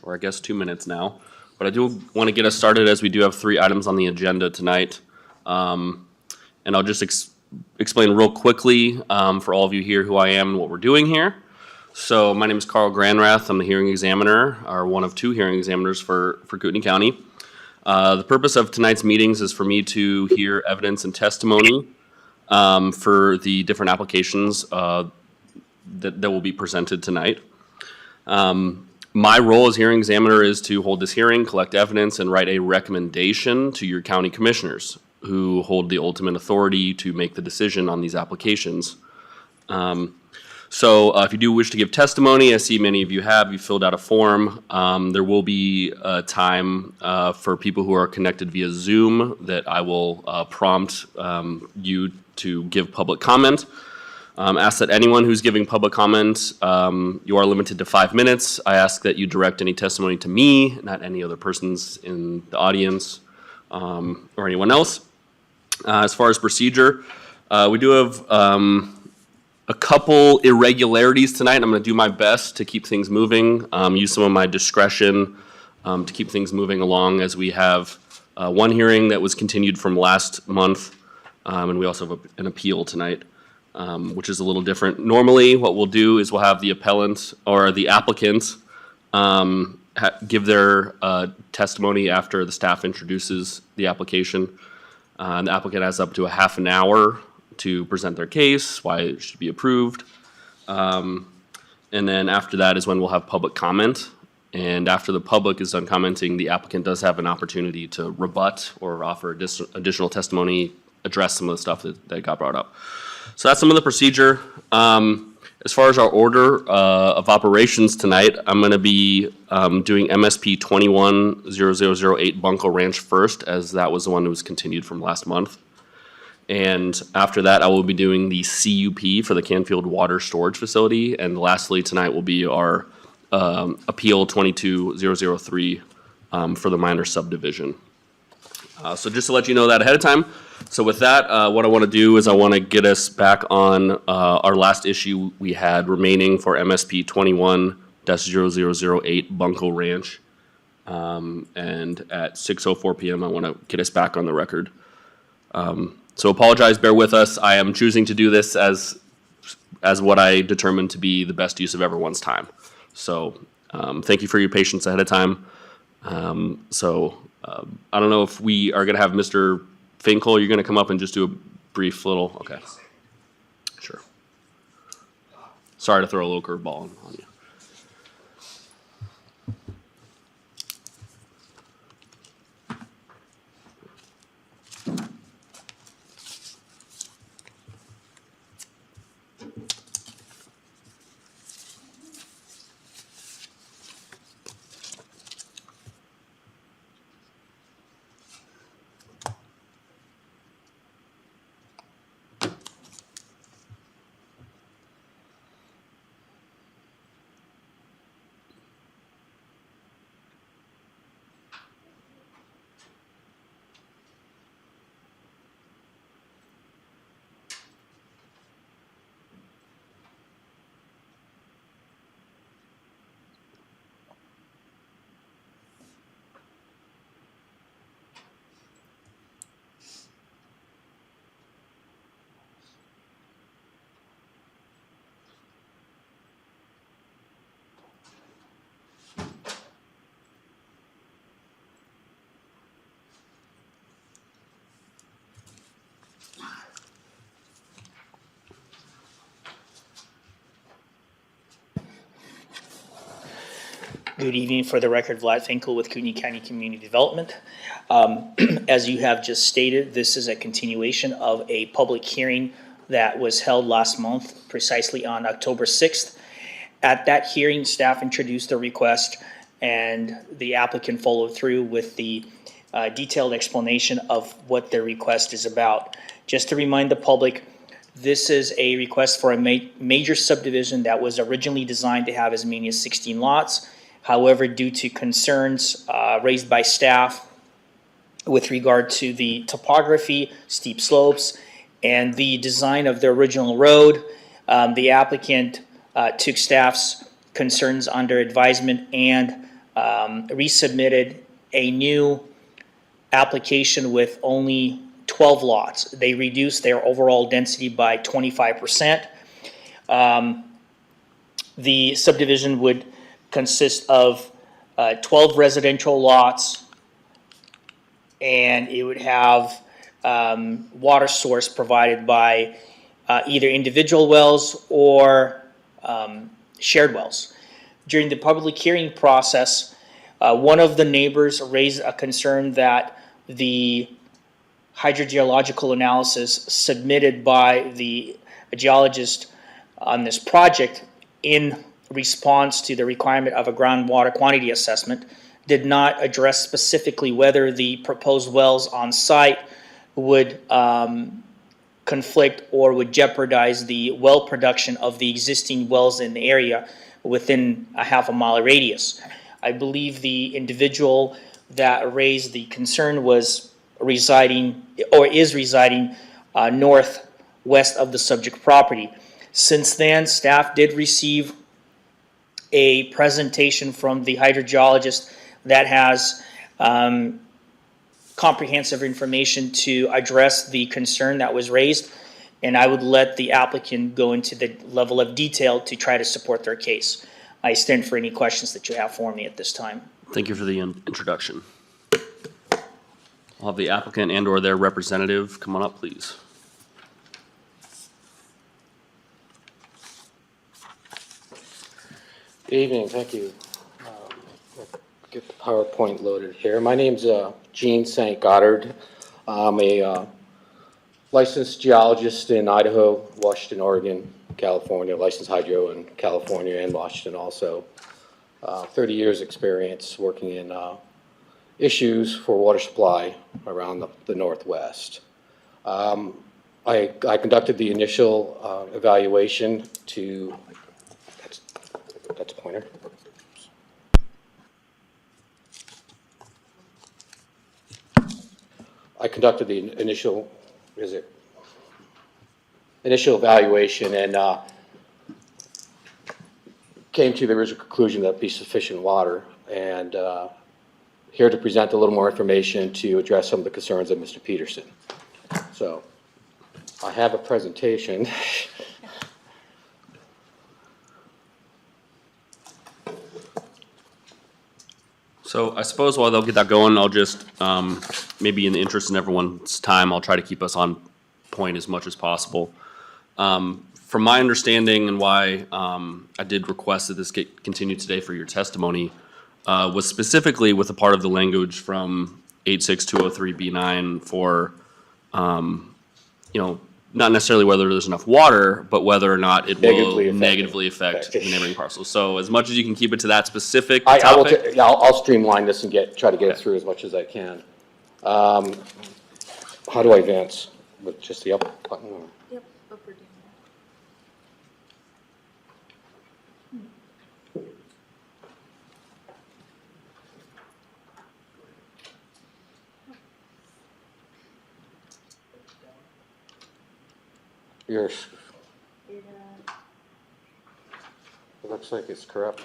or I guess 2 minutes now. But I do want to get us started as we do have 3 items on the agenda tonight. And I'll just explain real quickly for all of you here who I am and what we're doing here. So my name is Carl Granrath. I'm the hearing examiner, or one of 2 hearing examiners for Kootenai County. The purpose of tonight's meetings is for me to hear evidence and testimony for the different applications that will be presented tonight. My role as hearing examiner is to hold this hearing, collect evidence, and write a recommendation to your county commissioners, who hold the ultimate authority to make the decision on these applications. So if you do wish to give testimony, I see many of you have. You filled out a form. There will be a time for people who are connected via Zoom that I will prompt you to give public comment. Ask that anyone who's giving public comment, you are limited to 5 minutes. I ask that you direct any testimony to me, not any other persons in the audience or anyone else. As far as procedure, we do have a couple irregularities tonight. I'm going to do my best to keep things moving, use some of my discretion to keep things moving along, as we have one hearing that was continued from last month, and we also have an appeal tonight, which is a little different. Normally, what we'll do is we'll have the appellant or the applicant give their testimony after the staff introduces the application. And the applicant has up to a half an hour to present their case, why it should be approved. And then after that is when we'll have public comment. And after the public is done commenting, the applicant does have an opportunity to rebut or offer additional testimony, address some of the stuff that got brought up. So that's some of the procedure. As far as our order of operations tonight, I'm going to be doing MSP21-0008 Bunco Ranch first, as that was the one that was continued from last month. And after that, I will be doing the CUP for the Canfield Water Storage Facility. And lastly, tonight will be our Appeal 22-003 for the minor subdivision. So just to let you know that ahead of time. So with that, what I want to do is I want to get us back on our last issue we had remaining for MSP 21-0008 Bunco Ranch. And at 6:04 p.m. I want to get us back on the record. So apologize, bear with us. I am choosing to do this as what I determined to be the best use of everyone's time. So thank you for your patience ahead of time. I don't know if we are going to have Mr. Finkel, you're going to come up and just do a brief little, okay. Sure. Sorry to throw a little curveball on you. Good evening. For the record, Vlad Finkel with Kootenai County Community Development. As you have just stated, this is a continuation of a public hearing that was held last month, precisely on October 6th. At that hearing, staff introduced the request and the applicant followed through with the detailed explanation of what their request is about. Just to remind the public, this is a request for a major subdivision that was originally designed to have as many as 16 lots. However, due to concerns raised by staff with regard to the topography, steep slopes, and the design of the original road, the applicant took staff's concerns under advisement and resubmitted a new application with only 12 lots. They reduced their overall density by 25%. The subdivision would consist of 12 residential lots, and it would have water source provided by either individual wells or shared wells. During the public hearing process, one of the neighbors raised a concern that the hydrogeological analysis submitted by the geologist on this project in response to the requirement of a groundwater quantity assessment did not address specifically whether the proposed wells on site would conflict or would jeopardize the well production of the existing wells in the area within a half-a-mile radius. I believe the individual that raised the concern was residing or is residing northwest of the subject property. Since then, staff did receive a presentation from the hydrogeologist that has comprehensive information to address the concern that was raised, and I would let the applicant go into the level of detail to try to support their case. I stand for any questions that you have for me at this time. Thank you for the introduction. I'll have the applicant and or their representative come on up, please. Good evening, thank you. Get the PowerPoint loaded here. My name's Gene St. Goddard. I'm a licensed geologist in Idaho, Washington, Oregon, California, licensed hydro in California and Washington also. 30 years experience working in issues for water supply around the Northwest. I conducted the initial evaluation to, that's a pointer. I conducted the initial evaluation and came to the original conclusion that it'd be sufficient water, and here to present a little more information to address some of the concerns of Mr. Peterson. So I have a presentation. So I suppose while they'll get that going, I'll just, maybe in the interest of everyone's time, I'll try to keep us on point as much as possible. From my understanding and why I did request that this get continued today for your testimony was specifically with a part of the language from 86203B9 for, you know, not necessarily whether there's enough water, but whether or not it will negatively affect the neighboring parcels. So as much as you can keep it to that specific topic. I'll streamline this and try to get it through as much as I can. How do I advance? With just the up button? Or? Yep, up or down. Yours. It looks like it's corrupt.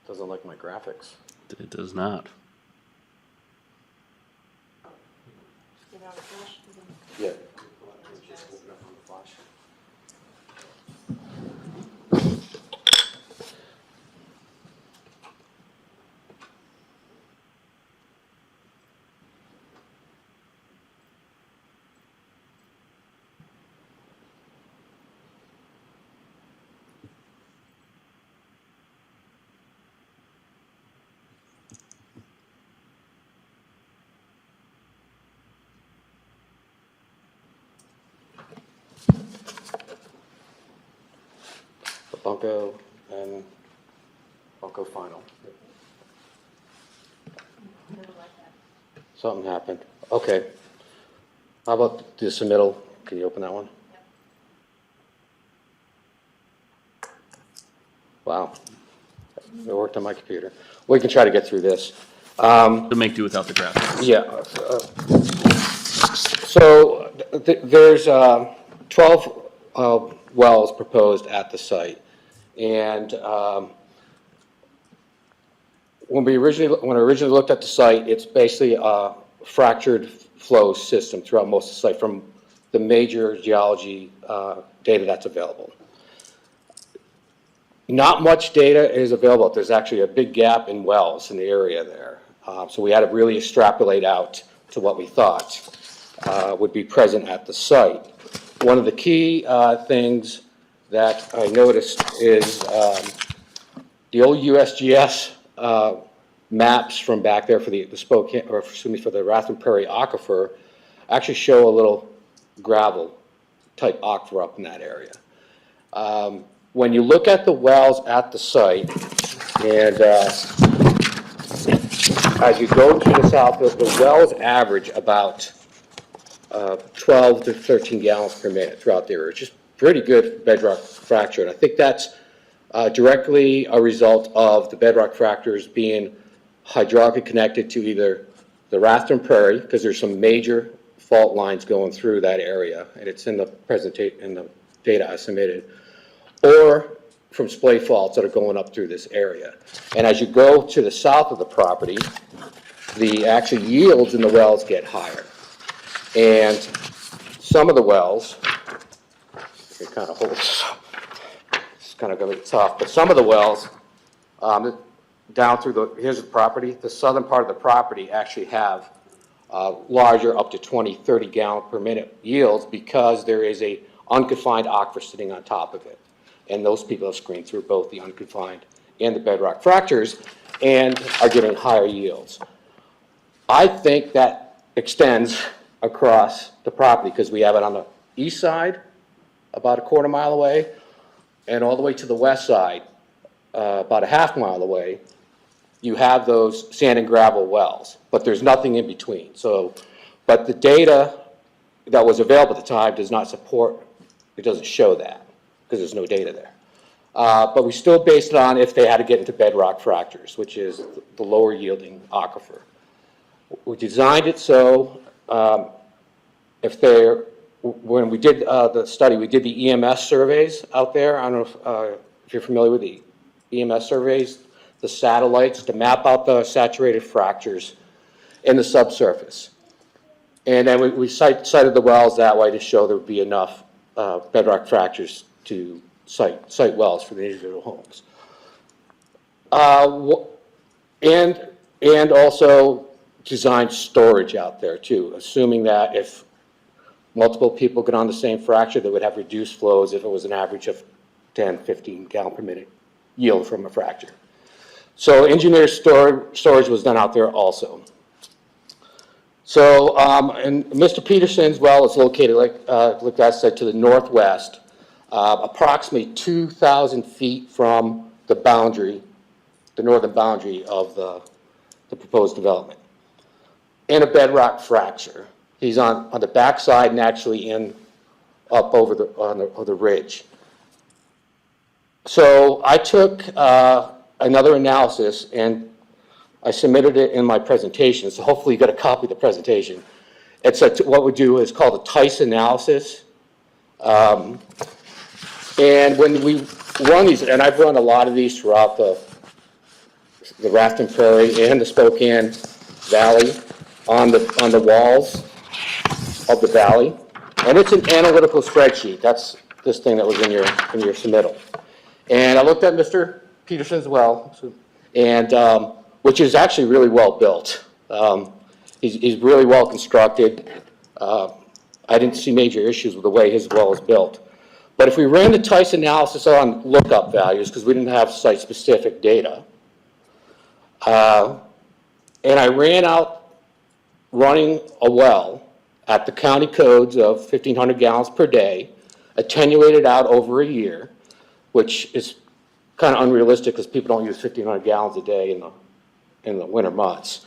Doesn't like my graphics. It does not. Yeah. Bunco and I'll go final. Something happened. Okay. How about the submittal? Can you open that one? Wow. It worked on my computer. We can try to get through this. To make do without the graphics. Yeah. So there's 12 wells proposed at the site. And when I originally looked at the site, it's basically a fractured flow system throughout most of the site from the major geology data that's available. Not much data is available. There's actually a big gap in wells in the area there. So we had to really extrapolate out to what we thought would be present at the site. One of the key things that I noticed is the old USGS maps from back there for the Spokane, or excuse me, for the Rathlin Prairie aquifer actually show a little gravel type aquifer up in that area. When you look at the wells at the site, and as you go to the south, the wells average about 12 to 13 gallons per minute throughout the area, which is pretty good bedrock fracture. And I think that's directly a result of the bedrock fractures being hydraulically connected to either the Rathlin Prairie, because there's some major fault lines going through that area, and it's in the presentation, in the data I submitted, or from splay faults that are going up through this area. And as you go to the south of the property, the actual yields in the wells get higher. And some of the wells, you kind of hold this, it's kind of going to be tough, but some of the wells down through here's the property, the southern part of the property actually have larger, up to 20, 30 gallon per minute yields because there is a unconfined aquifer sitting on top of it. And those people have screened through both the unconfined and the bedrock fractures and are getting higher yields. I think that extends across the property because we have it on the east side, about a quarter mile away, and all the way to the west side, about a half mile away, you have those sand and gravel wells, but there's nothing in between. So, but the data that was available at the time does not support, it doesn't show that because there's no data there. But we still based it on if they had to get into bedrock fractures, which is the lower yielding aquifer. We designed it so if they're, when we did the study, we did the EMS surveys out there. I don't know if you're familiar with the EMS surveys, the satellites to map out the saturated fractures in the subsurface. And then we cited the wells that way to show there would be enough bedrock fractures to site wells for the individual homes. And also designed storage out there too, assuming that if multiple people get on the same fracture, they would have reduced flows if it was an average of 10, 15 gallon per minute yield from a fracture. So engineered storage was done out there also. So, and Mr. Peterson's well is located, like I said, to the northwest, approximately 2,000 feet from the boundary, the northern boundary of the proposed development, in a bedrock fracture. He's on the backside and actually up over on the ridge. So I took another analysis and I submitted it in my presentation, so hopefully you got a copy of the presentation. It's what we do is called a TICE analysis. And when we run these, and I've run a lot of these throughout the Rathlin Prairie and the Spokane Valley on the walls of the valley. And it's an analytical spreadsheet. That's this thing that was in your submittal. And I looked at Mr. Peterson's well, and which is actually really well built. He's really well constructed. I didn't see major issues with the way his well is built. But if we ran the TICE analysis on lookup values, because we didn't have site-specific data, and I ran out running a well at the county codes of 1,500 gallons per day, attenuated out over a year, which is kind of unrealistic because people don't use 1,500 gallons a day in the winter months.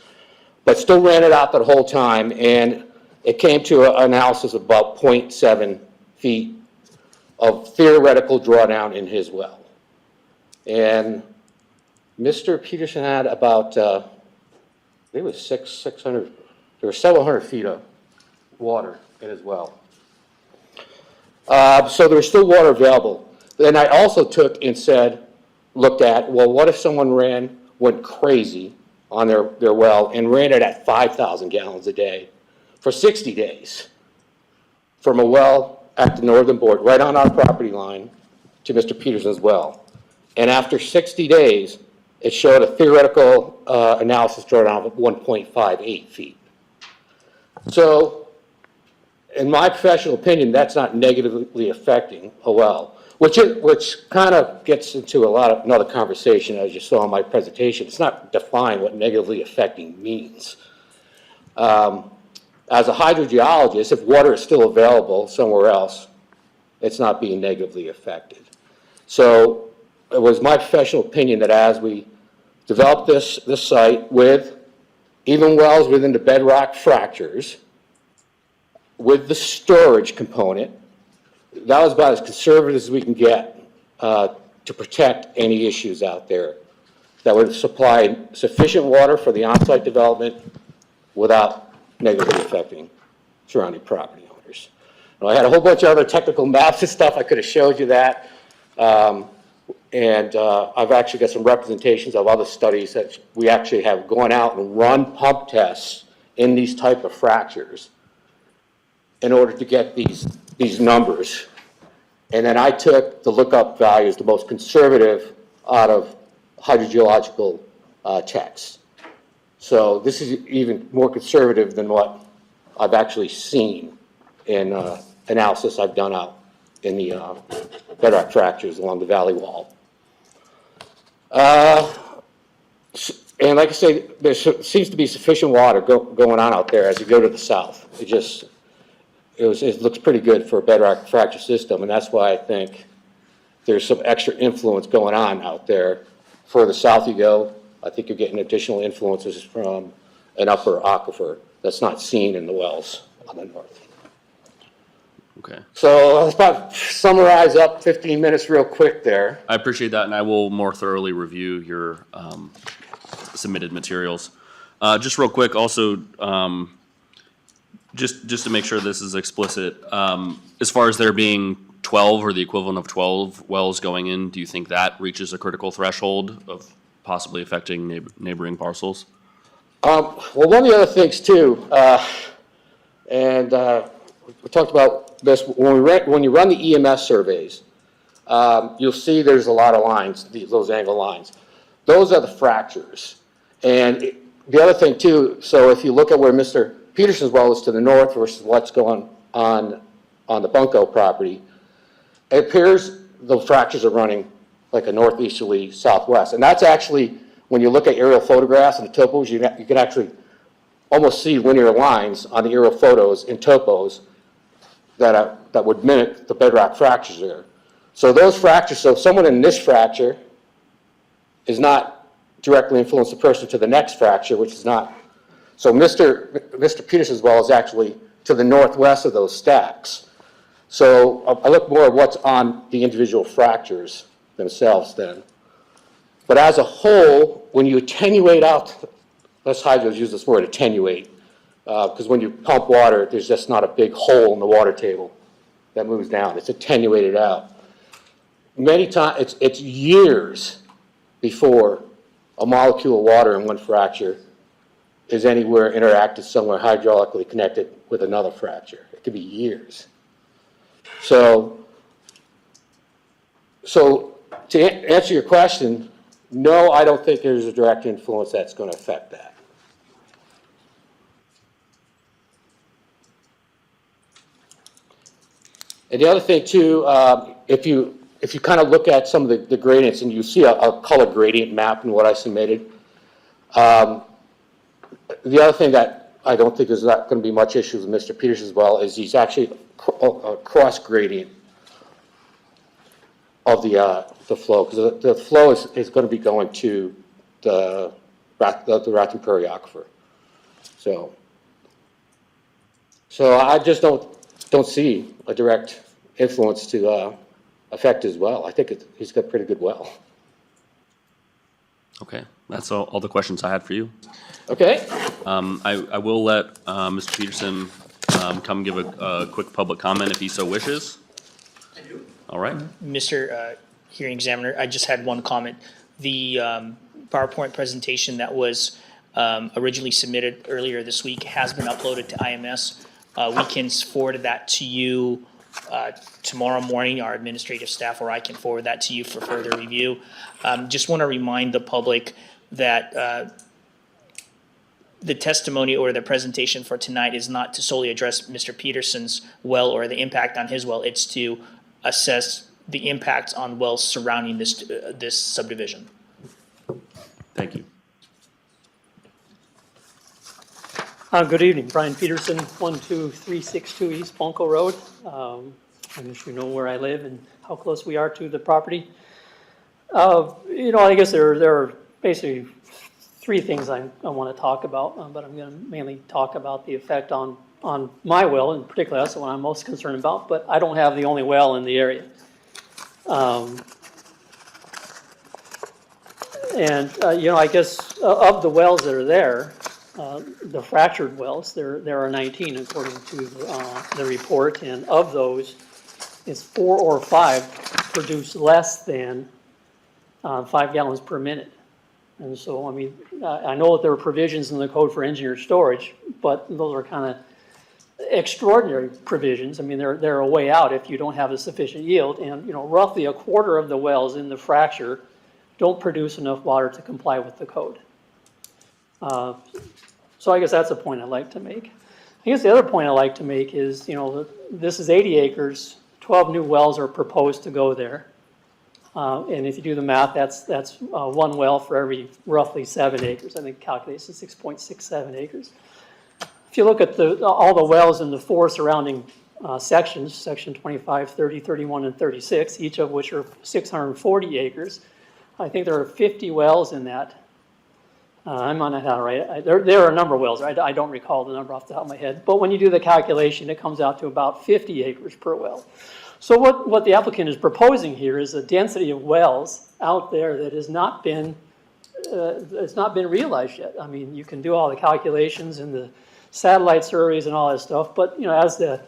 But still ran it out the whole time, and it came to an analysis of about 0.7 feet of theoretical drawdown in his well. And Mr. Peterson had about, I think it was 600, there were several hundred feet of water in his well. So there was still water available. Then I also took and looked at, well, what if someone went crazy on their well and ran it at 5,000 gallons a day for 60 days from a well at the northern border, right on our property line to Mr. Peterson's well. And after 60 days, it showed a theoretical analysis drawdown of 1.58 feet. So, in my professional opinion, that's not negatively affecting a well, which kind of gets into another conversation, as you saw in my presentation. It's not defined what negatively affecting means. As a hydrogeologist, if water is still available somewhere else, it's not being negatively affected. So it was my professional opinion that as we developed this site with even wells within the bedrock fractures, with the storage component, that was about as conservative as we can get to protect any issues out there that would supply sufficient water for the on-site development without negatively affecting surrounding property owners. Now, I had a whole bunch of other technical maps and stuff. I could have showed you that. I've actually got some representations of other studies that we actually have gone out and run pump tests in these type of fractures in order to get these numbers. And then I took the lookup values, the most conservative out of hydrogeological texts. So this is even more conservative than what I've actually seen in analysis I've done out in the bedrock fractures along the valley wall. And like I say, there seems to be sufficient water going on out there as you go to the south. It looks pretty good for a bedrock fracture system, and that's why I think there's some extra influence going on out there. Further south you go, I think you're getting additional influences from an upper aquifer that's not seen in the wells on the north. Okay. So let's about summarize up 15 minutes real quick there. I appreciate that, and I will more thoroughly review your submitted materials. Just real quick, also, just to make sure this is explicit, as far as there being 12 or the equivalent of 12 wells going in, do you think that reaches a critical threshold of possibly affecting neighboring parcels? Well, one of the other things too, we talked about this, when you run the EMS surveys, you'll see there's a lot of lines, those angle lines. Those are the fractures. And the other thing too, so if you look at where Mr. Peterson's well is to the north versus what's going on the Bunco property, it appears the fractures are running like a northeasterly southwest. And that's actually, when you look at aerial photographs and the topos, you can actually almost see linear lines on the aerial photos and topos that would mimic the bedrock fractures there. So those fractures, so someone in this fracture is not directly influenced the person to the next fracture, which is not. So Mr. Peterson's well is actually to the northwest of those stacks. So I look more at what's on the individual fractures themselves then. But as a whole, when you attenuate out, let's hydros use this word, attenuate, because when you pump water, there's just not a big hole in the water table that moves down. It's attenuated out. Many times, it's years before a molecule of water in one fracture is anywhere interacted somewhere hydraulically connected with another fracture. It could be years. So to answer your question, no, I don't think there's a direct influence that's going to affect that. And the other thing too, if you kind of look at some of the gradients and you see a color gradient map in what I submitted, the other thing that I don't think is not going to be much issues with Mr. Peters as well is he's actually a cross gradient of the flow, because the flow is going to be going to the Raccoon Prairie Aquifer. So I just don't see a direct influence to affect his well. I think he's got a pretty good well. Okay, that's all the questions I had for you. Okay. I will let Mr. Peterson come give a quick public comment if he so wishes. I do. All right. Mr. Hearing Examiner, I just had one comment. The PowerPoint presentation that was originally submitted earlier this week has been uploaded to IMS. We can forward that to you tomorrow morning, our administrative staff, or I can forward that to you for further review. Just want to remind the public that the testimony or the presentation for tonight is not to solely address Mr. Peterson's well or the impact on his well. It's to assess the impacts on wells surrounding this subdivision. Thank you. Good evening, Brian Peterson, 12362 East Bunco Road. I'm sure you know where I live and how close we are to the property. I guess there are basically three things I want to talk about, but I'm going to mainly talk about the effect on my well, in particular. That's the one I'm most concerned about, but I don't have the only well in the area. I guess of the wells that are there, the fractured wells, there are 19 according to the report, and of those, it's 4 or 5 produce less than 5 gallons per minute. And so, I mean, I know that there are provisions in the code for engineered storage, but those are kind of extraordinary provisions. I mean, they're a way out if you don't have a sufficient yield. And, roughly a quarter of the wells in the fracture don't produce enough water to comply with the code. So I guess that's a point I'd like to make. I guess the other point I'd like to make is, this is 80 acres, 12 new wells are proposed to go there. And if you do the math, that's one well for every roughly 7 acres. I think it calculates to 6.67 acres. If you look at all the wells in the 4 surrounding sections, section 25, 30, 31, and 36, each of which are 640 acres, I think there are 50 wells in that. I'm on that right. There are a number of wells. I don't recall the number off the top of my head. But when you do the calculation, it comes out to about 50 acres per well. So what the applicant is proposing here is a density of wells out there that has not been realized yet. I mean, you can do all the calculations and the satellite surveys and all that stuff, but as the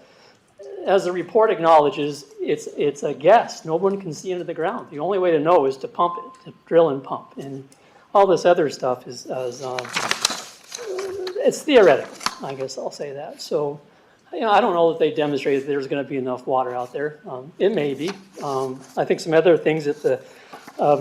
report acknowledges, it's a guess. No one can see into the ground. The only way to know is to pump it, to drill and pump, and all this other stuff is it's theoretical. I guess I'll say that. So. I don't know that they demonstrated that there's going to be enough water out there. It may be. I think some other things that the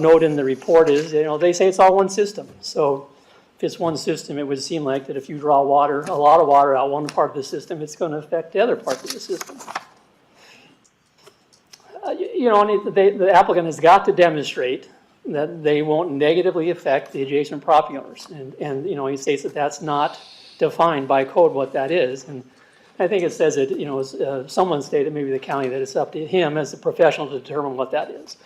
note in the report is, they say it's all one system. So if it's one system, it would seem like that if you draw a lot of water out one part of the system, it's going to affect the other parts of the system. The applicant has got to demonstrate that they won't negatively affect the adjacent property owners. And he states that that's not defined by code what that is. And I think it says that, someone stated, maybe the county, that it's up to him as a professional to determine what that is.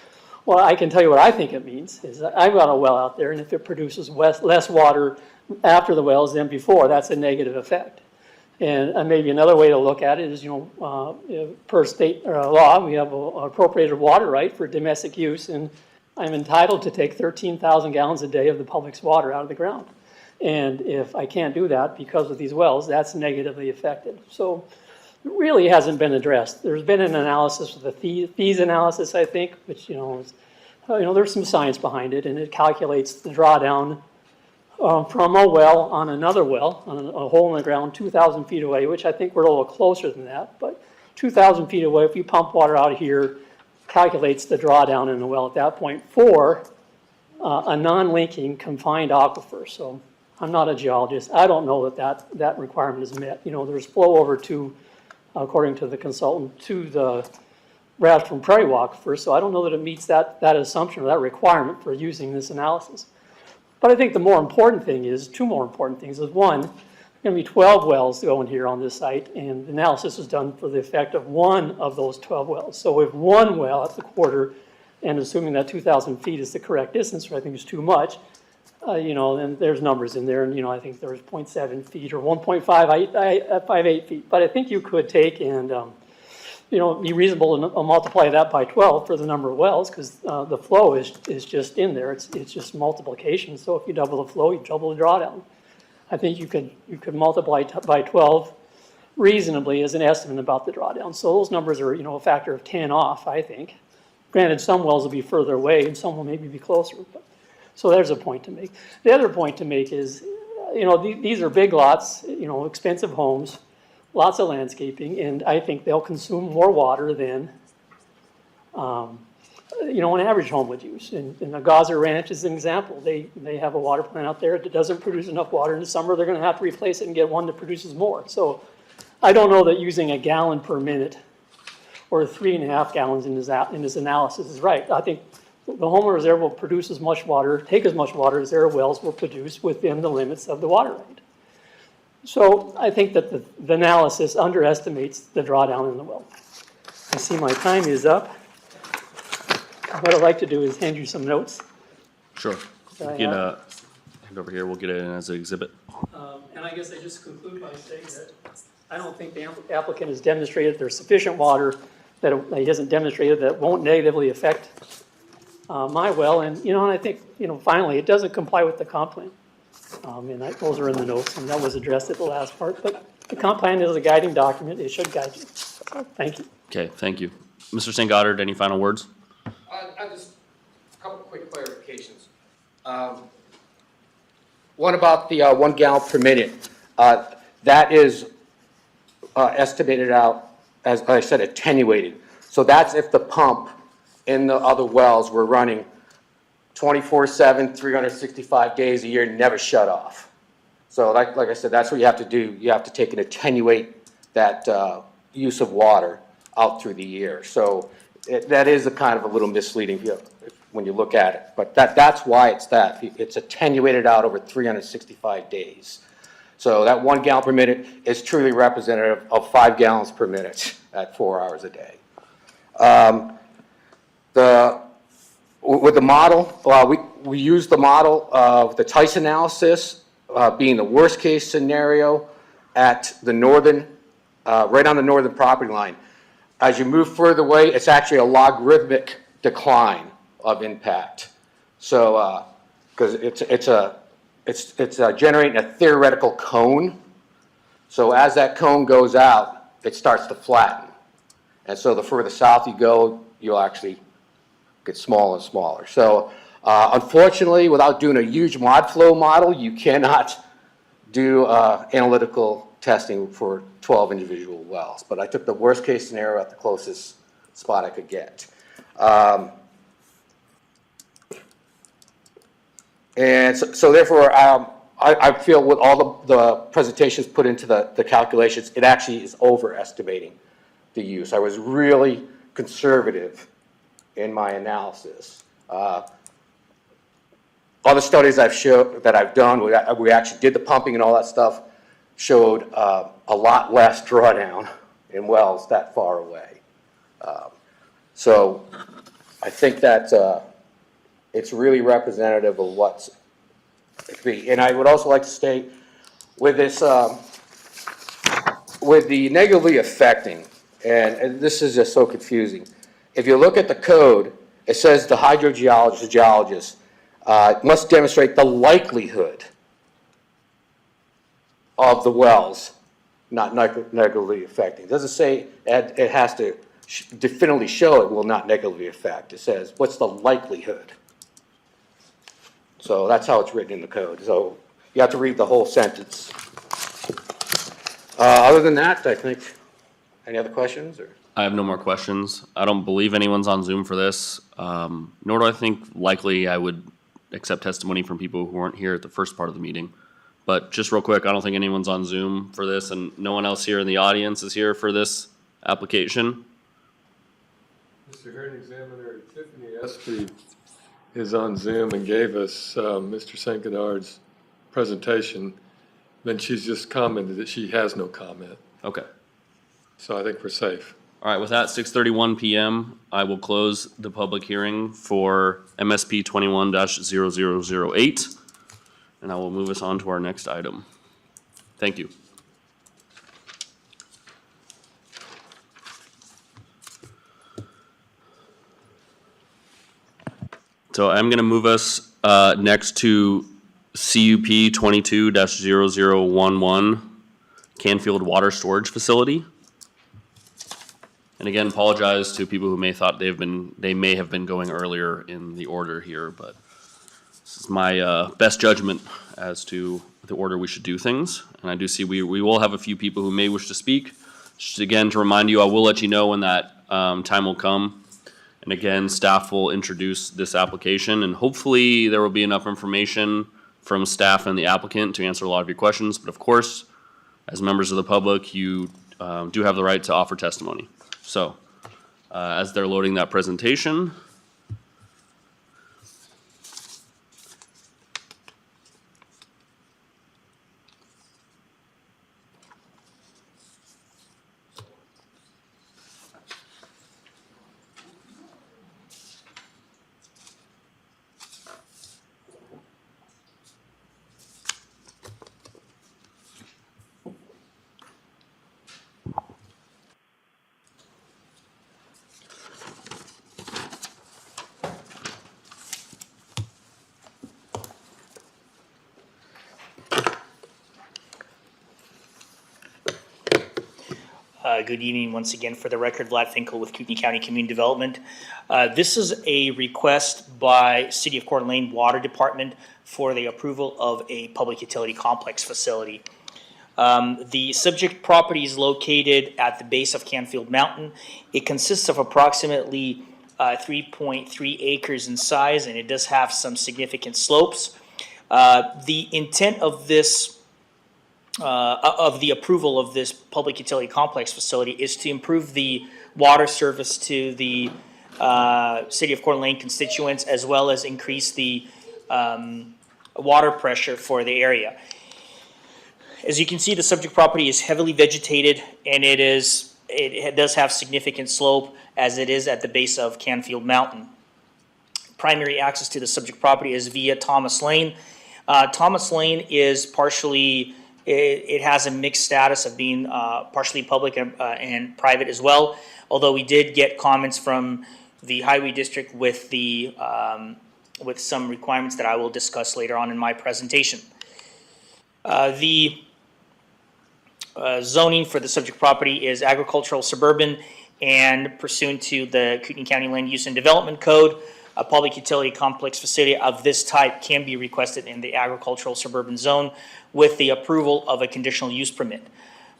Well, I can tell you what I think it means is that I've got a well out there, and if it produces less water after the wells than before, that's a negative effect. And maybe another way to look at it is, per state law, we have an appropriated water right for domestic use, and I'm entitled to take 13,000 gallons a day of the public's water out of the ground. And if I can't do that because of these wells, that's negatively affected. So it really hasn't been addressed. There's been an analysis with the fees analysis, I think, which, there's some science behind it, and it calculates the drawdown from a well on another well, on a hole in the ground 2,000 feet away, which I think we're a little closer than that. But 2,000 feet away, if you pump water out here, calculates the drawdown in the well at that point for a non-linking confined aquifer. So I'm not a geologist. I don't know that requirement is met. There's flow over to, according to the consultant, to the Raccoon Prairie aquifer. So I don't know that it meets that assumption or that requirement for using this analysis. But I think the more important thing is, two more important things is, one, there's going to be 12 wells going here on this site, and the analysis was done for the effect of one of those 12 wells. So if one well at the quarter and assuming that 2,000 feet is the correct distance, which I think is too much, you know, then there's numbers in there, and, you know, I think there's 0.7 feet or 1.58 feet. But I think you could take and, you know, be reasonable and multiply that by 12 for the number of wells, because the flow is just in there. It's just multiplication. So if you double the flow, you double the drawdown. I think you could multiply by 12 reasonably as an estimate about the drawdown. So those numbers are, you know, a factor of 10 off, I think. Granted, some wells will be further away and some will maybe be closer. But, so there's a point to make. The other point to make is, you know, these are big lots, you know, expensive homes, lots of landscaping, and I think they'll consume more water than, you know, an average home would use. And the Gaza Ranch is an example. They have a water plant out there that doesn't produce enough water in the summer. They're going to have to replace it and get one that produces more. So I don't know that using a gallon per minute or 3.5 gallons in his analysis is right. I think the homeowners there will produce as much water, take as much water as their wells will produce within the limits of the water right. So I think that the analysis underestimates the drawdown in the well. I see my time is up. What I'd like to do is hand you some notes. Sure. You can hand over here. We'll get it in as an exhibit. And I guess I just conclude by saying that I don't think the applicant has demonstrated there's sufficient water, that he hasn't demonstrated that it won't negatively affect my well. And, you know, and I think, you know, finally, it doesn't comply with the comp plan. And those are in the notes, and that was addressed at the last part. But the comp plan is a guiding document. It should guide you. So, thank you. Okay, thank you. Mr. St. Goddard, any final words? Just a couple quick clarifications. One about the 1 gallon per minute. That is estimated out, as I said, attenuated. So that's if the pump in the other wells were running 24/7, 365 days a year, never shut off. So like I said, that's what you have to do. You have to take and attenuate that use of water out through the year. So that is a kind of a little misleading when you look at it. But that's why it's that. It's attenuated out over 365 days. So that 1 gallon per minute is truly representative of 5 gallons per minute at 4 hours a day. With the model, we use the model of the Tice analysis being the worst case scenario at the northern, right on the northern property line. As you move further away, it's actually a logarithmic decline of impact. So, because it's generating a theoretical cone. So as that cone goes out, it starts to flatten. And so the further south you go, you'll actually get smaller and smaller. So unfortunately, without doing a huge mod flow model, you cannot do analytical testing for 12 individual wells. But I took the worst case scenario at the closest spot I could get. And so therefore, I feel with all the presentations put into the calculations, it actually is overestimating the use. I was really conservative in my analysis. Other studies that I've done, we actually did the pumping and all that stuff, showed a lot less drawdown in wells that far away. So I think that it's really representative of what's it could be. And I would also like to state with this, with the negatively affecting, and this is just so confusing. If you look at the code, it says the hydrogeologist, the geologist, must demonstrate the likelihood of the wells not negatively affecting. It doesn't say it has to definitively show it will not negatively affect. It says, what's the likelihood? So that's how it's written in the code. So you have to read the whole sentence. Other than that, I think, any other questions? Or? I have no more questions. I don't believe anyone's on Zoom for this, nor do I think likely I would accept testimony from people who weren't here at the first part of the meeting. But just real quick, I don't think anyone's on Zoom for this, and no one else here in the audience is here for this application. Mr. Hearing Examiner Tiffany Espy is on Zoom and gave us Mr. St. Goddard's presentation. Then she's just commented that she has no comment. Okay. So I think we're safe. All right, with that, 6:31 PM, I will close the public hearing for MSP 21-0008, and I will move us on to our next item. Thank you. So I'm going to move us next to CUP 22-0011, Canfield Water Storage Facility. And again, apologize to people who may thought they may have been going earlier in the order here, but this is my best judgment as to the order we should do things. And I do see we will have a few people who may wish to speak. Just again, to remind you, I will let you know when that time will come. And again, staff will introduce this application, and hopefully there will be enough information from staff and the applicant to answer a lot of your questions. But of course, as members of the public, you do have the right to offer testimony. So, as they're loading that presentation, Good evening once again. For the record, Vlad Finkel with Kootenai County Community Development. This is a request by City of Coeur d'Alene Water Department for the approval of a public utility complex facility. The subject property is located at the base of Canfield Mountain. It consists of approximately 3.3 acres in size, and it does have some significant slopes. The intent of this of the approval of this public utility complex facility is to improve the water service to the City of Coeur d'Alene constituents, as well as increase the water pressure for the area. As you can see, the subject property is heavily vegetated, and it does have significant slope, as it is at the base of Canfield Mountain. Primary access to the subject property is via Thomas Lane. Thomas Lane is partially it has a mixed status of being partially public and private as well, although we did get comments from the Highway District with some requirements that I will discuss later on in my presentation. The zoning for the subject property is agricultural suburban, and pursuant to the Kootenai County Land Use and Development Code, a public utility complex facility of this type can be requested in the agricultural suburban zone with the approval of a conditional use permit.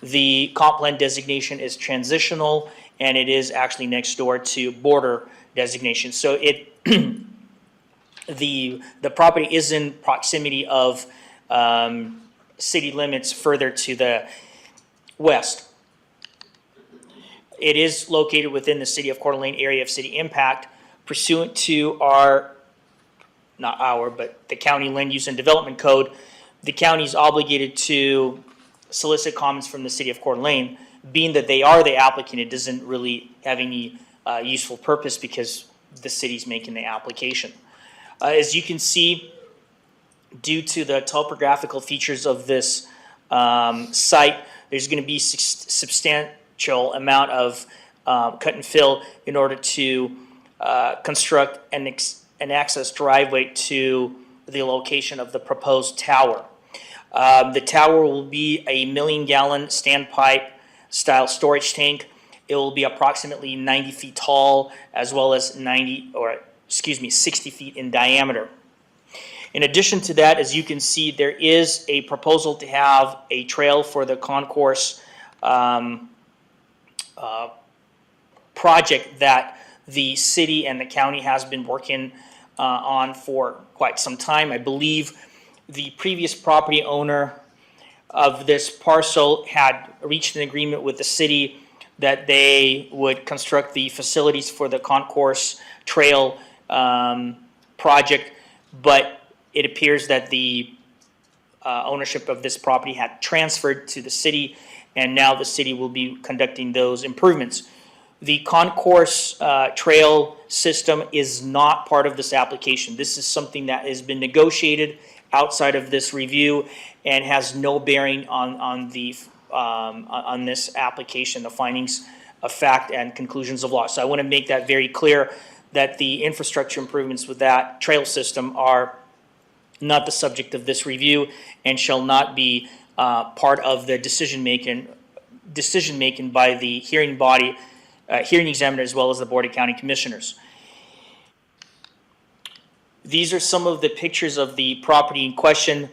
The comp plan designation is transitional, and it is actually next door to border designation. So the property is in proximity of city limits further to the west. It is located within the City of Coeur d'Alene area of city impact, pursuant to the County Land Use and Development Code. The county is obligated to solicit comments from the City of Coeur d'Alene. Being that they are the applicant, it doesn't really have any useful purpose because the city's making the application. As you can see, due to the topographical features of this site, there's going to be substantial amount of cut and fill in order to construct an access driveway to the location of the proposed tower. The tower will be a 1 million gallon standpipe style storage tank. It will be approximately 90 feet tall, as well as 60 feet in diameter. In addition to that, as you can see, there is a proposal to have a trail for the concourse project that the city and the county has been working on for quite some time. I believe the previous property owner of this parcel had reached an agreement with the city that they would construct the facilities for the concourse trail project, but it appears that the ownership of this property had transferred to the city, and now the city will be conducting those improvements. The concourse trail system is not part of this application. This is something that has been negotiated outside of this review and has no bearing on this application, the findings of fact and conclusions of law. So I want to make that very clear that the infrastructure improvements with that trail system are not the subject of this review and shall not be part of the decision making by the hearing body, hearing examiner, as well as the Board of County Commissioners. These are some of the pictures of the property in question.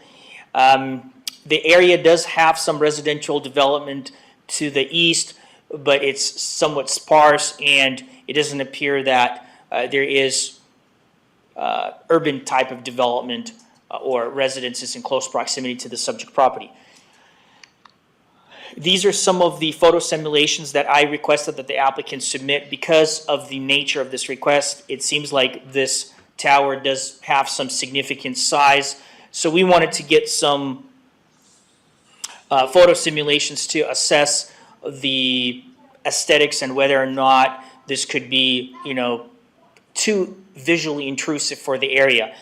The area does have some residential development to the east, but it's somewhat sparse, and it doesn't appear that there is urban type of development or residences in close proximity to the subject property. These are some of the photo simulations that I requested that the applicant submit. Because of the nature of this request, it seems like this tower does have some significant size. So we wanted to get some photo simulations to assess the aesthetics and whether or not this could be, you know, too visually intrusive for the area.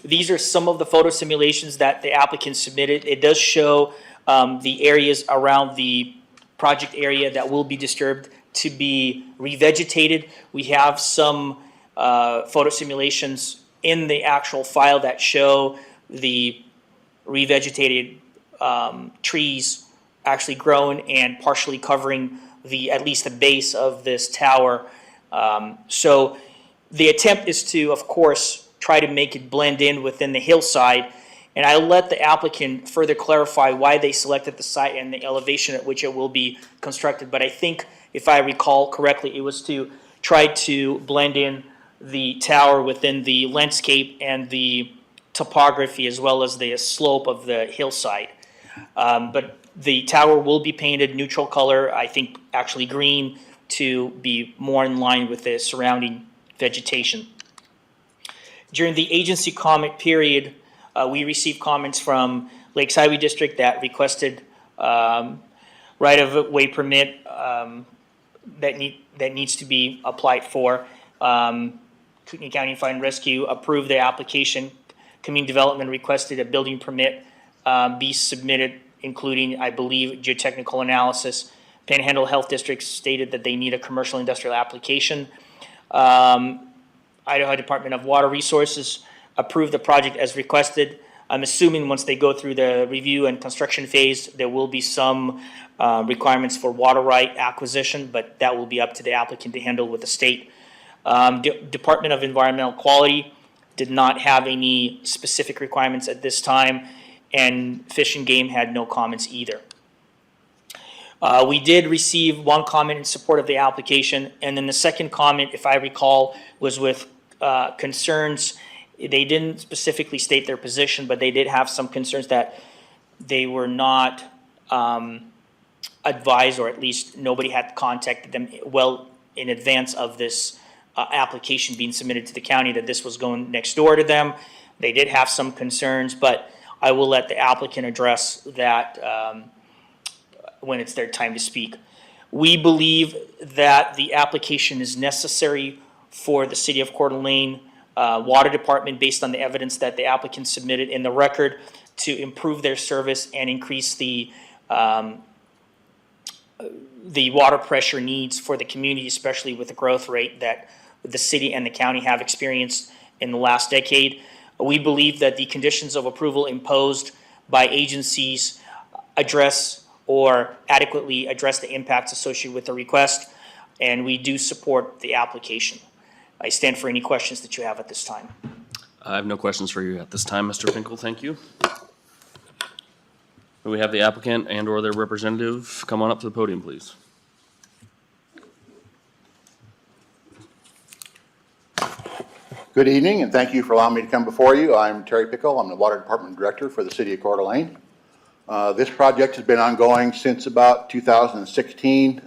These are some of the photo simulations that the applicant submitted. It does show the areas around the project area that will be disturbed to be revegetated. We have some photo simulations in the actual file that show the revegetated trees actually grown and partially covering at least the base of this tower. So the attempt is to, of course, try to make it blend in within the hillside. And I'll let the applicant further clarify why they selected the site and the elevation at which it will be constructed. But I think, if I recall correctly, it was to try to blend in the tower within the landscape and the topography as well as the slope of the hillside. But the tower will be painted neutral color, I think actually green, to be more in line with the surrounding vegetation. During the agency comment period, we received comments from Lakes Highway District that requested right-of-way permit that needs to be applied for. Kootenai County Fire and Rescue approved the application. Community Development requested a building permit be submitted, including, I believe, geotechnical analysis. Panhandle Health District stated that they need a commercial industrial application. Idaho Department of Water Resources approved the project as requested. I'm assuming once they go through the review and construction phase, there will be some requirements for water right acquisition, but that will be up to the applicant to handle with the state. Department of Environmental Quality did not have any specific requirements at this time, and Fish and Game had no comments either. We did receive one comment in support of the application, and then the second comment, if I recall, was with concerns. They didn't specifically state their position, but they did have some concerns that they were not advised, or at least nobody had contacted them well in advance of this application being submitted to the county, that this was going next door to them. They did have some concerns, but I will let the applicant address that when it's their time to speak. We believe that the application is necessary for the City of Coeur d'Alene Water Department, based on the evidence that the applicant submitted in the record, to improve their service and increase the water pressure needs for the community, especially with the growth rate that the city and the county have experienced in the last decade. We believe that the conditions of approval imposed by agencies address or adequately address the impacts associated with the request, and we do support the application. I stand for any questions that you have at this time. I have no questions for you at this time, Mr. Finkel. Thank you. May we have the applicant and or their representative come on up to the podium, please? Good evening, and thank you for allowing me to come before you. I'm Terry Pickle. I'm the Water Department Director for the City of Coeur d'Alene. This project has been ongoing since about 2016.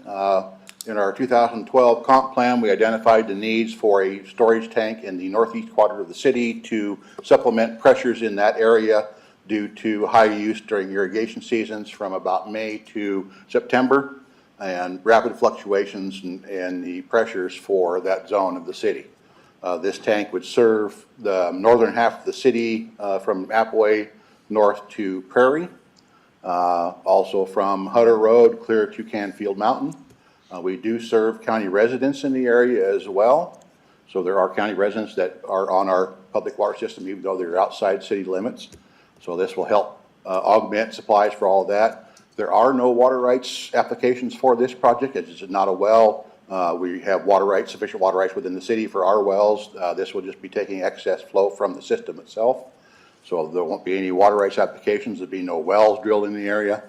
In our 2012 comp plan, we identified the needs for a storage tank in the northeast quadrant of the city to supplement pressures in that area due to high use during irrigation seasons from about May to September. and rapid fluctuations in the pressures for that zone of the city. This tank would serve the northern half of the city from Appaway north to Prairie, also from Hutter Road clear to Canfield Mountain. We do serve county residents in the area as well. So there are county residents that are on our public water system even though they're outside city limits. So this will help augment supplies for all of that. There are no water rights applications for this project. It's not a well. We have water rights, sufficient water rights within the city for our wells. This will just be taking excess flow from the system itself. So there won't be any water rights applications. There'll be no wells drilled in the area.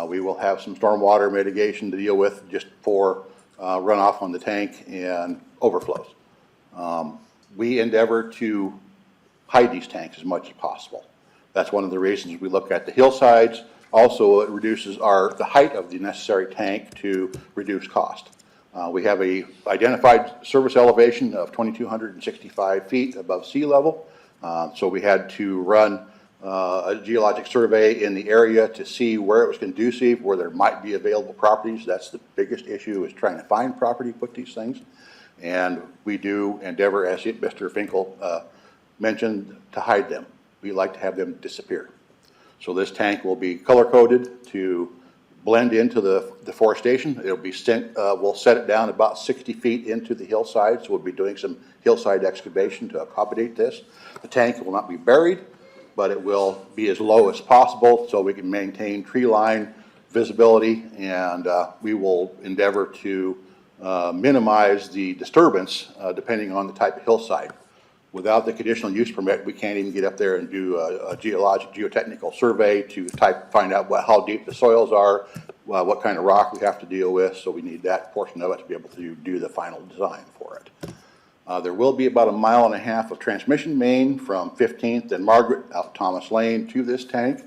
We will have some stormwater mitigation to deal with just for runoff on the tank and overflows. We endeavor to hide these tanks as much as possible. That's one of the reasons we look at the hillsides. Also, it reduces the height of the necessary tank to reduce cost. We have a identified service elevation of 2,265 feet above sea level. So we had to run a geologic survey in the area to see where it was conducive, where there might be available properties. That's the biggest issue, is trying to find property to put these things. And we do endeavor, as Mr. Finkel mentioned, to hide them. We like to have them disappear. So this tank will be color-coded to blend into the deforestation. It'll be sent, we'll set it down about 60 feet into the hillside, so we'll be doing some hillside excavation to accommodate this. The tank will not be buried, but it will be as low as possible so we can maintain tree line visibility, and we will endeavor to minimize the disturbance depending on the type of hillside. Without the conditional use permit, we can't even get up there and do a geotechnical survey to find out how deep the soils are, what kind of rock we have to deal with, so we need that portion of it to be able to do the final design for it. There will be about 1.5 miles of transmission main from 15th and Margaret out Thomas Lane to this tank.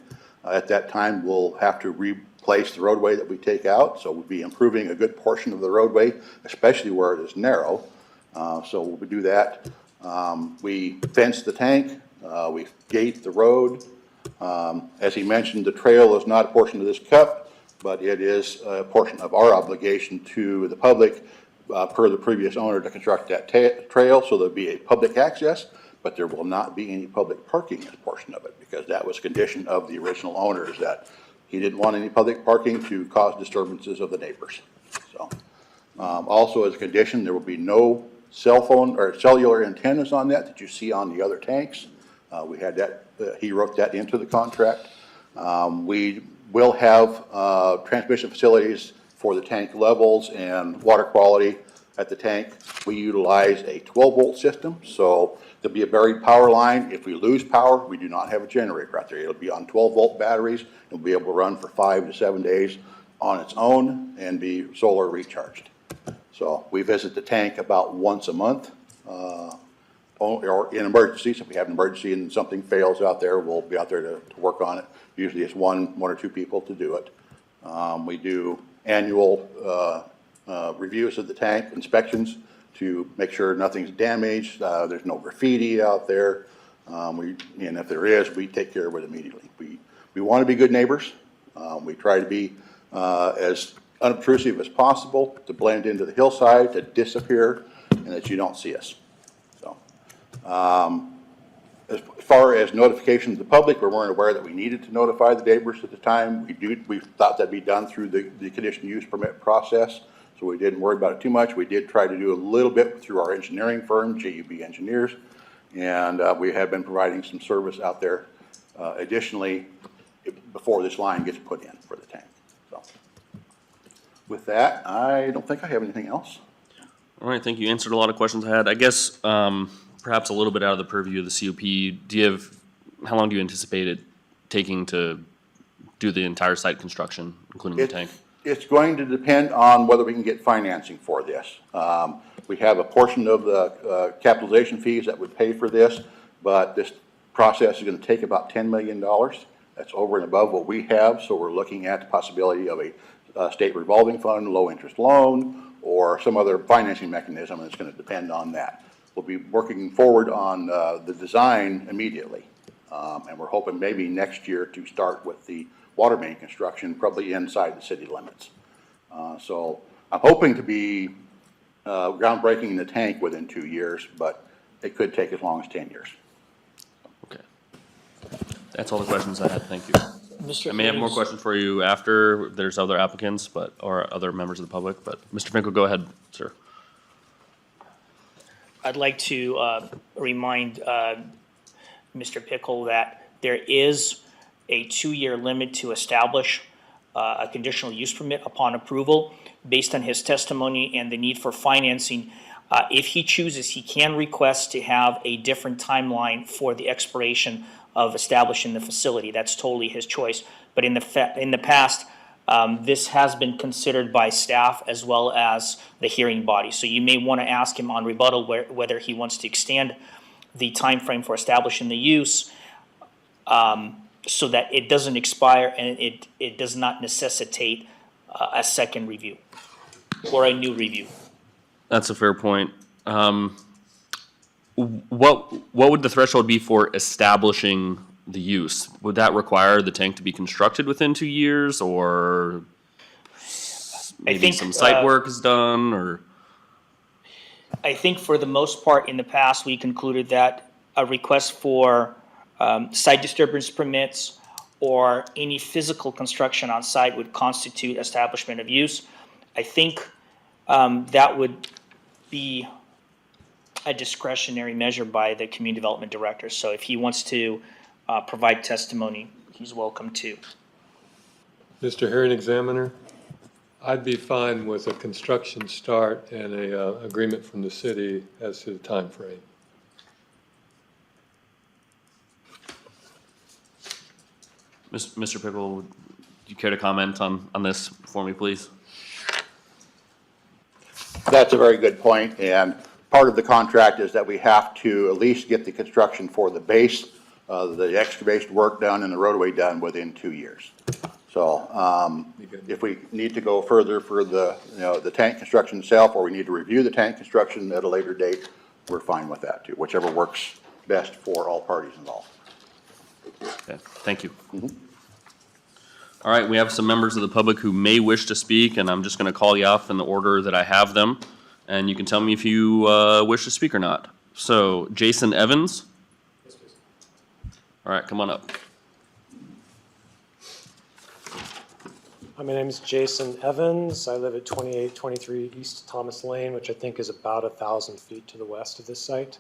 At that time, we'll have to replace the roadway that we take out, so we'll be improving a good portion of the roadway, especially where it is narrow. So we'll do that. We fence the tank, we gate the road. As he mentioned, the trail is not a portion of this cut, but it is a portion of our obligation to the public per the previous owner to construct that trail, so there'll be a public access, but there will not be any public parking as a portion of it, because that was a condition of the original owners, that he didn't want any public parking to cause disturbances of the neighbors. So, also as a condition, there will be no cell phone or cellular antennas on that you see on the other tanks. We had that, he wrote that into the contract. We will have transmission facilities for the tank levels and water quality at the tank. We utilize a 12-volt system, so there'll be a buried power line. If we lose power, we do not have a generator out there. It'll be on 12-volt batteries. It'll be able to run for 5 to 7 days on its own and be solar recharged. So we visit the tank about once a month, or in emergencies. If we have an emergency and something fails out there, we'll be out there to work on it. Usually it's one or two people to do it. We do annual reviews of the tank, inspections, to make sure nothing's damaged, there's no graffiti out there. And if there is, we take care of it immediately. We want to be good neighbors. We try to be as unobtrusive as possible, to blend into the hillside, to disappear, and that you don't see us. So, as far as notification to the public, we weren't aware that we needed to notify the neighbors at the time. We thought that'd be done through the conditional use permit process, so we didn't worry about it too much. We did try to do a little bit through our engineering firm, JUB Engineers, and we have been providing some service out there additionally before this line gets put in for the tank. So, with that, I don't think I have anything else. All right, thank you. Answered a lot of questions I had. I guess perhaps a little bit out of the purview of the COP, how long do you anticipate it taking to do the entire site construction, including the tank? It's going to depend on whether we can get financing for this. We have a portion of the capitalization fees that would pay for this, but this process is going to take about $10 million. That's over and above what we have, so we're looking at the possibility of a state revolving fund, low interest loan, or some other financing mechanism, and it's going to depend on that. We'll be working forward on the design immediately, and we're hoping maybe next year to start with the water main construction, probably inside the city limits. So I'm hoping to be groundbreaking in the tank within 2 years, but it could take as long as 10 years. Okay. That's all the questions I had, thank you. Mr. I may have more Haynes, questions for you after there's other applicants, or other members of the public, but Mr. Finkel, go ahead, sir. I'd like to remind Mr. Pickle that there is a 2-year limit to establish a conditional use permit upon approval. Based on his testimony and the need for financing, if he chooses, he can request to have a different timeline for the expiration of establishing the facility. That's totally his choice. But in the past, this has been considered by staff as well as the hearing body. So you may want to ask him on rebuttal whether he wants to extend the time frame for establishing the use so that it doesn't expire and it does not necessitate a second review or a new review. That's a fair point. What would the threshold be for establishing the use? Would that require the tank to be constructed within 2 years, or maybe think, some site work is done, or? I think for the most part, in the past, we concluded that a request for site disturbance permits or any physical construction on site would constitute establishment of use. I think that would be a discretionary measure by the community development director. So if he wants to provide testimony, he's welcome to. Mr. Hearing Examiner, I'd be fine with a construction start and a agreement from the city as to the time frame. Mr. Pickle, would you care to comment on this for me, please? That's a very good point, and part of the contract is that we have to at least get the construction for the base, the excavation work done and the roadway done within 2 years. So if we need to go further for the, the tank construction itself, or we need to review the tank construction at a later date, we're fine with that too, whichever works best for all parties involved. Okay, thank you. All right, we have some members of the public who may wish to speak, and I'm just going to call you off in the order that I have them, and you can tell me if you wish to speak or not. So, Jason Evans? All right, come on up. Hi, my name is Jason Evans. I live at 2823 East Thomas Lane, which I think is about 1,000 feet to the west of this site.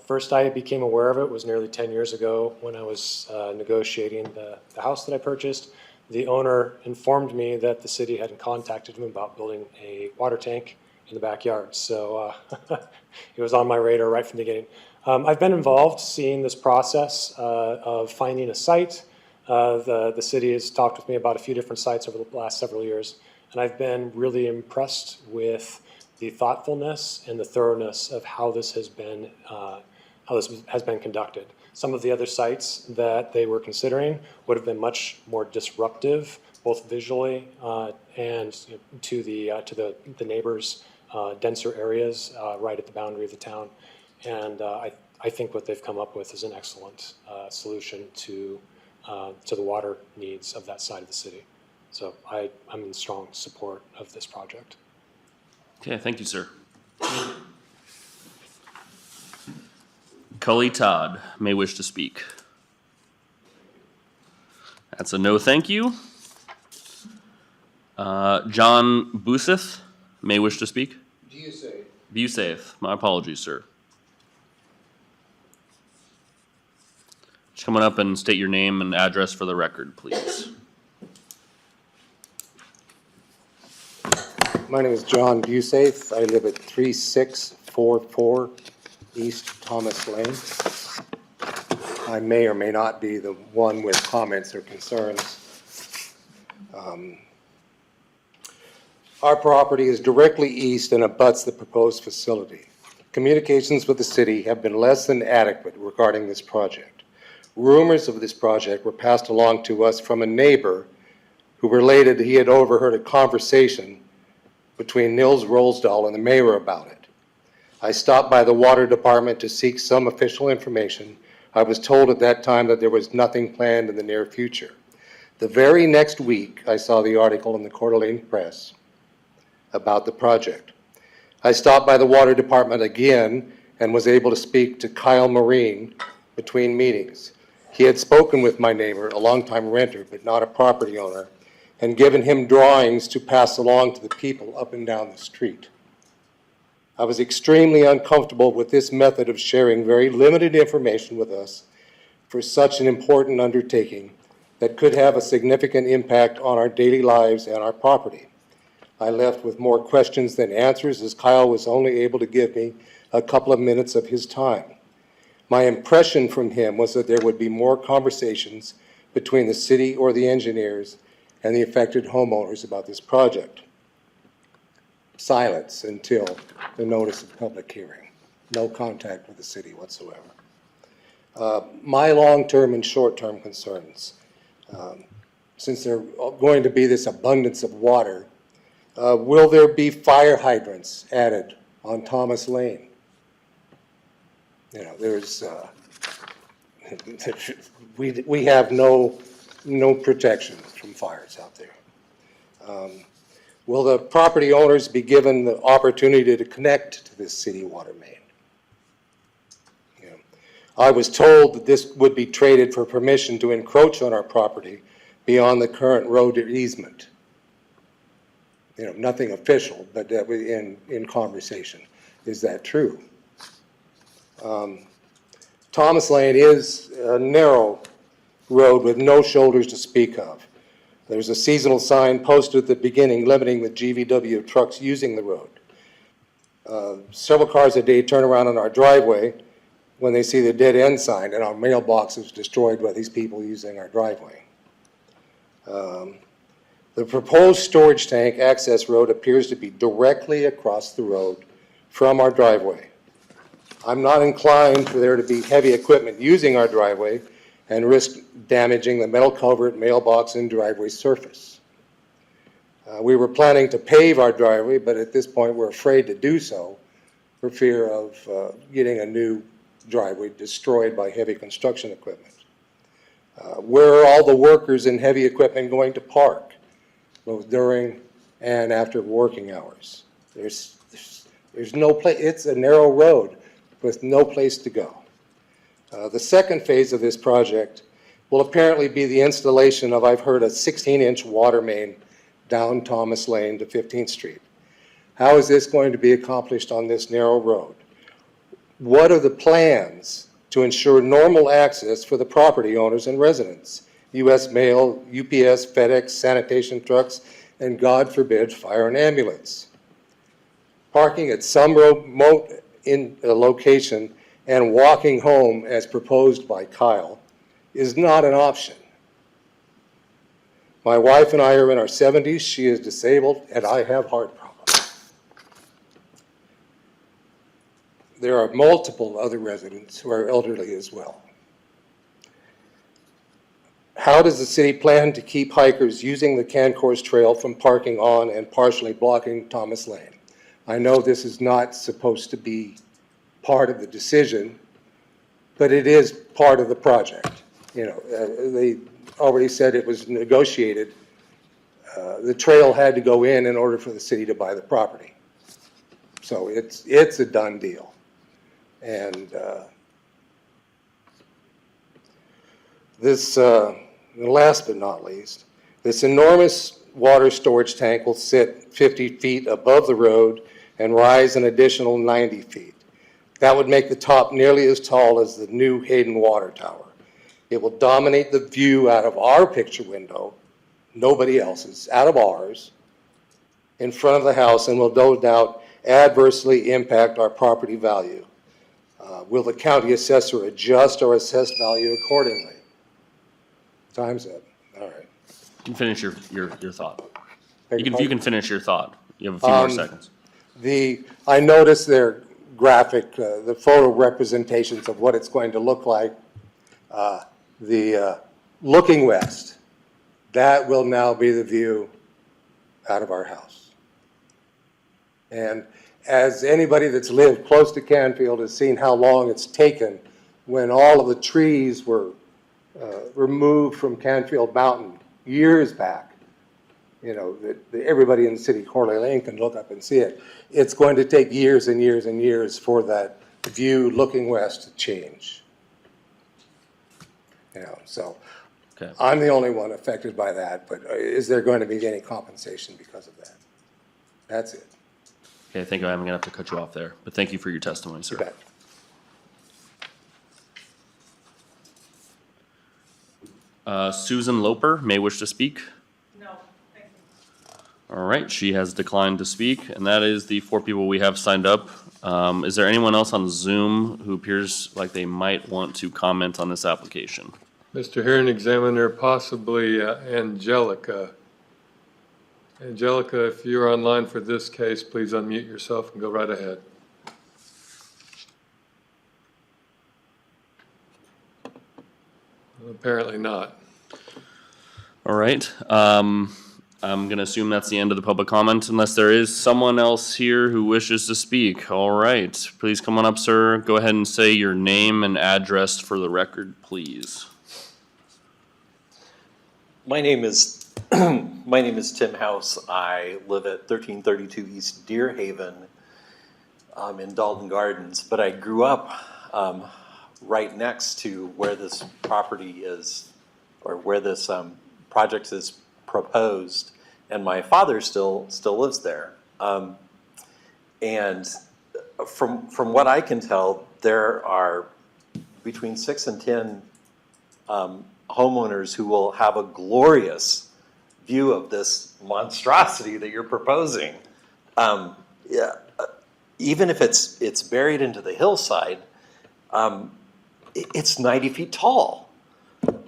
First I became aware of it was nearly 10 years ago when I was negotiating the house that I purchased. The owner informed me that the city had contacted him about building a water tank in the backyard. So it was on my radar right from the beginning. I've been involved seeing this process of finding a site. The city has talked with me about a few different sites over the last several years, and I've been really impressed with the thoughtfulness and the thoroughness of how this has been conducted. Some of the other sites that they were considering would have been much more disruptive, both visually and to the neighbors, denser areas right at the boundary of the town. And I think what they've come up with is an excellent solution to the water needs of that side of the city. So I'm in strong support of this project. Okay, thank you, sir. Cully Todd may wish to speak. That's a no, thank you. John Buseth may wish to speak. Buseth, my apologies, sir. Just come on up and state your name and address for the record, please. My name is John Busaith. I live at 3644 East Thomas Lane. I may or may not be the one with comments or concerns. Our property is directly east and abuts the proposed facility. Communications with the city have been less than adequate regarding this project. Rumors of this project were passed along to us from a neighbor who related he had overheard a conversation between Nils Rolsdahl and the mayor about it. I stopped by the water department to seek some official information. I was told at that time that there was nothing planned in the near future. The very next week, I saw the article in the Coeur d'Alene Press about the project. I stopped by the water department again and was able to speak to Kyle Marine between meetings. He had spoken with my neighbor, a longtime renter, but not a property owner, and given him drawings to pass along to the people up and down the street. I was extremely uncomfortable with this method of sharing very limited information with us for such an important undertaking that could have a significant impact on our daily lives and our property. I left with more questions than answers, as Kyle was only able to give me a couple of minutes of his time. My impression from him was that there would be more conversations between the city or the engineers and the affected homeowners about this project. Silence until the notice of public hearing. No contact with the city whatsoever. My long-term and short-term concerns. Since there's going to be this abundance of water, will there be fire hydrants added on Thomas Lane? You know, there's, we have no protection from fires out there. Will the property owners be given the opportunity to connect to this city water main? You know, I was told that this would be traded for permission to encroach on our property beyond the current road easement. You know, nothing official, but in conversation. Is that true? Thomas Lane is a narrow road with no shoulders to speak of. There's a seasonal sign posted at the beginning limiting the GVW trucks using the road. Several cars a day turn around on our driveway when they see the dead end sign, and our mailbox is destroyed by these people using our driveway. The proposed storage tank access road appears to be directly across the road from our driveway. I'm not inclined for there to be heavy equipment using our driveway and risk damaging the metal culvert, mailbox, and driveway surface. We were planning to pave our driveway, but at this point we're afraid to do so for fear of getting a new driveway destroyed by heavy construction equipment. Where are all the workers and heavy equipment going to park, both during and after working hours? There's no place. It's a narrow road with no place to go. The second phase of this project will apparently be the installation of, I've heard, a 16-inch water main down Thomas Lane to 15th Street. How is this going to be accomplished on this narrow road? What are the plans to ensure normal access for the property owners and residents? U.S. Mail, UPS, FedEx, sanitation trucks, and God forbid, fire and ambulance. Parking at some remote location and walking home, as proposed by Kyle, is not an option. My wife and I are in our 70s, she is disabled, and I have heart problems. There are multiple other residents who are elderly as well. How does the city plan to keep hikers using the Concourse Trail from parking on and partially blocking Thomas Lane? I know this is not supposed to be part of the decision, but it is part of the project. You know, they already said it was negotiated. The trail had to go in order for the city to buy the property. So it's a done deal. And this, last but not least, this enormous water storage tank will sit 50 feet above the road and rise an additional 90 feet. That would make the top nearly as tall as the new Hayden Water Tower. It will dominate the view out of our picture window, nobody else's, out of ours, in front of the house, and will no doubt adversely impact our property value. Will the county assessor adjust our assessed value accordingly? Time's up. All right. You can finish your thought. Beg your You can finish your thought. You have a few more seconds. I noticed their graphic, the photo representations of what it's going to look like. Looking west, that will now be the view out of our house. And as anybody that's lived close to Canfield has seen how long it's taken when all of the trees were removed from Canfield Mountain years back, that everybody in the city of Coeur d'Alene can look up and see it. It's going to take years and years and years for that view looking west to change. So Okay. I'm the only one affected by that, but is there going to be any compensation because of that? That's it. Okay, thank you. I'm gonna have to cut you off there, but thank you for your testimony, You sir. bet. Susan Loper may wish to speak. No, thank you. All right, she has declined to speak, and that is the 4 people we have signed up. Is there anyone else on Zoom who appears like they might want to comment on this application? Mr. Hearing Examiner, possibly Angelica. Angelica, if you're online for this case, please unmute yourself and go right ahead. Apparently not. All right, I'm gonna assume that's the end of the public comment unless there is someone else here who wishes to speak. All right, please come on up, sir. Go ahead and say your name and address for the record, please. My name is Tim House. I live at 1332 East Deer Haven in Dalton Gardens, but I grew up right next to where this property is, or where this project is proposed, and my father still lives there. And from what I can tell, there are between 6 and 10 homeowners who will have a glorious view of this monstrosity that you're proposing. Even if it's buried into the hillside, it's 90 feet tall.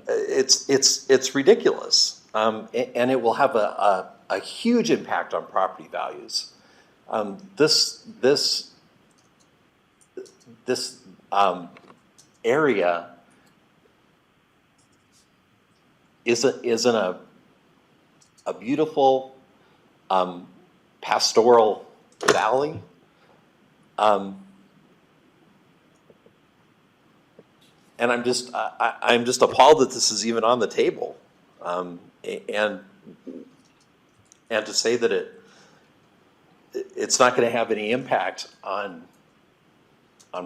It's ridiculous, and it will have a huge impact on property values. This area isn't a beautiful pastoral valley. And I'm just appalled that this is even on the table, and to say that it's not going to have any impact on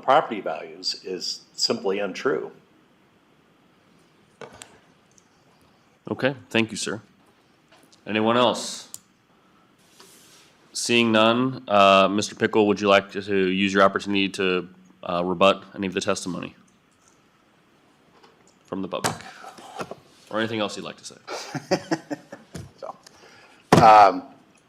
property values is simply untrue. Okay, thank you, sir. Anyone else? Seeing none, Mr. Pickle, would you like to use your opportunity to rebut any of the testimony from the public? Or anything else you'd like to say?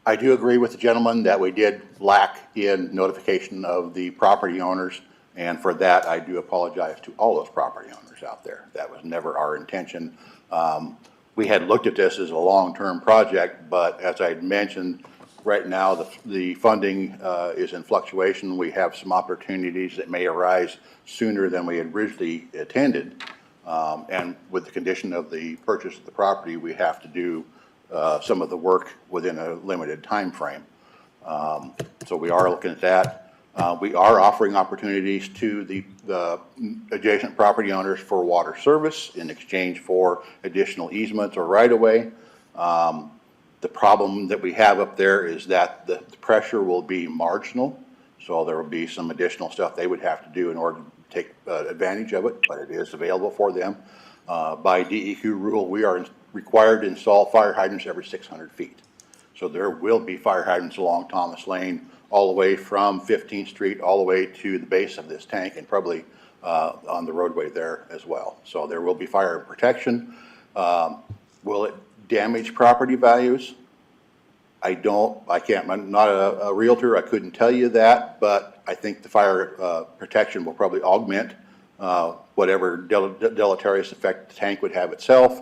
I do agree with the gentleman that we did lack in notification of the property owners, and for that, I do apologize to all those property owners out there. That was never our intention. We had looked at this as a long-term project, but as I mentioned, right now the funding is in fluctuation. We have some opportunities that may arise sooner than we had originally intended. And with the condition of the purchase of the property, we have to do some of the work within a limited time frame. So we are looking at that. We are offering opportunities to the adjacent property owners for water service in exchange for additional easements or right-of-way. The problem that we have up there is that the pressure will be marginal, so there will be some additional stuff they would have to do in order to take advantage of it, but it is available for them. By DEQ rule, we are required to install fire hydrants every 600 feet. So there will be fire hydrants along Thomas Lane, all the way from 15th Street, all the way to the base of this tank, and probably on the roadway there as well. So there will be fire protection. Will it damage property values? I'm not a realtor, I couldn't tell you that, but I think the fire protection will probably augment whatever deleterious effect the tank would have itself.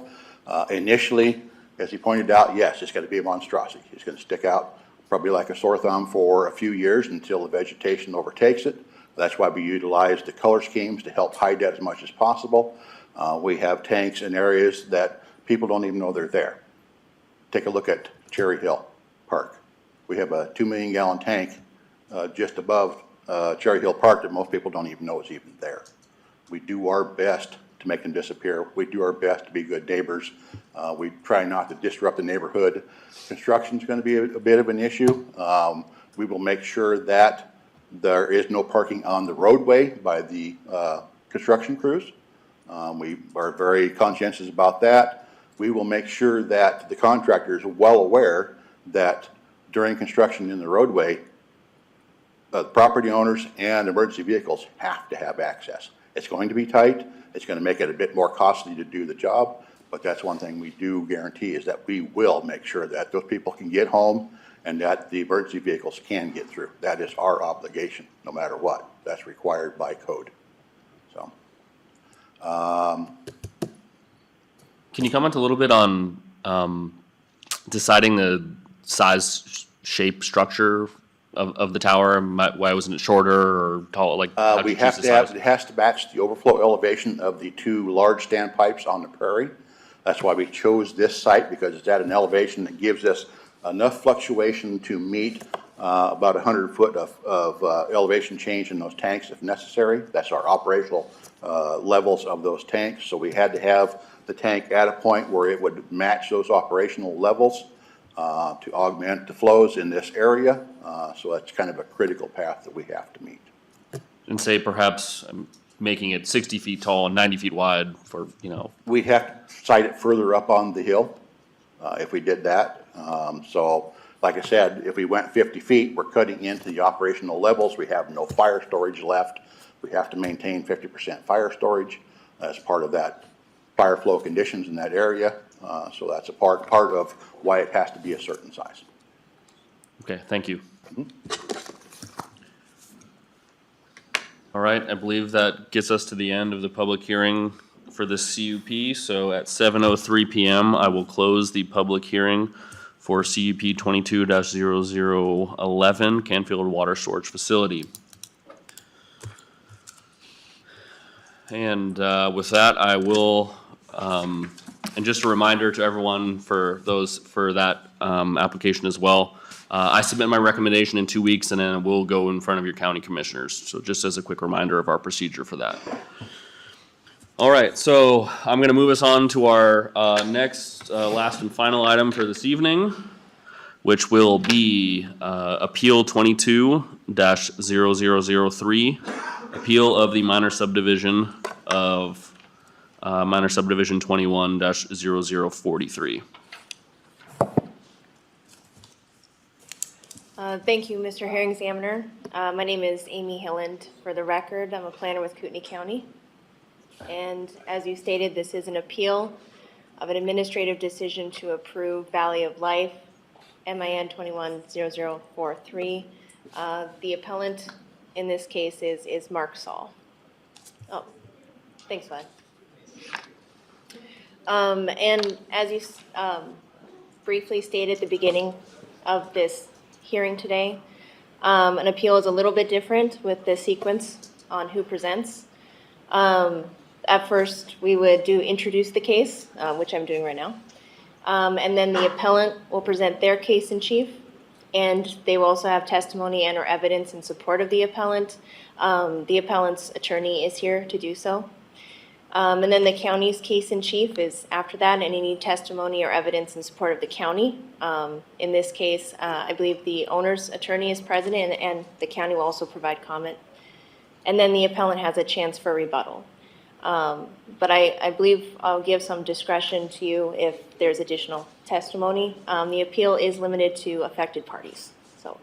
Initially, as he pointed out, yes, it's going to be a monstrosity. It's going to stick out probably like a sore thumb for a few years until the vegetation overtakes it. That's why we utilize the color schemes to help hide that as much as possible. We have tanks in areas that people don't even know they're there. Take a look at Cherry Hill Park. We have a 2 million gallon tank just above Cherry Hill Park that most people don't even know is even there. We do our best to make them disappear. We do our best to be good neighbors. We try not to disrupt the neighborhood. Construction's going to be a bit of an issue. We will make sure that there is no parking on the roadway by the construction crews. We are very conscientious about that. We will make sure that the contractor is well aware that during construction in the roadway, property owners and emergency vehicles have to have access. It's going to be tight. It's going to make it a bit more costly to do the job, but that's one thing we do guarantee is that we will make sure that those people can get home and that the emergency vehicles can get through. That is our obligation, no matter what. That's required by code. So, Can you comment a little bit on deciding the size, shape, structure of the tower? Why wasn't it shorter or tall? Like, how did we you choose have the to have, size? it has to match the overflow elevation of the two large standpipes on the prairie. That's why we chose this site, because it's at an elevation that gives us enough fluctuation to meet about 100 foot of elevation change in those tanks if necessary. That's our operational levels of those tanks. So we had to have the tank at a point where it would match those operational levels to augment the flows in this area. So that's kind of a critical path that we have to meet. And say perhaps making it 60 feet tall and 90 feet wide for, We'd have to site it further up on the hill if we did that. So like I said, if we went 50 feet, we're cutting into the operational levels. We have no fire storage left. We have to maintain 50% fire storage as part of that fire flow conditions in that area. So that's a part of why it has to be a certain size. Okay, thank you. All right, I believe that gets us to the end of the public hearing for this CUP. So at 7:03 PM, I will close the public hearing for CUP 22-0011 Canfield Water Storage Facility. And with that, I will, and just a reminder to everyone for that application as well, I submit my recommendation in 2 weeks and then it will go in front of your county commissioners. So just as a quick reminder of our procedure for that. All right, so I'm going to move us on to our next, last and final item for this evening, which will be Appeal 22-0003, appeal of the minor subdivision of minor subdivision 21-0043. Thank you, Mr. Hearing Examiner. My name is Amy Hilland. For the record, I'm a planner with Kootenai County. And as you stated, this is an appeal of an administrative decision to approve Valley of Life, MIN 21-0043. The appellant in this case is Mark Saul. Oh, thanks, Vlad. And as you briefly stated at the beginning of this hearing today, an appeal is a little bit different with the sequence on who presents. At first, we would introduce the case, which I'm doing right now. And then the appellant will present their case in chief, and they will also have testimony and or evidence in support of the appellant. The appellant's attorney is here to do so. And then the county's case in chief is after that, and any testimony or evidence in support of the county. In this case, I believe the owner's attorney is present, and the county will also provide comment. And then the appellant has a chance for rebuttal. But I believe I'll give some discretion to you if there's additional testimony. The appeal is limited to affected parties, so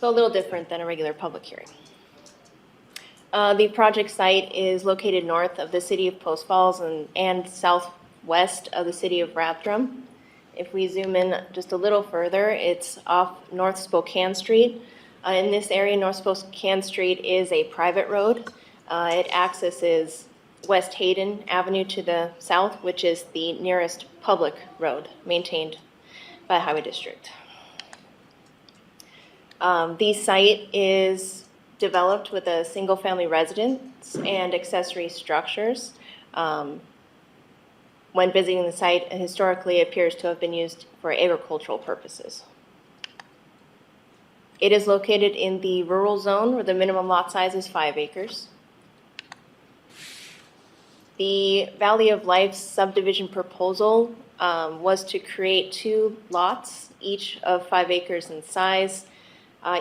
a little different than a regular public hearing. The project site is located north of the city of Post Falls and southwest of the city of Rathdrum. If we zoom in just a little further, it's off North Spokane Street. In this area, North Spokane Street is a private road. It accesses West Hayden Avenue to the south, which is the nearest public road maintained by the Highway District. The site is developed with a single-family residence and accessory structures. When visiting the site, it historically appears to have been used for agricultural purposes. It is located in the rural zone where the minimum lot size is 5 acres. The Valley of Life subdivision proposal was to create 2 lots, each of 5 acres in size.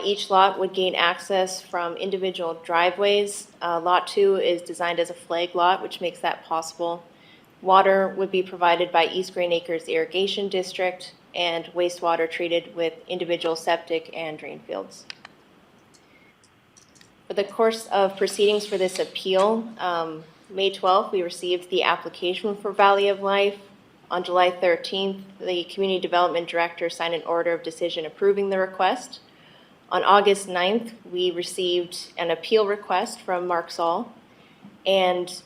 Each lot would gain access from individual driveways. Lot 2 is designed as a flag lot, which makes that possible. Water would be provided by East Green Acres Irrigation District, and wastewater treated with individual septic and drain fields. For the course of proceedings for this appeal, May 12th, we received the application for Valley of Life. On July 13th, the Community Development Director signed an order of decision approving the request. On August 9th, we received an appeal request from Mark Saul. And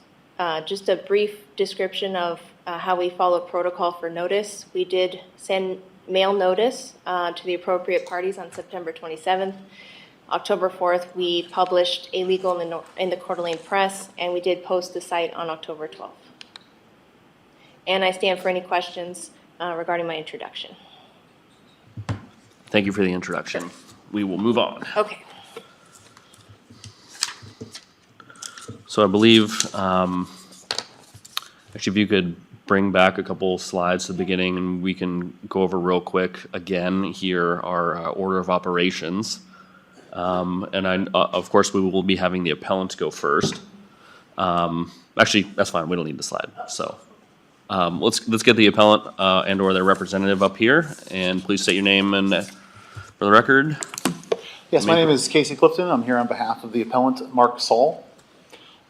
just a brief description of how we follow protocol for notice. We did send mail notice to the appropriate parties on September 27th. October 4th, we published a legal in the Coeur d'Alene Press, and we did post the site on October 12th. And I stand for any questions regarding my introduction. Thank you for the introduction. We will move on. Okay. So I believe, actually, if you could bring back a couple slides to the beginning, and we can go over real quick again here our order of operations. And of course, we will be having the appellant go first. Actually, that's fine. We don't need the slide. So let's get the appellant and/or their representative up here, and please state your name and for the record. Yes, my name is Casey Clifton. I'm here on behalf of the appellant, Mark Saul.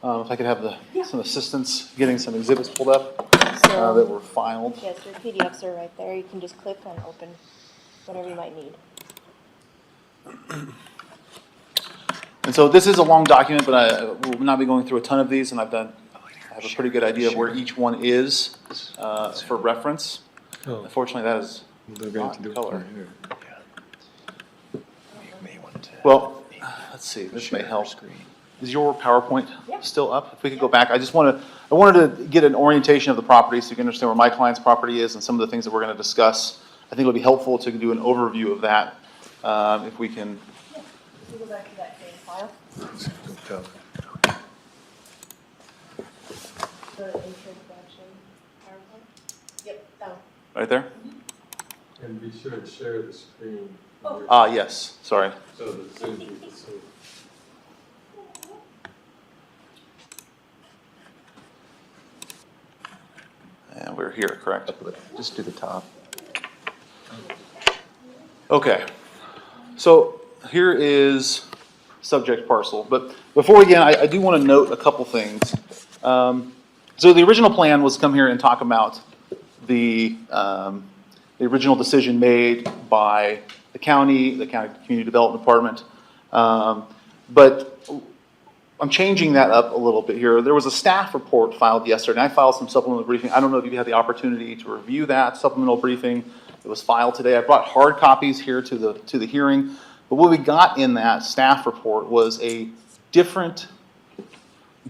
If I could have some assistance getting some exhibits pulled up that were filed. Yes, your PDFs are right there. You can just click and open whatever you might need. And so this is a long document, but I will not be going through a ton of these, and I have a pretty good idea of where each one is for reference. Unfortunately, that is not in color. Well, let's see, this may help. Is your PowerPoint still up? If we could go back, I wanted to get an orientation of the property so you can understand where my client's property is and some of the things that we're going to discuss. I think it'll be helpful to do an overview of that if we can. Go back to that same file. The introduction PowerPoint? Yep, that one. Right there? And be sure to share the screen. Yes, sorry. So that Zoom you can see. And we're here, correct? Just do the top. Okay. So here is subject parcel. But before we begin, I do want to note a couple things. So the original plan was to come here and talk about the original decision made by the county community development department. But I'm changing that up a little bit here. There was a staff report filed yesterday, and I filed some supplemental briefing. I don't know if you had the opportunity to review that supplemental briefing. It was filed today. I brought hard copies here to the hearing. But what we got in that staff report was a different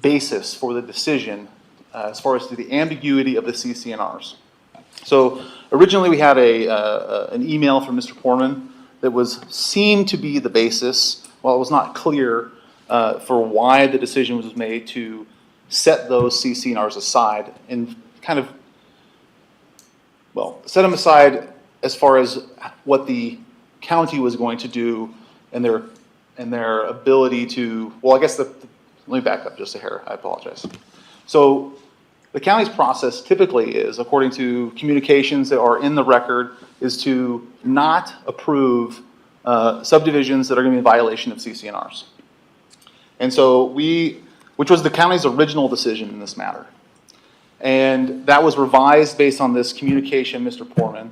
basis for the decision as far as to the ambiguity of the CCNRs. So originally we had an email from Mr. Porman that seemed to be the basis. While it was not clear for why the decision was made to set those CCNRs aside and kind of, set them aside as far as what the county was going to do and their ability to, let me back up just a hair, I apologize. So the county's process typically is, according to communications that are in the record, is to not approve subdivisions that are going to be in violation of CCNRs. And so which was the county's original decision in this matter. And that was revised based on this communication, Mr. Porman.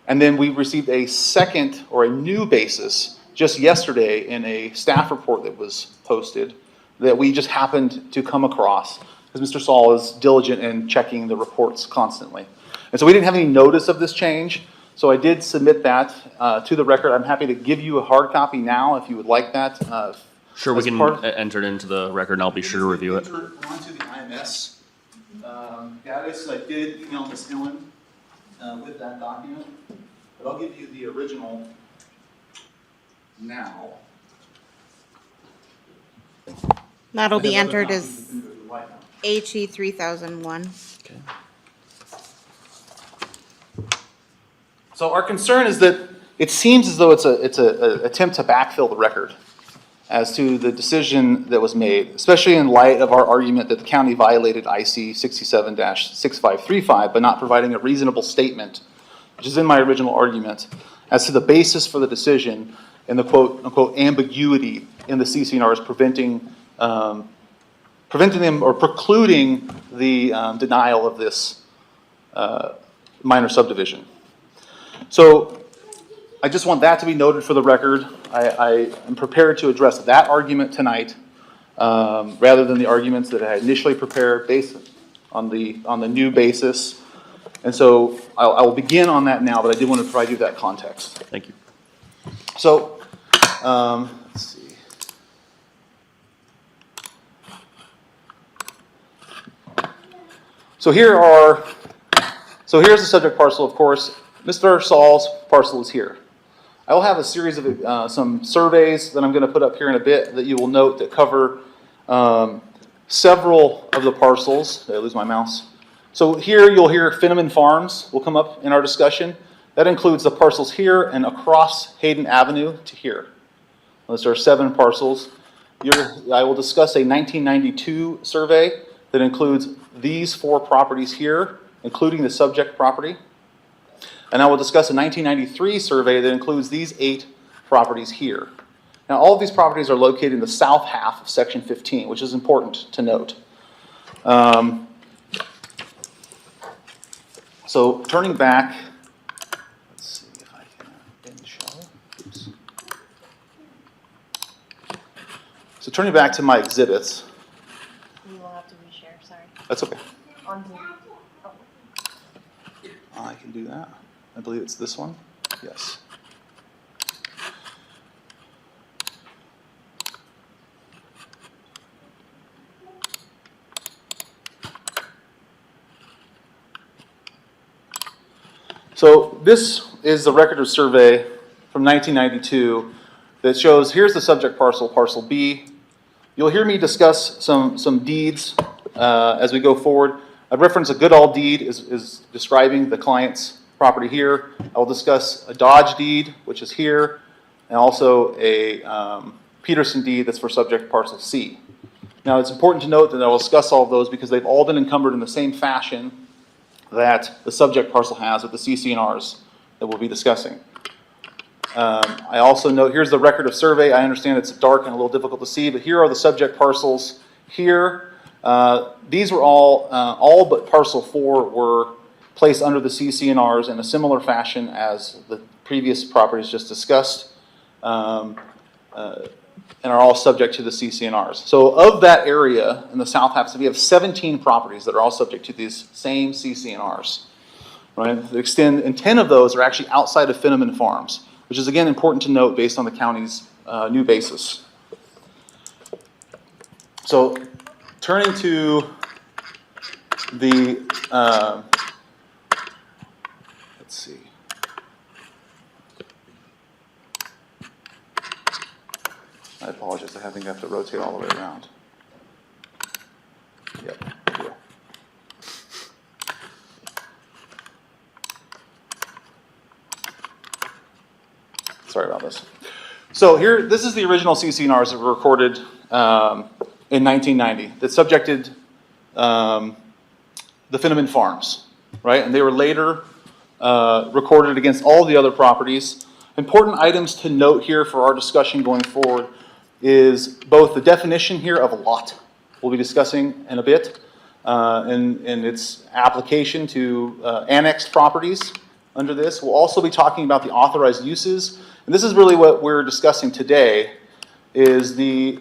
And then we received a second or a new basis just yesterday in a staff report that was posted that we just happened to come across because Mr. Saul is diligent in checking the reports constantly. And so we didn't have any notice of this change. So I did submit that to the record. I'm happy to give you a hard copy now if you would like that. Sure, we can enter it into the record, and I'll be sure to review it. Enter onto the IMS database. I did email Ms. Hilland with that document, but I'll give you the original now. That'll be entered as HE 3001. So our concern is that it seems as though it's a attempt to backfill the record as to the decision that was made, especially in light of our argument that the county violated IC 67-6535 by not providing a reasonable statement, which is in my original argument, as to the basis for the decision and the quote unquote ambiguity in the CCNRs preventing them or precluding the denial of this minor subdivision. So I just want that to be noted for the record. I am prepared to address that argument tonight rather than the arguments that I had initially prepared based on the new basis. And so I will begin on that now, but I did want to provide you that context. Thank you. So let's see. So here's the subject parcel, of course. Mr. Saul's parcel is here. I will have a series of some surveys that I'm going to put up here in a bit that you will note that cover several of the parcels. Did I lose my mouse? So here you'll hear Finneman Farms will come up in our discussion. That includes the parcels here and across Hayden Avenue to here. Those are 7 parcels. I will discuss a 1992 survey that includes these 4 properties here, including the subject property. And I will discuss a 1993 survey that includes these 8 properties here. Now, all of these properties are located in the south half of Section 15, which is important to note. So turning back, let's see if I can end show. Oops. So turning back to my exhibits. You will have to reshare, sorry. That's okay. On Zoom. I can do that. I believe it's this one. Yes. So this is the record of survey from 1992 that shows here's the subject parcel, parcel B. You'll hear me discuss some deeds as we go forward. I'd reference a Goodall deed is describing the client's property here. I will discuss a Dodge deed, which is here, and also a Peterson deed that's for subject parcel C. Now, it's important to note that I will discuss all of those because they've all been encumbered in the same fashion that the subject parcel has with the CCNRs that we'll be discussing. I also note, here's the record of survey. I understand it's dark and a little difficult to see, but here are the subject parcels here. These were all but parcel 4 were placed under the CCNRs in a similar fashion as the previous properties just discussed, and are all subject to the CCNRs. So of that area in the south half, so we have 17 properties that are all subject to these same CCNRs. Right? And 10 of those are actually outside of Finneman Farms, which is again important to note based on the county's new basis. So turning to the, let's see. I apologize, I think I have to rotate all the way around. Yep, yeah. Sorry about this. So here, this is the original CCNRs that were recorded in 1990 that subjected the Finneman Farms, right? And they were later recorded against all the other properties. Important items to note here for our discussion going forward is both the definition here of a lot, we'll be discussing in a bit, and its application to annexed properties under this. We'll also be talking about the authorized uses, and this is really what we're discussing today, is the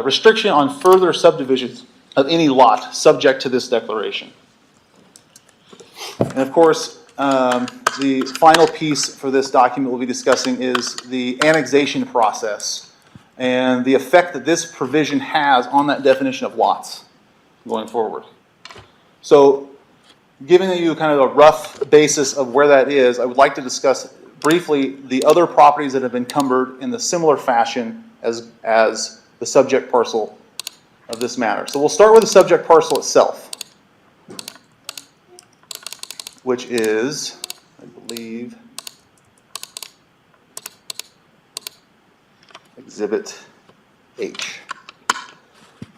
restriction on further subdivisions of any lot subject to this declaration. And of course, the final piece for this document we'll be discussing is the annexation process and the effect that this provision has on that definition of lots going forward. So, giving you kind of a rough basis of where that is, I would like to discuss briefly the other properties that have been encumbered in the similar fashion as the subject parcel of this matter. So we'll start with the subject parcel itself, which is, I believe, Exhibit H.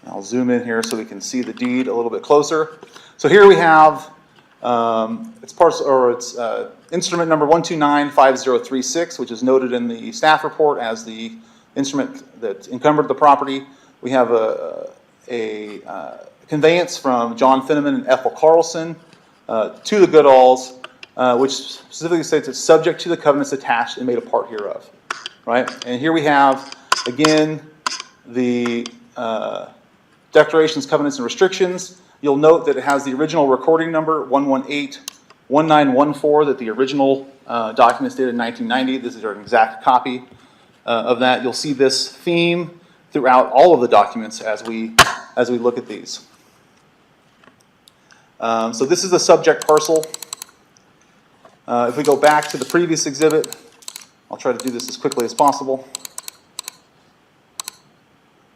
I'll zoom in here so we can see the deed a little bit closer. So here we have it's instrument number 1295036, which is noted in the staff report as the instrument that encumbered the property. We have a conveyance from John Finneman and Ethel Carlson to the Goodalls, which specifically states it's subject to the covenants attached and made a part hereof. Right? And here we have, again, the declarations, covenants, and restrictions. You'll note that it has the original recording number, 118-1914, that the original documents dated in 1990. This is an exact copy of that. You'll see this theme throughout all of the documents as we look at these. So this is the subject parcel. If we go back to the previous exhibit, I'll try to do this as quickly as possible.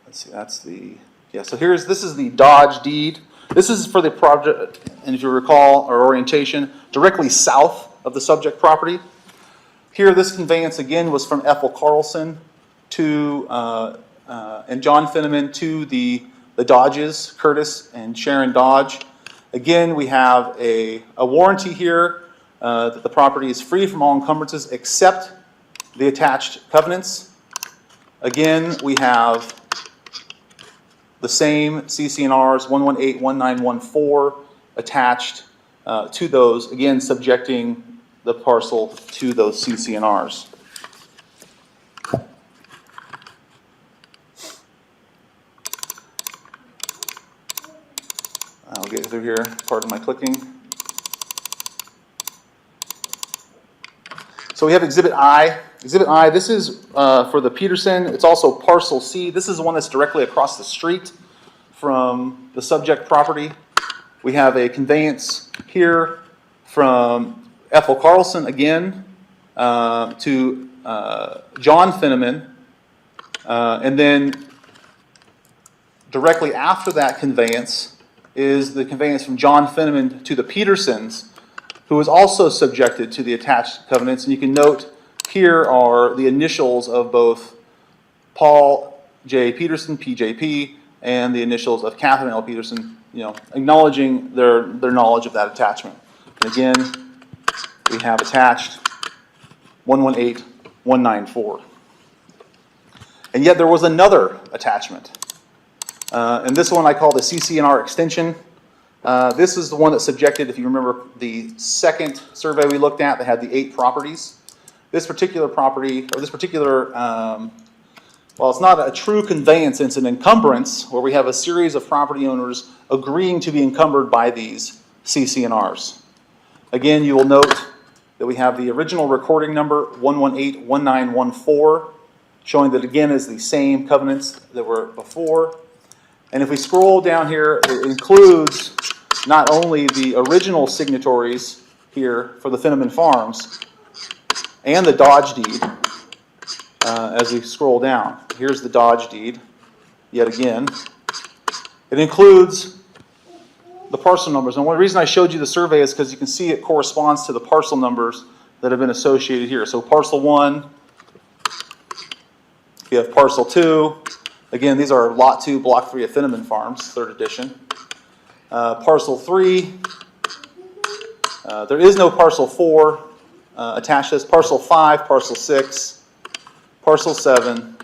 Let's see, that's the, yeah, so this is the Dodge deed. This is for the project, and if you recall our orientation, directly south of the subject property. Here, this conveyance again was from Ethel Carlson to, and John Finneman to the Dodges, Curtis and Sharon Dodge. Again, we have a warranty here that the property is free from all encumbrances except the attached covenants. Again, we have the same CC&Rs 118-1914 attached to those, again subjecting the parcel to those CC&Rs. I'll get through here, pardon my clicking. So we have Exhibit I. Exhibit I, this is for the Peterson. It's also Parcel C. This is the one that's directly across the street from the subject property. We have a conveyance here from Ethel Carlson again to John Finneman. And then directly after that conveyance is the conveyance from John Finneman to the Petersons, who is also subjected to the attached covenants. And you can note here are the initials of both Paul J. Peterson, PJP, and the initials of Catherine L. Peterson, acknowledging their knowledge of that attachment. And again, we have attached 118-194. And yet there was another attachment. And this one I call the CC&R extension. This is the one that subjected, if you remember, the second survey we looked at that had the 8 properties. This particular property, or this particular, well, it's not a true conveyance, it's an encumbrance where we have a series of property owners agreeing to be encumbered by these CC&Rs. Again, you will note that we have the original recording number 118-1914, showing that again is the same covenants that were before. And if we scroll down here, it includes not only the original signatories here for the Finneman Farms and the Dodge deed as we scroll down. Here's the Dodge deed, yet again. It includes the parcel numbers. And one reason I showed you the survey is because you can see it corresponds to the parcel numbers that have been associated here. So parcel 1, you have parcel 2. Again, these are lot 2, block 3 of Finneman Farms, 3rd edition. Parcel 3, there is no parcel 4 attached to this. Parcel 5, parcel 6, parcel 7,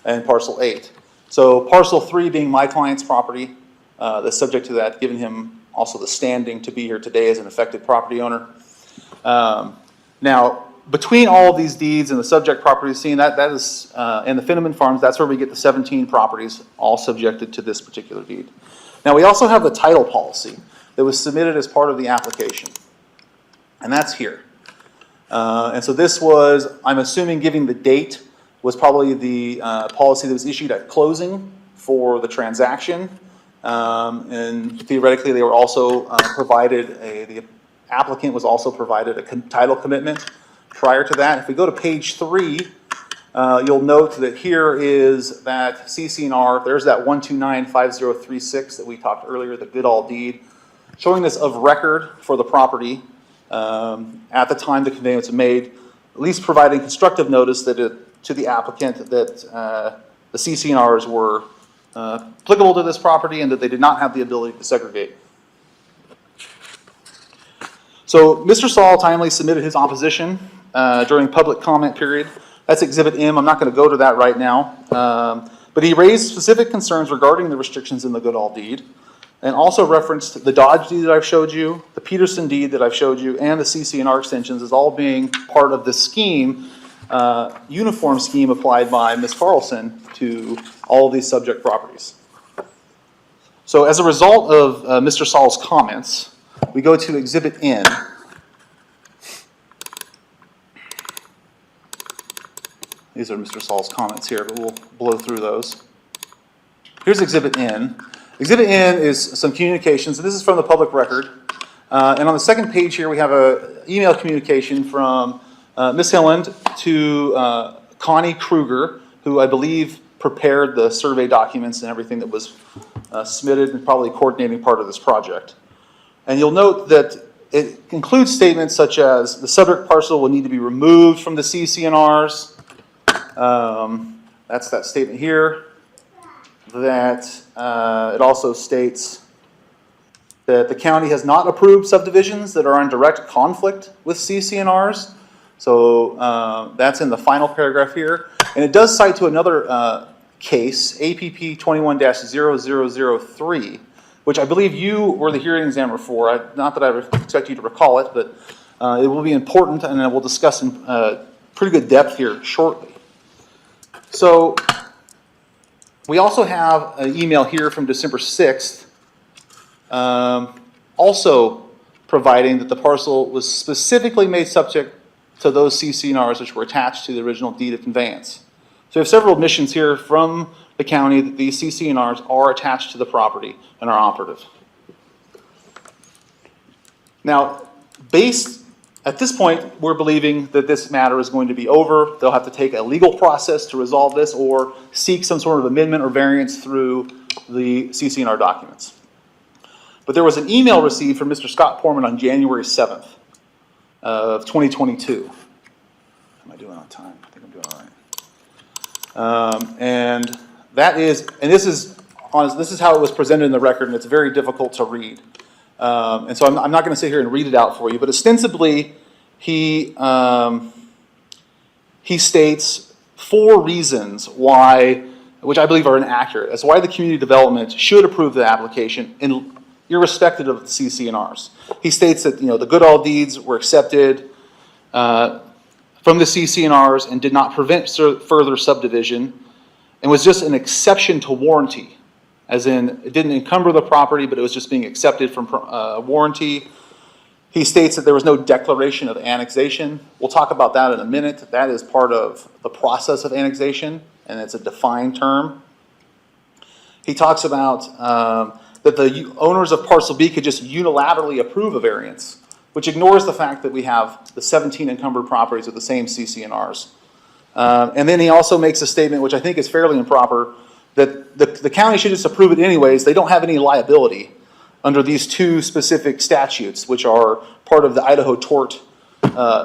and parcel 8. So parcel 3 being my client's property, that's subject to that, giving him also the standing to be here today as an affected property owner. Now, between all of these deeds and the subject property seen, that is, and the Finneman Farms, that's where we get the 17 properties all subjected to this particular deed. Now, we also have the title policy that was submitted as part of the application, and that's here. And so this was, I'm assuming, giving the date, was probably the policy that was issued at closing for the transaction. And theoretically, they were also provided, the applicant was also provided a title commitment prior to that. If we go to page 3, you'll note that here is that CC&R, there's that 1295036 that we talked earlier, the Goodall deed, showing this of record for the property at the time the conveyance was made, at least providing constructive notice that to the applicant that the CC&Rs were applicable to this property and that they did not have the ability to segregate. So Mr. Saul timely submitted his opposition during public comment period. That's Exhibit M. I'm not going to go to that right now. But he raised specific concerns regarding the restrictions in the Goodall deed and also referenced the Dodge deed that I've showed you, the Peterson deed that I've showed you, and the CC&R extensions as all being part of the scheme, uniform scheme applied by Ms. Carlson to all of these subject properties. So as a result of Mr. Saul's comments, we go to Exhibit N. These are Mr. Saul's comments here, but we'll blow through those. Here's Exhibit N. Exhibit N is some communications, and this is from the public record. And on the second page here, we have an email communication from Ms. Hilland to Connie Kruger, who I believe prepared the survey documents and everything that was submitted and probably coordinating part of this project. And you'll note that it includes statements such as the subject parcel will need to be removed from the CC&Rs. That's that statement here. That it also states that the county has not approved subdivisions that are in direct conflict with CC&Rs. So that's in the final paragraph here. And it does cite to another case, APP 21-0003, which I believe you were the hearing examiner for. Not that I expect you to recall it, but it will be important, and we'll discuss in pretty good depth here shortly. So we also have an email here from December 6th, also providing that the parcel was specifically made subject to those CC&Rs which were attached to the original deed of conveyance. So we have several admissions here from the county that these CC&Rs are attached to the property and are operative. Now, at this point, we're believing that this matter is going to be over. They'll have to take a legal process to resolve this or seek some sort of amendment or variance through the CC&R documents. But there was an email received from Mr. Scott Porman on January 7th of 2022. How am I doing on time? I think I'm doing all right. And this is how it was presented in the record, and it's very difficult to read. And so I'm not going to sit here and read it out for you, but ostensibly he states 4 reasons why, which I believe are inaccurate, as why the community development should approve the application irrespective of the CC&Rs. He states that the Goodall deeds were accepted from the CC&Rs and did not prevent further subdivision and was just an exception to warranty. As in, it didn't encumber the property, but it was just being accepted from warranty. He states that there was no declaration of annexation. We'll talk about that in a minute. That is part of the process of annexation, and it's a defined term. He talks about that the owners of Parcel B could just unilaterally approve a variance, which ignores the fact that we have the 17 encumbered properties with the same CC&Rs. And then he also makes a statement, which I think is fairly improper, that the county should just approve it anyways. They don't have any liability under these 2 specific statutes, which are part of the Idaho tort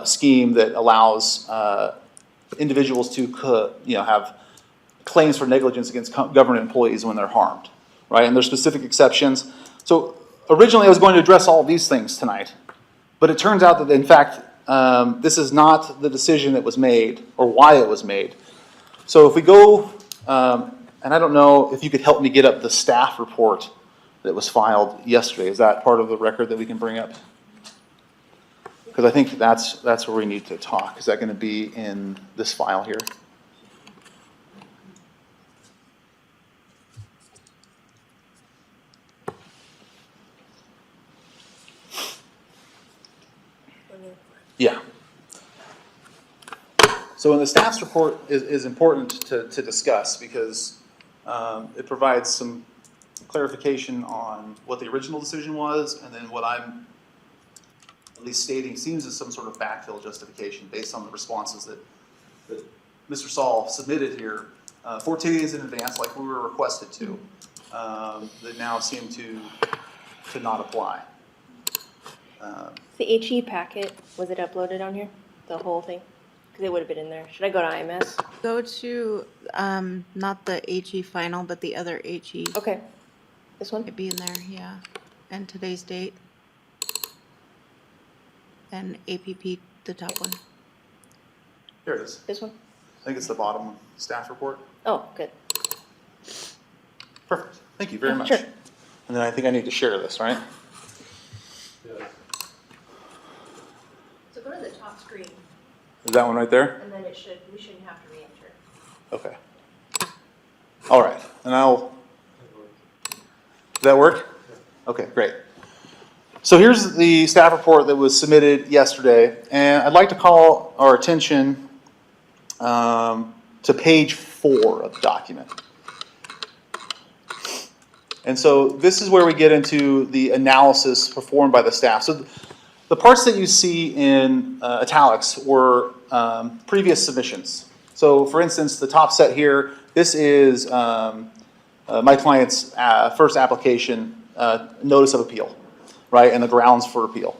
scheme that allows individuals to have claims for negligence against government employees when they're harmed, right? And there's specific exceptions. So originally I was going to address all of these things tonight, but it turns out that in fact this is not the decision that was made or why it was made. So if we go, and I don't know if you could help me get up the staff report that was filed yesterday. Is that part of the record that we can bring up? Because I think that's where we need to talk. Is that going to be in this file here? Yeah. So in the staff's report is important to discuss because it provides some clarification on what the original decision was and then what I'm least stating, seems as some sort of backfill justification based on the responses that Mr. Saul submitted here 14 days in advance, like we were requested to, that now seem to not apply. The HE packet, was it uploaded on here? The whole thing? Because it would have been in there. Should I go to IMS? Go to, not the HE final, but the other HE. Okay. This one? It'd be in there, yeah. And today's date. And APP, the top one. Here it is. This one? I think it's the bottom one, staff report. Oh, good. Perfect. Thank you very much. Sure. And then I think I need to share this, right? So go to the top screen, Is that one right there? and then we shouldn't have to re-enter. Okay. All right. And does that work? Okay, great. So here's the staff report that was submitted yesterday, and I'd like to call our attention to page 4 of the document. And so this is where we get into the analysis performed by the staff. So the parts that you see in italics were previous submissions. So for instance, the top set here, this is my client's first application notice of appeal, right, and the grounds for appeal.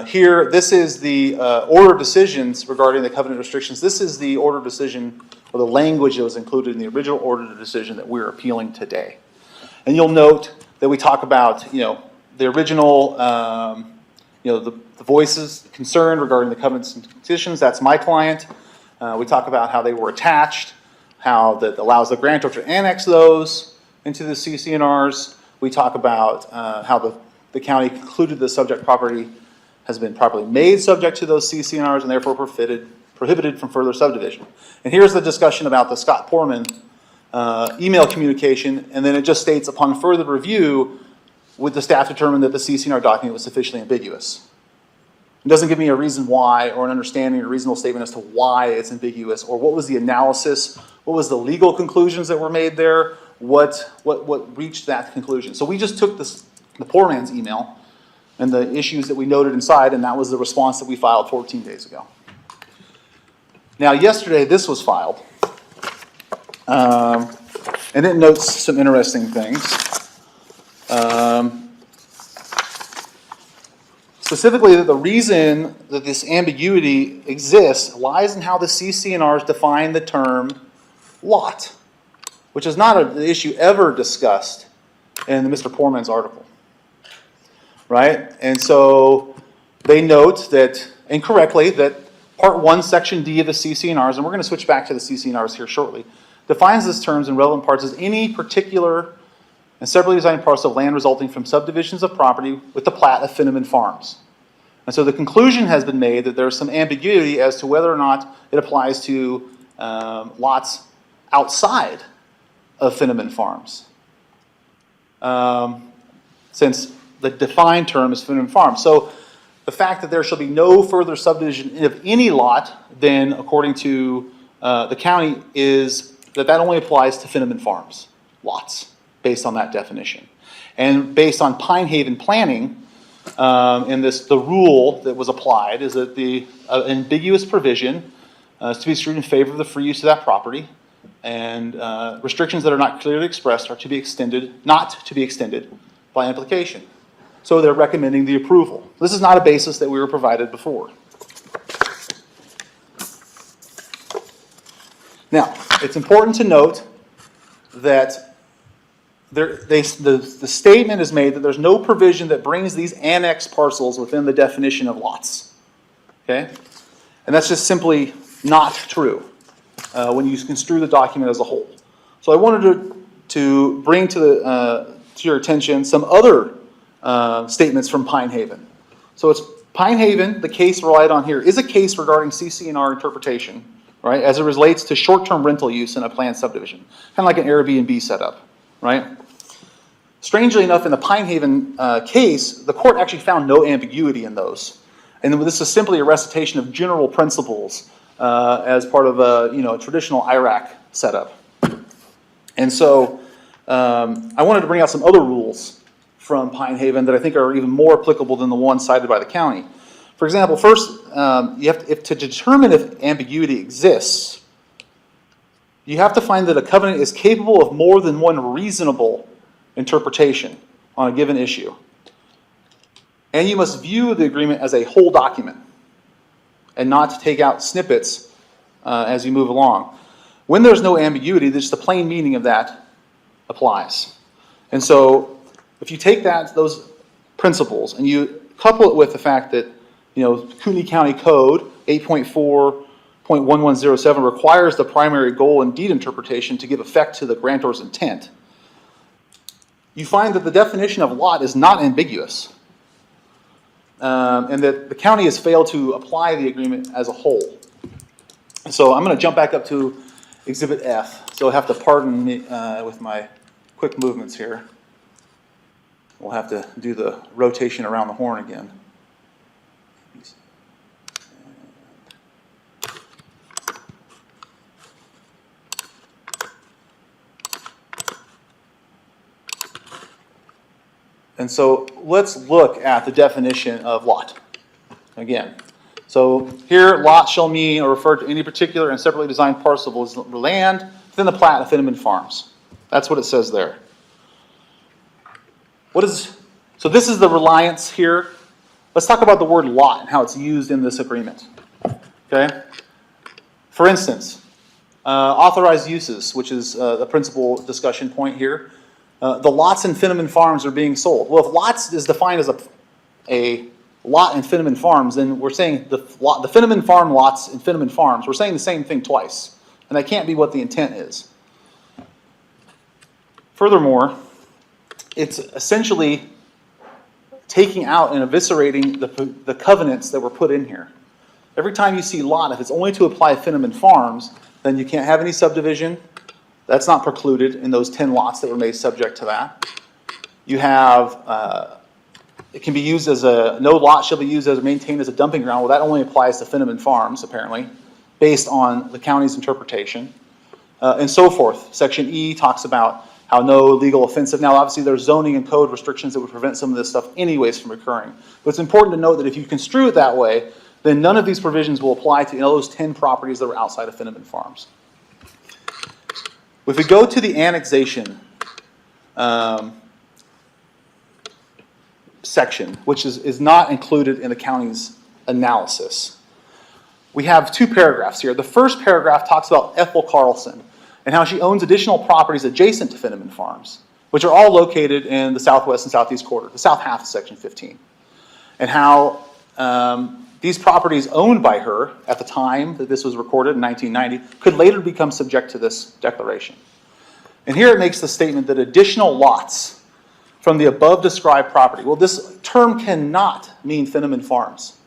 Here, this is the order of decisions regarding the covenant restrictions. This is the order of decision, or the language that was included in the original order of decision that we're appealing today. And you'll note that we talk about, the original, the voices concerned regarding the covenants and conditions. That's my client. We talk about how they were attached, how that allows the grantor to annex those into the CCNRs. We talk about how the county concluded the subject property has been properly made subject to those CCNRs and therefore prohibited from further subdivision. And here's the discussion about the Scott Portman email communication, and then it just states, upon further review, would the staff determine that the CCNR document was sufficiently ambiguous? It doesn't give me a reason why, or an understanding or reasonable statement as to why it's ambiguous, or what was the analysis, what was the legal conclusions that were made there, what reached that conclusion. So we just took the poor man's email and the issues that we noted inside, and that was the response that we filed 14 days ago. Now, yesterday, this was filed, and it notes some interesting things. Specifically, that the reason that this ambiguity exists lies in how the CCNRs define the term lot, which is not an issue ever discussed in Mr. Poorman's article, right? And so they note that, incorrectly, that Part 1, Section D of the CCNRs, and we're going to switch back to the CCNRs here shortly, defines these terms in relevant parts as any particular and separately designed parcel of land resulting from subdivisions of property with the plat of Finneman Farms. And so the conclusion has been made that there's some ambiguity as to whether or not it applies to lots outside of Finneman Farms, since the defined term is Finneman Farms. So the fact that there shall be no further subdivision of any lot, then according to the county, is that only applies to Finneman Farms lots, based on that definition. And based on Pine Haven planning, the rule that was applied is that the ambiguous provision is to be construed in favor of the free use of that property, and restrictions that are not clearly expressed are not to be extended by implication. So they're recommending the approval. This is not a basis that we were provided before. Now, it's important to note that the statement is made that there's no provision that brings these annexed parcels within the definition of lots. Okay? And that's just simply not true when you construe the document as a whole. So I wanted to bring to your attention some other statements from Pine Haven. So it's Pine Haven, the case relied on here, is a case regarding CCNR interpretation, right, as it relates to short-term rental use in a planned subdivision, kind of like an Airbnb setup, right? Strangely enough, in the Pine Haven case, the court actually found no ambiguity in those. And this is simply a recitation of general principles as part of a traditional IRAC setup. And so I wanted to bring out some other rules from Pine Haven that I think are even more applicable than the ones cited by the county. For example, first, you have to determine if ambiguity exists, you have to find that a covenant is capable of more than one reasonable interpretation on a given issue. And you must view the agreement as a whole document and not to take out snippets as you move along. When there's no ambiguity, just the plain meaning of that applies. And so if you take those principles and you couple it with the fact that, Kootenai County Code 8.4.1107 requires the primary goal and deed interpretation to give effect to the grantor's intent, you find that the definition of lot is not ambiguous, and that the county has failed to apply the agreement as a whole. So I'm going to jump back up to Exhibit F. So I'll have to pardon me with my quick movements here. We'll have to do the rotation around the horn again. And so let's look at the definition of lot again. So here, lot shall mean or refer to any particular and separately designed parcel of land within the plat of Finneman Farms. That's what it says there. So this is the reliance here. Let's talk about the word lot and how it's used in this agreement. Okay? For instance, authorized uses, which is the principal discussion point here. The lots in Finneman Farms are being sold. Well, if lots is defined as a lot in Finneman Farms, then we're saying the Finneman Farm lots in Finneman Farms, we're saying the same thing twice. And that can't be what the intent is. Furthermore, it's essentially taking out and eviscerating the covenants that were put in here. Every time you see lot, if it's only to apply Finneman Farms, then you can't have any subdivision. That's not precluded in those 10 lots that were made subject to that. You have, it can be used as no lot shall be used as maintained as a dumping ground. Well, that only applies to Finneman Farms, apparently, based on the county's interpretation, and so forth. Section E talks about how no legal offensive. Now, obviously, there's zoning and code restrictions that would prevent some of this stuff anyways from occurring. But it's important to note that if you construe it that way, then none of these provisions will apply to those 10 properties that were outside of Finneman Farms. If we go to the annexation section, which is not included in the county's analysis, we have two paragraphs here. The first paragraph talks about Ethel Carlson and how she owns additional properties adjacent to Finneman Farms, which are all located in the southwest and southeast quarter, the south half of Section 15, and how these properties owned by her at the time that this was recorded in 1990 could later become subject to this declaration. And here it makes the statement that additional lots from the above described property. Well, this term cannot mean Finneman Farms,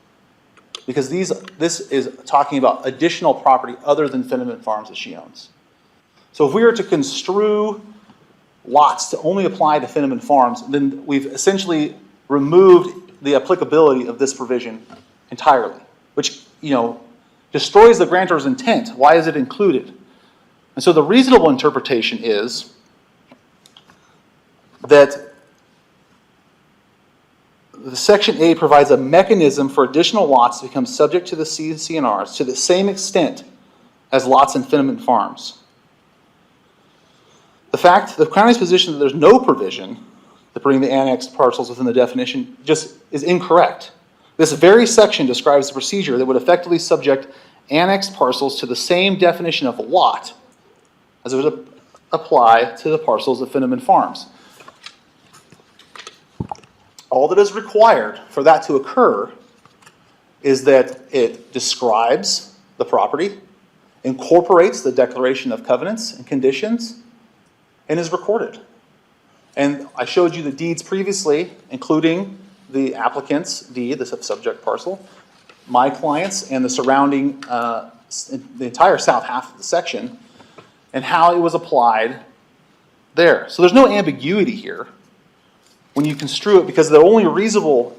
because this is talking about additional property other than Finneman Farms that she owns. So if we were to construe lots to only apply to Finneman Farms, then we've essentially removed the applicability of this provision entirely, which, destroys the grantor's intent. Why is it included? And so the reasonable interpretation is that the Section A provides a mechanism for additional lots to become subject to the CNRs to the same extent as lots in Finneman Farms. The county's position that there's no provision to bring the annexed parcels within the definition just is incorrect. This very section describes the procedure that would effectively subject annexed parcels to the same definition of a lot as it would apply to the parcels of Finneman Farms. All that is required for that to occur is that it describes the property, incorporates the declaration of covenants and conditions, and is recorded. And I showed you the deeds previously, including the applicant's deed, the subject parcel, my clients, and the surrounding, the entire south half of the section, and how it was applied there. So there's no ambiguity here when you construe it, because the only reasonable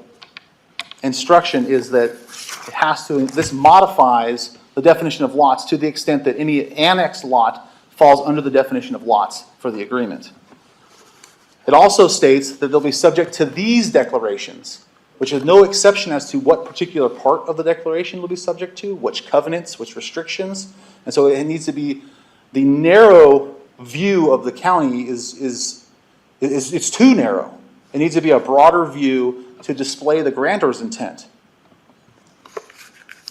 instruction is that it has to, this modifies the definition of lots to the extent that any annexed lot falls under the definition of lots for the agreement. It also states that they'll be subject to these declarations, which is no exception as to what particular part of the declaration will be subject to, which covenants, which restrictions. And so it needs to be the narrow view of the county it's too narrow. It needs to be a broader view to display the grantor's intent.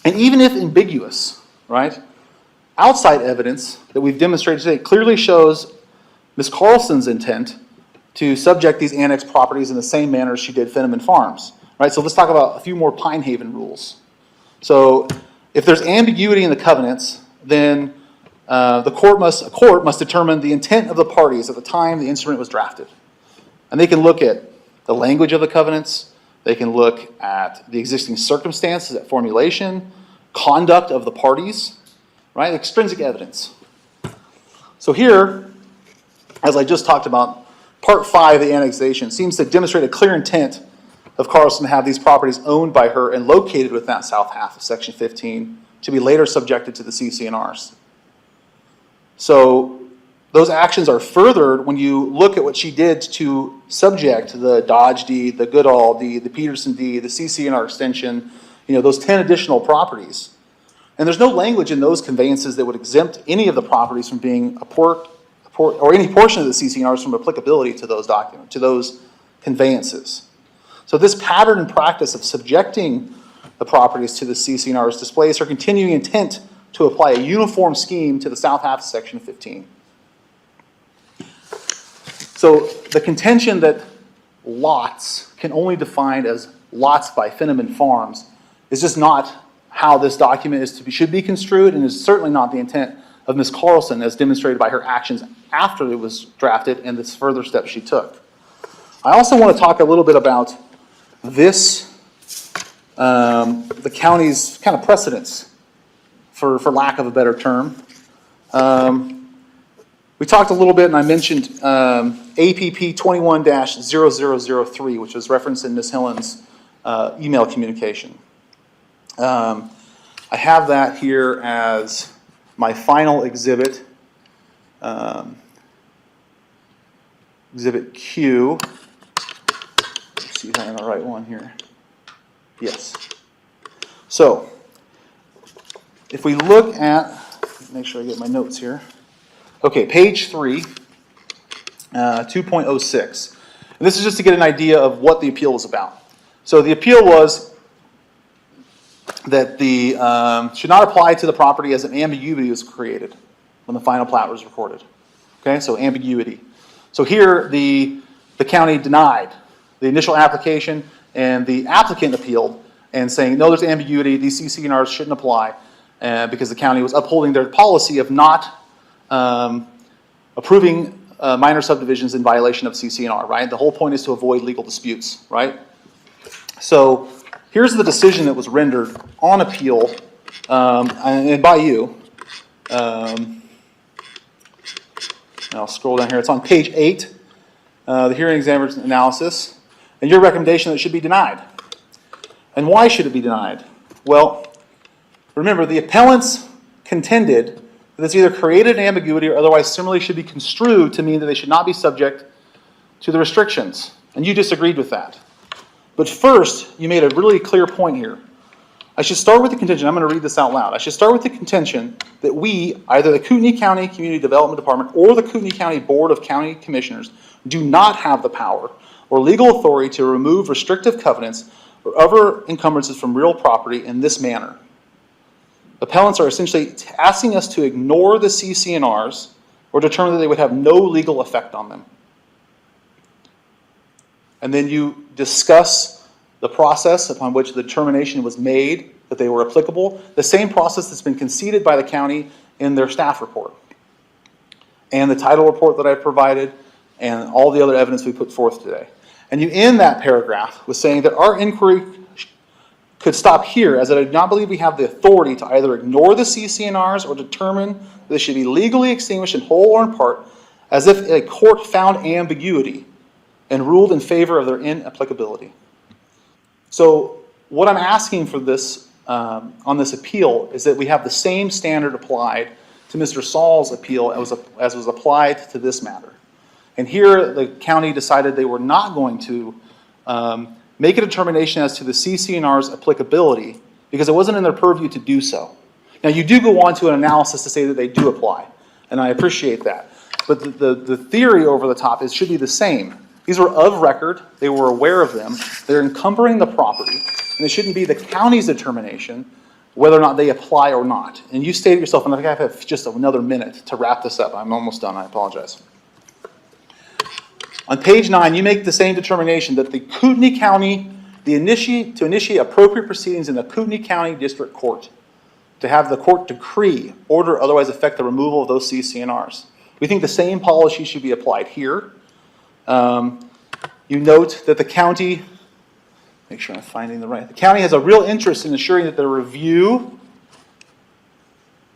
And even if ambiguous, right, outside evidence that we've demonstrated today clearly shows Ms. Carlson's intent to subject these annexed properties in the same manner as she did Fenneman Farms. Right, so let's talk about a few more Pine Haven rules. So if there's ambiguity in the covenants, then a court must determine the intent of the parties at the time the instrument was drafted. And they can look at the language of the covenants, they can look at the existing circumstances at formulation, conduct of the parties, right? Extrinsic evidence. So here, as I just talked about, Part 5 of the annexation seems to demonstrate a clear intent of Carlson to have these properties owned by her and located within that south half of Section 15 to be later subjected to the CC&Rs. So those actions are furthered when you look at what she did to subject the Dodge deed, the Goodall deed, the Peterson deed, the CC&R extension, those 10 additional properties. And there's no language in those conveyances that would exempt any of the properties from being or any portion of the CC&Rs from applicability to those documents, to those conveyances. So this pattern and practice of subjecting the properties to the CC&Rs displays her continuing intent to apply a uniform scheme to the south half of Section 15. So the contention that lots can only be defined as lots by Fenneman Farms is just not how this document should be construed, and is certainly not the intent of Ms. Carlson as demonstrated by her actions after it was drafted and the further steps she took. I also want to talk a little bit about this, the county's kind of precedence, for lack of a better term. We talked a little bit, and I mentioned APP 21-0003, which was referenced in Ms. Hilland's email communication. I have that here as my final exhibit, Exhibit Q. Let's see if I have the right one here. Yes. So, if we look at, make sure I get my notes here. Okay, page 3, 2.06. And this is just to get an idea of what the appeal was about. So the appeal was that the should not apply to the property as an ambiguity was created when the final plat was recorded. Okay, so ambiguity. So here the county denied the initial application, and the applicant appealed and saying, no, there's ambiguity, these CC&Rs shouldn't apply, because the county was upholding their policy of not approving minor subdivisions in violation of CC&R, right? The whole point is to avoid legal disputes, right? So here's the decision that was rendered on appeal, and by you. I'll scroll down here. It's on page 8, the hearing examiner's analysis, and your recommendation that it should be denied. And why should it be denied? Well, remember, the appellants contended that it's either created an ambiguity or otherwise similarly should be construed to mean that they should not be subject to the restrictions. And you disagreed with that. But first, you made a really clear point here. I should start with the contention, I'm going to read this out loud. I should start with the contention that we, either the Kootenai County Community Development Department or the Kootenai County Board of County Commissioners, do not have the power or legal authority to remove restrictive covenants or other encumbrances from real property in this manner. Appellants are essentially asking us to ignore the CC&Rs or determine that they would have no legal effect on them. And then you discuss the process upon which the determination was made that they were applicable, the same process that's been conceded by the county in their staff report, and the title report that I provided, and all the other evidence we put forth today. And you end that paragraph with saying that our inquiry could stop here, as I do not believe we have the authority to either ignore the CC&Rs or determine that they should be legally extinguished in whole or in part, as if a court found ambiguity and ruled in favor of their inapplicability. So what I'm asking for this, on this appeal, is that we have the same standard applied to Mr. Saul's appeal as was applied to this matter. And here, the county decided they were not going to make a determination as to the CCNR's applicability because it wasn't in their purview to do so. Now, you do go on to an analysis to say that they do apply, and I appreciate that. But the theory over the top should be the same. These were of record, they were aware of them, they're encumbering the property, and it shouldn't be the county's determination whether or not they apply or not. And you stated yourself, and I think I have just another minute to wrap this up. I'm almost done, I apologize. On page 9, you make the same determination that the Kootenai County, to initiate appropriate proceedings in the Kootenai County District Court, to have the court decree, order, otherwise affect the removal of those CCNRs. We think the same policy should be applied here. You note that the county, make sure I'm finding the right, the county has a real interest in ensuring that the review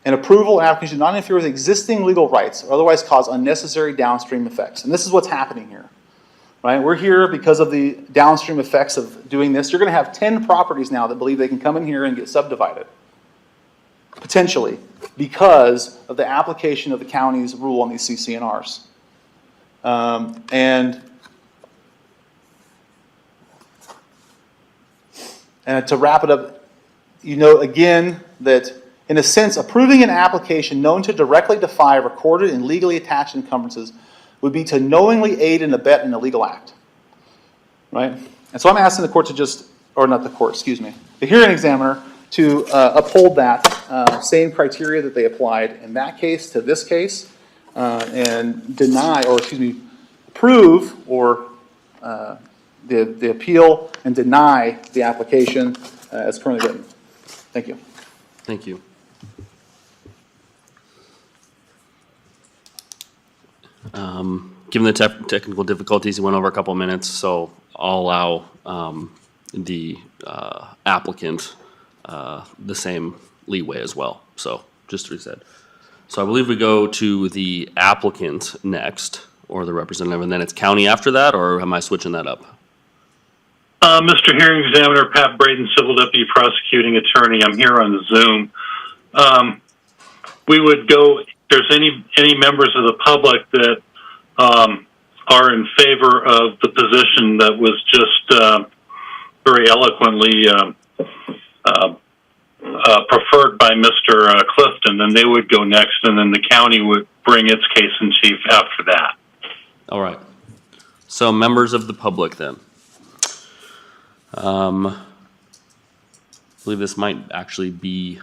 and approval and application do not interfere with existing legal rights or otherwise cause unnecessary downstream effects. And this is what's happening here, right? We're here because of the downstream effects of doing this. You're going to have 10 properties now that believe they can come in here and get subdivided, potentially, because of the application of the county's rule on these CCNRs. And to wrap it up, you know again that in a sense, approving an application known to directly defy recorded and legally attached encumbrances would be to knowingly aid and abet an illegal act, right? And so I'm asking the court to just, or not the court, excuse me, the hearing examiner to uphold that same criteria that they applied in that case to this case and deny, or excuse me, approve or the appeal and deny the application as currently written. Thank you. Thank you. Given the technical difficulties, we went over a couple of minutes, so I'll allow the applicant the same leeway as well. So just to reset. So I believe we go to the applicant next, or the representative, and then it's county after that, or am I switching that up? Mr. Hearing Examiner Pat Braden, Civil Deputy Prosecuting Attorney. I'm here on Zoom. We would go, if there's any members of the public that are in favor of the position that was just very eloquently preferred by Mr. Clifton, then they would go next, and then the county would bring its case in chief after that. All right. So members of the public then. I believe this might actually be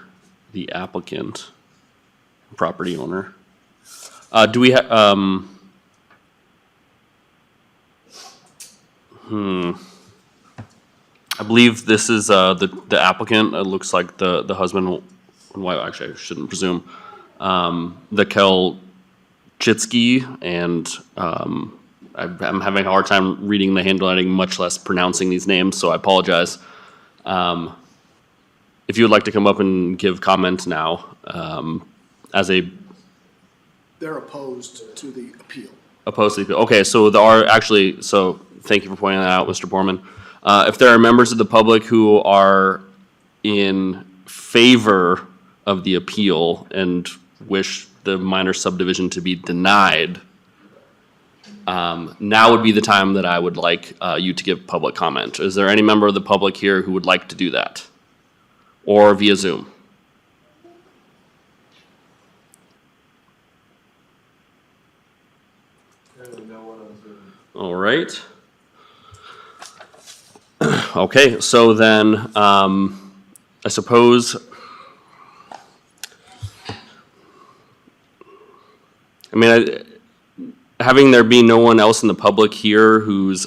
the applicant, property owner. Do we have, I believe this is the applicant. It looks like the husband and wife, actually I shouldn't presume, the Kelchitsky, and I'm having a hard time reading the handwriting, much less pronouncing these names, so I apologize. If you would like to come up and give comment now, as a... They're opposed to the appeal. Opposed to the appeal. Okay, so there are actually, so thank you for pointing that out, Mr. Borman. If there are members of the public who are in favor of the appeal and wish the minor subdivision to be denied, now would be the time that I would like you to give public comment. Is there any member of the public here who would like to do that? Or via Zoom? All right. Okay, so then I suppose, I mean, having there be no one else in the public here who's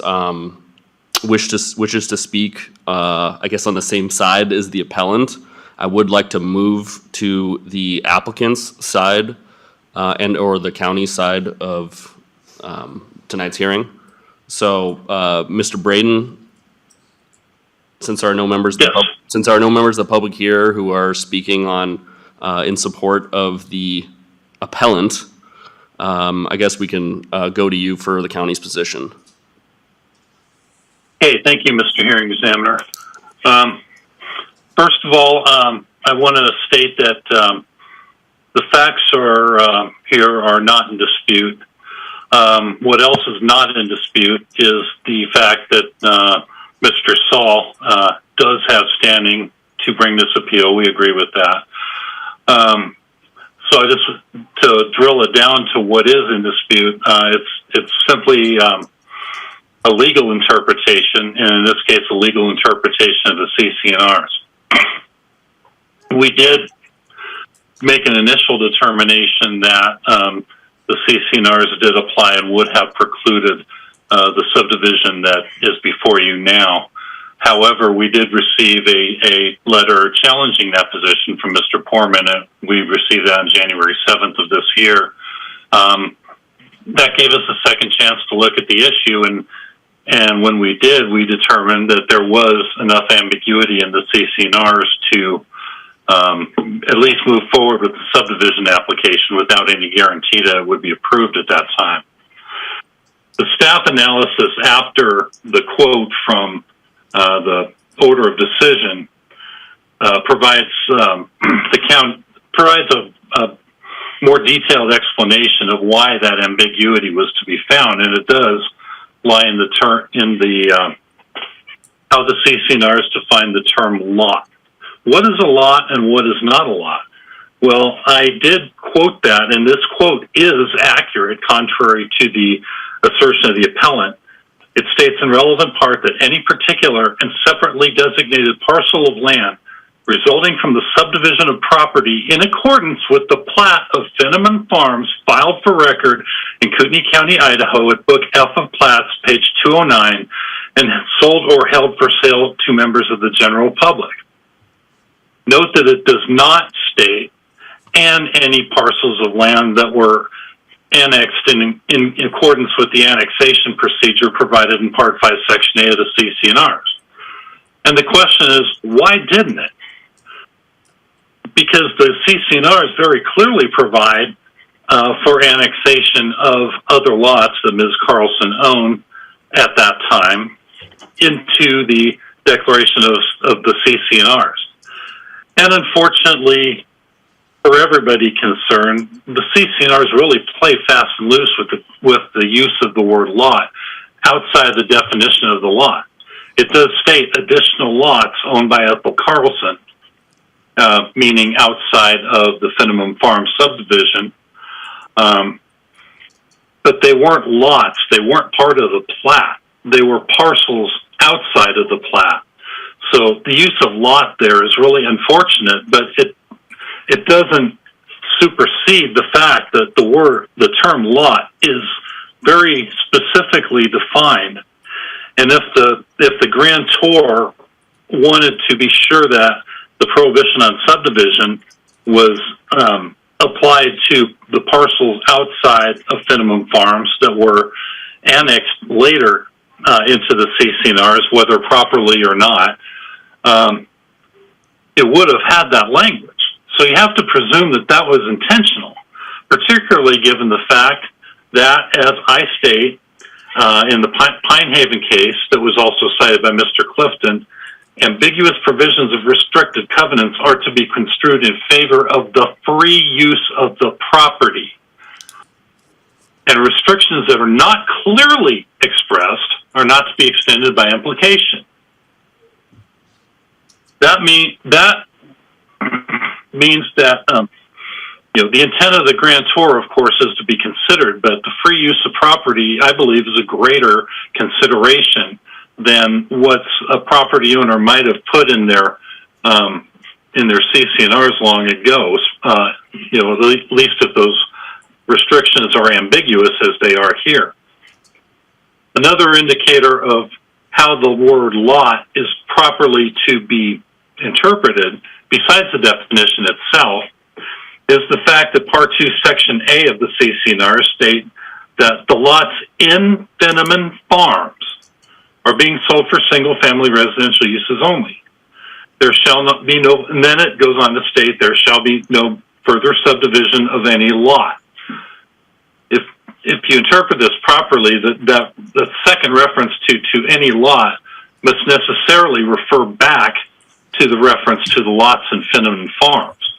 wishes to speak, I guess on the same side as the appellant, I would like to move to the applicant's side and or the county side of tonight's hearing. So, Mr. Braden, since there are no members of the public here who are speaking on in support of the appellant, I guess we can go to you for the county's position. Hey, thank you, Mr. Hearing Examiner. First of all, I want to state that the facts here are not in dispute. What else is not in dispute is the fact that Mr. Saul does have standing to bring this appeal. We agree with that. So to drill it down to what is in dispute, it's simply a legal interpretation, and in this case, a legal interpretation of the CC&Rs. We did make an initial determination that the CC&Rs did apply and would have precluded the subdivision that is before you now. However, we did receive a letter challenging that position from Mr. Poorman, and we received that on January 7th of this year. That gave us a second chance to look at the issue, and when we did, we determined that there was enough ambiguity in the CC&Rs to at least move forward with the subdivision application without any guarantee that it would be approved at that time. The staff analysis after the quote from the order of decision provides provides a more detailed explanation of why that ambiguity was to be found, and it does lie in the how the CC&Rs define the term lot. What is a lot and what is not a lot? Well, I did quote that, and this quote is accurate, contrary to the assertion of the appellant. It states in relevant part that any particular and separately designated parcel of land resulting from the subdivision of property in accordance with the plat of Finneman Farms filed for record in Kootenai County, Idaho at Book F of Plats, page 209, and sold or held for sale to members of the general public. Note that it does not state and any parcels of land that were annexed in accordance with the annexation procedure provided in Part 5, Section A of the CC&Rs. And the question is, why didn't it? Because the CC&Rs very clearly provide for annexation of other lots that Ms. Carlson owned at that time into the declaration of the CC&Rs. And unfortunately, for everybody concerned, the CC&Rs really play fast and loose with the use of the word lot outside the definition of the lot. It does state additional lots owned by Ethel Carlson, meaning outside of the Finneman Farm subdivision. But they weren't lots. They weren't part of the plat. They were parcels outside of the plat. So the use of lot there is really unfortunate, but it doesn't supersede the fact that the term lot is very specifically defined. And if the grantor wanted to be sure that the prohibition on subdivision was applied to the parcels outside of Finneman Farms that were annexed later into the CC&Rs, whether properly or not, it would have had that language. So you have to presume that that was intentional, particularly given the fact that, as I state in the Pine Haven case that was also cited by Mr. Clifton, ambiguous provisions of restricted covenants are to be construed in favor of the free use of the property. And restrictions that are not clearly expressed are not to be extended by implication. That means that the intent of the grantor, of course, is to be considered, but the free use of property, I believe, is a greater consideration than what a property owner might have put in their CC&Rs long ago. At least if those restrictions are ambiguous as they are here. Another indicator of how the word lot is properly to be interpreted, besides the definition itself, is the fact that Part 2, Section A of the CC&R state that the lots in Finneman Farms are being sold for single-family residential uses only. There shall not be no, and then it goes on to state there shall be no further subdivision of any lot. If you interpret this properly, that the second reference to any lot must necessarily refer back to the reference to the lots in Finneman Farms.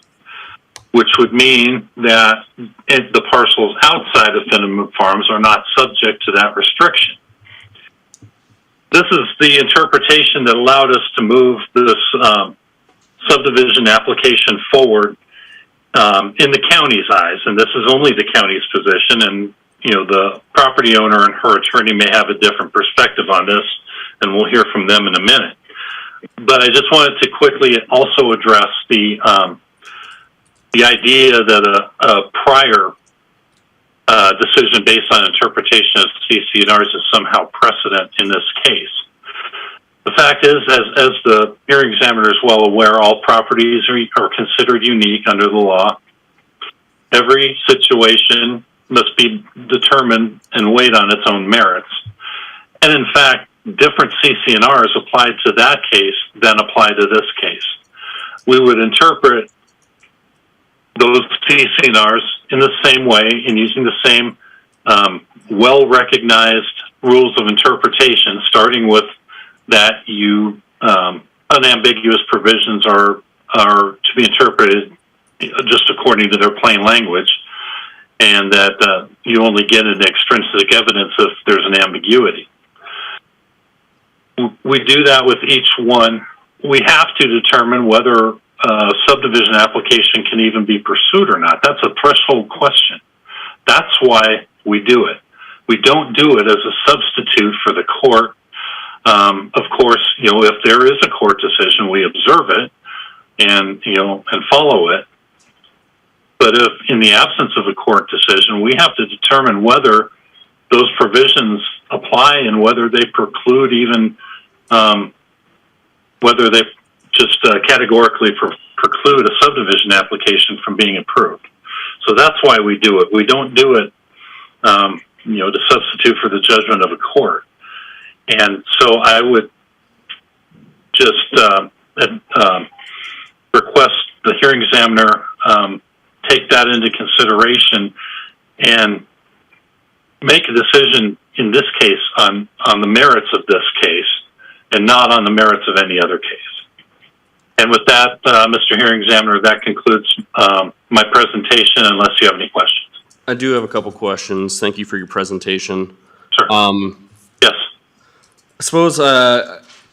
which would mean that the parcels outside of Finneman Farms are not subject to that restriction. This is the interpretation that allowed us to move this subdivision application forward in the county's eyes, and this is only the county's position, and the property owner and her attorney may have a different perspective on this, and we'll hear from them in a minute. But I just wanted to quickly also address the idea that a prior decision based on interpretation of CC&Rs is somehow precedent in this case. The fact is, as the hearing examiner is well aware, all properties are considered unique under the law. Every situation must be determined and weighed on its own merits. And in fact, different CC&Rs applied to that case than apply to this case. We would interpret those CC&Rs in the same way and using the same well-recognized rules of interpretation, starting with that unambiguous provisions are to be interpreted just according to their plain language, and that you only get an extrinsic evidence if there's an ambiguity. We do that with each one. We have to determine whether a subdivision application can even be pursued or not. That's a threshold question. That's why we do it. We don't do it as a substitute for the court. Of course, if there is a court decision, we observe it and follow it. But if in the absence of a court decision, we have to determine whether those provisions apply and whether they preclude even, whether they just categorically preclude a subdivision application from being approved. So that's why we do it. We don't do it, to substitute for the judgment of a court. And so I would just request the hearing examiner take that into consideration and make a decision in this case on the merits of this case and not on the merits of any other case. And with that, Mr. Hearing Examiner, that concludes my presentation unless you have any questions. I do have a couple questions. Thank you for your presentation. Sure. Yes. I suppose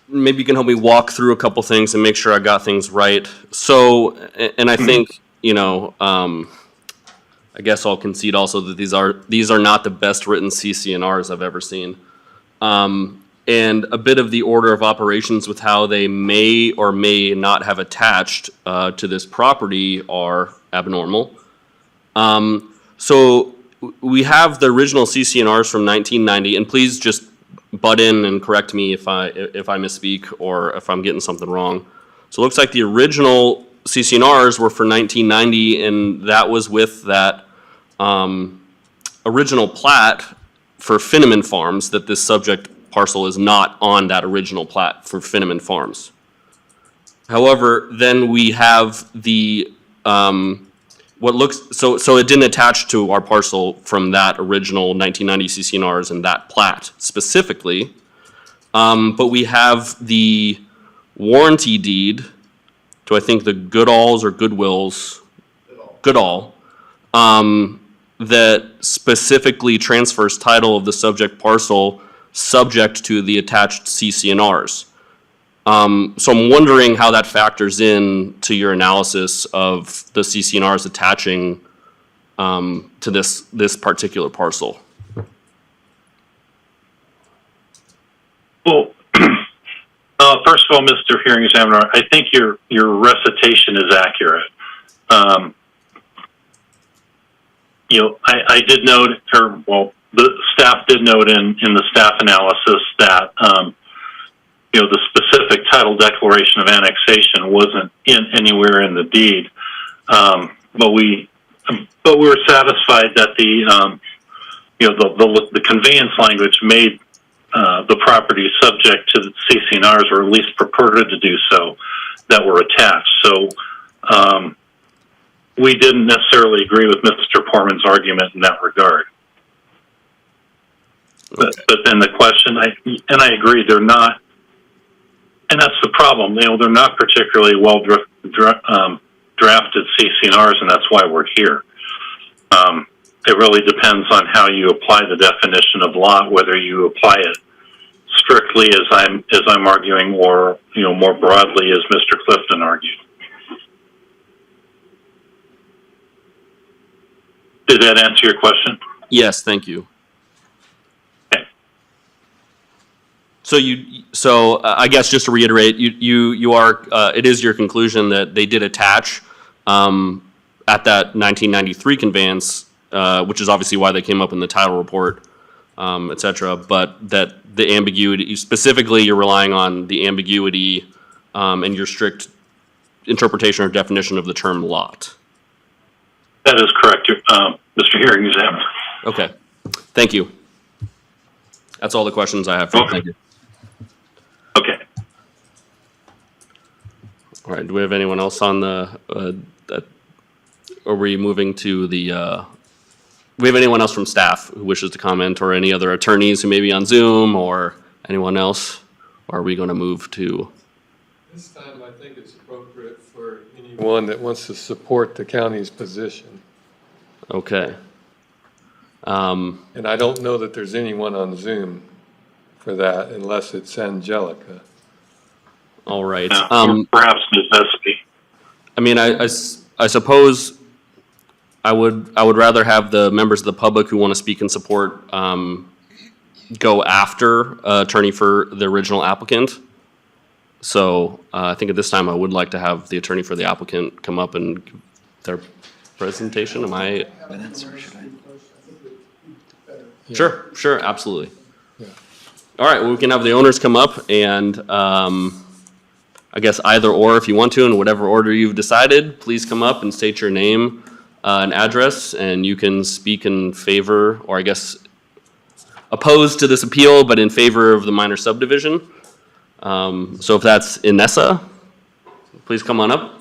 maybe you can help me walk through a couple things and make sure I got things right. So, and I think, I guess I'll concede also that these are not the best written CC&Rs I've ever seen. And a bit of the order of operations with how they may or may not have attached to this property are abnormal. So we have the original CC&Rs from 1990, and please just butt in and correct me if I misspeak or if I'm getting something wrong. So it looks like the original CC&Rs were for 1990, and that was with that original plat for Finneman Farms, that this subject parcel is not on that original plat for Finneman Farms. However, then we have the what looks so it didn't attach to our parcel from that original 1990 CC&Rs and that plat specifically, but we have the warranty deed to, I think, the Goodalls or Goodwills, Goodall, that specifically transfers title of the subject parcel subject to the attached CC&Rs. So I'm wondering how that factors in to your analysis of the CC&Rs attaching to this particular parcel. Well, first of all, Mr. Hearing Examiner, I think your recitation is accurate. I did note, the staff did note in the staff analysis that the specific title declaration of annexation wasn't anywhere in the deed, but we were satisfied that the conveyance language made the property subject to the CC&Rs, or at least purported to do so, that were attached. So we didn't necessarily agree with Mr. Portman's argument in that regard. But then the question, I agree, they're not. And that's the problem. They're not particularly well drafted CCNRs, and that's why we're here. It really depends on how you apply the definition of lot, whether you apply it strictly as I'm arguing, or more broadly as Mr. Clifton argued. Did that answer your question? Yes, thank you. Okay. So I guess just to reiterate, you are it is your conclusion that they did attach at that 1993 conveyance, which is obviously why they came up in the title report, et cetera, but that the ambiguity, specifically you're relying on the ambiguity and your strict interpretation or definition of the term lot. That is correct, Mr. Hearing Examiner. Okay, thank you. That's all the questions I have for you. Thank you. Okay. All right, do we have anyone else on the, are we moving to the, do we have anyone else from staff who wishes to comment, or any other attorneys who may be on Zoom, or anyone else? Or are we going to move to? This time, I think it's appropriate for anyone that wants to support the county's position. Okay. And I don't know that there's anyone on Zoom for that, unless it's Angelica. All right. Perhaps necessity. I mean, I suppose I would rather have the members of the public who want to speak in support go after attorney for the original applicant. So I think at this time I would like to have the attorney for the applicant come up and give their presentation. Am I? Sure, absolutely. Yeah. All right, well, we can have the owners come up and I guess either or, if you want to, in whatever order you've decided, please come up and state your name and address, and you can speak in favor, or I guess opposed to this appeal, but in favor of the minor subdivision. So if that's Inessa, please come on up.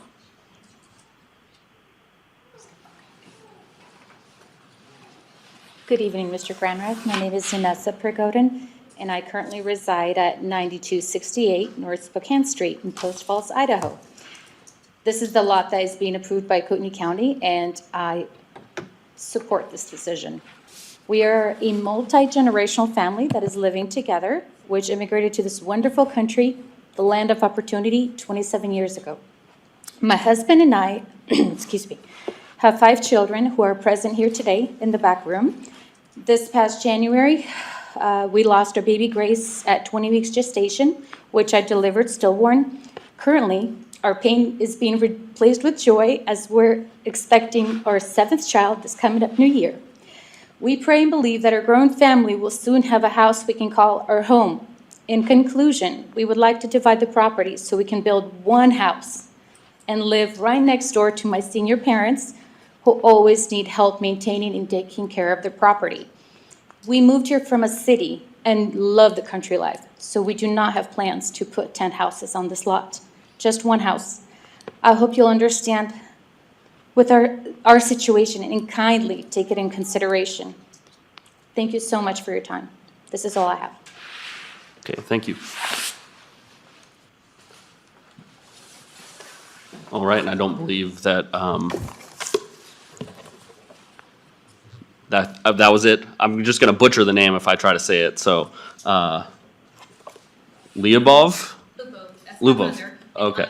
Good evening, Mr. Granrath. My name is Inessa Pergodin, and I currently reside at 9268 North Spokane Street in Post Falls, Idaho. This is the lot that is being approved by Kootenai County, and I support this decision. We are a multi-generational family that is living together, which immigrated to this wonderful country, the land of opportunity, 27 years ago. My husband and I, excuse me, have 5 children who are present here today in the back room. This past January, we lost our baby Grace at 20 weeks gestation, which I delivered stillborn. Currently, our pain is being replaced with joy as we're expecting our 7th child this coming up new year. We pray and believe that our growing family will soon have a house we can call our home. In conclusion, we would like to divide the property so we can build one house and live right next door to my senior parents who always need help maintaining and taking care of their property. We moved here from a city and love the country life, so we do not have plans to put 10 houses on this lot, just one house. I hope you'll understand with our situation and kindly take it in consideration. Thank you so much for your time. This is all I have. Okay, thank you. All right, and I don't believe that that was it. I'm just going to butcher the name if I try to say it. So, Lyubov? Lubov. Okay.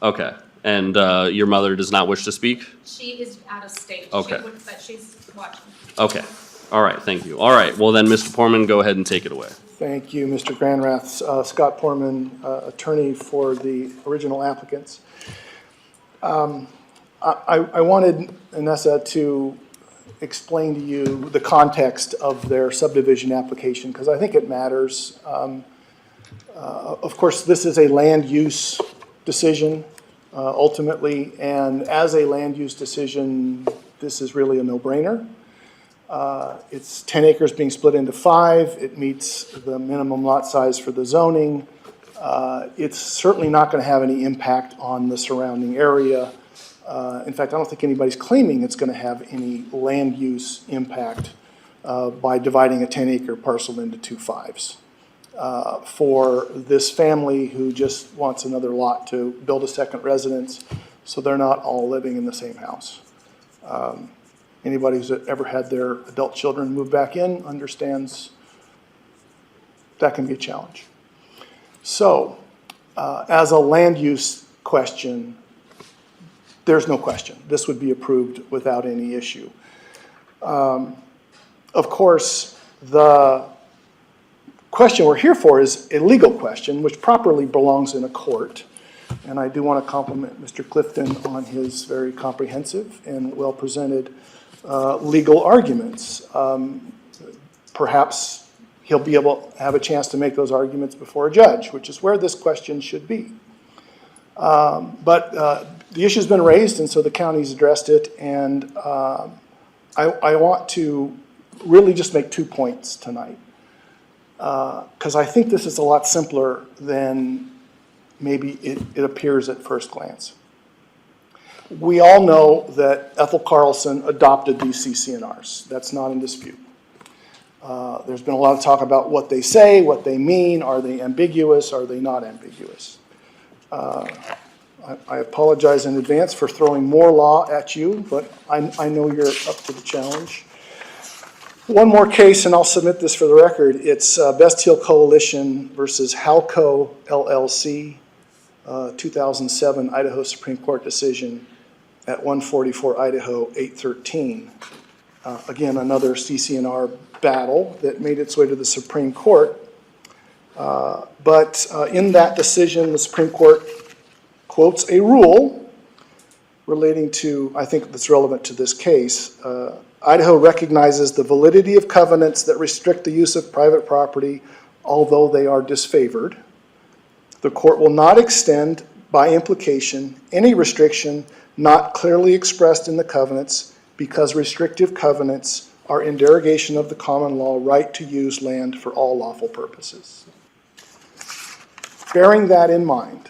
Okay. And your mother does not wish to speak? She is out of state. Okay. But she's watching. Okay. All right, thank you. All right, well then, Mr. Poorman, go ahead and take it away. Thank you, Mr. Granrath. Scott Poorman, attorney for the original applicants. I wanted Inessa to explain to you the context of their subdivision application, because I think it matters. Of course, this is a land use decision ultimately, and as a land use decision, this is really a no-brainer. It's 10 acres being split into 5. It meets the minimum lot size for the zoning. It's certainly not going to have any impact on the surrounding area. In fact, I don't think anybody's claiming it's going to have any land use impact by dividing a 10-acre parcel into 2 5s. For this family who just wants another lot to build a second residence, So they're not all living in the same house. Anybody who's ever had their adult children move back in understands that can be a challenge. So, as a land use question, there's no question. This would be approved without any issue. Of course, the question we're here for is a legal question, which properly belongs in a court. And I do want to compliment Mr. Clifton on his very comprehensive and well-presented legal arguments. Perhaps he'll be able to have a chance to make those arguments before a judge, which is where this question should be. But the issue's been raised, and so the county's addressed it, and I want to really just make 2 points tonight, because I think this is a lot simpler than maybe it appears at first glance. We all know that Ethel Carlson adopted these CCNRs. That's not in dispute. There's been a lot of talk about what they say, what they mean. Are they ambiguous? Are they not ambiguous? I apologize in advance for throwing more law at you, but I know you're up to the challenge. One more case, and I'll submit this for the record. It's Best Hill Coalition versus Halco LLC, 2007 Idaho Supreme Court decision at 144 Idaho 813. Again, another CCNR battle that made its way to the Supreme Court. But in that decision, the Supreme Court quotes a rule relating to, I think that's relevant to this case. Idaho recognizes the validity of covenants that restrict the use of private property, although they are disfavored. The court will not extend, by implication, any restriction not clearly expressed in the covenants, because restrictive covenants are in derogation of the common law right to use land for all lawful purposes. Bearing that in mind,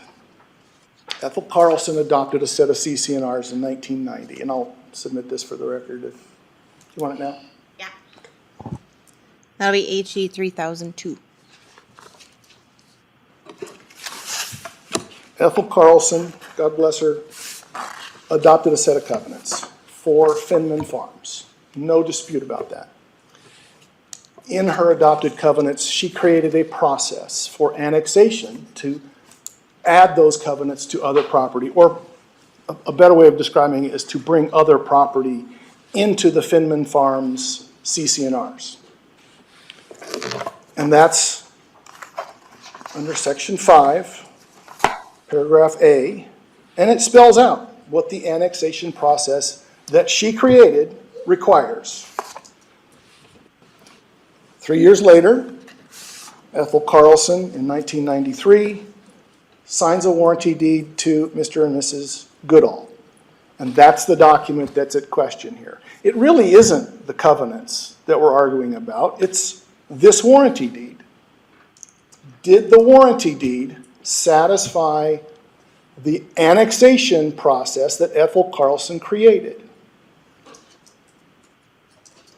Ethel Carlson adopted a set of CCNRs in 1990, and I'll submit this for the record if you want it now. Yeah. That'll be HE 3002. Ethel Carlson, God bless her, adopted a set of covenants for Finman Farms. No dispute about that. In her adopted covenants, she created a process for annexation to add those covenants to other property, or a better way of describing it is to bring other property into the Finman Farms CCNRs. And that's under Section 5, Paragraph A, and it spells out what the annexation process that she created requires. 3 years later, Ethel Carlson in 1993 signs a warranty deed to Mr. and Mrs. Goodall. And that's the document that's at question here. It really isn't the covenants that we're arguing about. It's this warranty deed. Did the warranty deed satisfy the annexation process that Ethel Carlson created?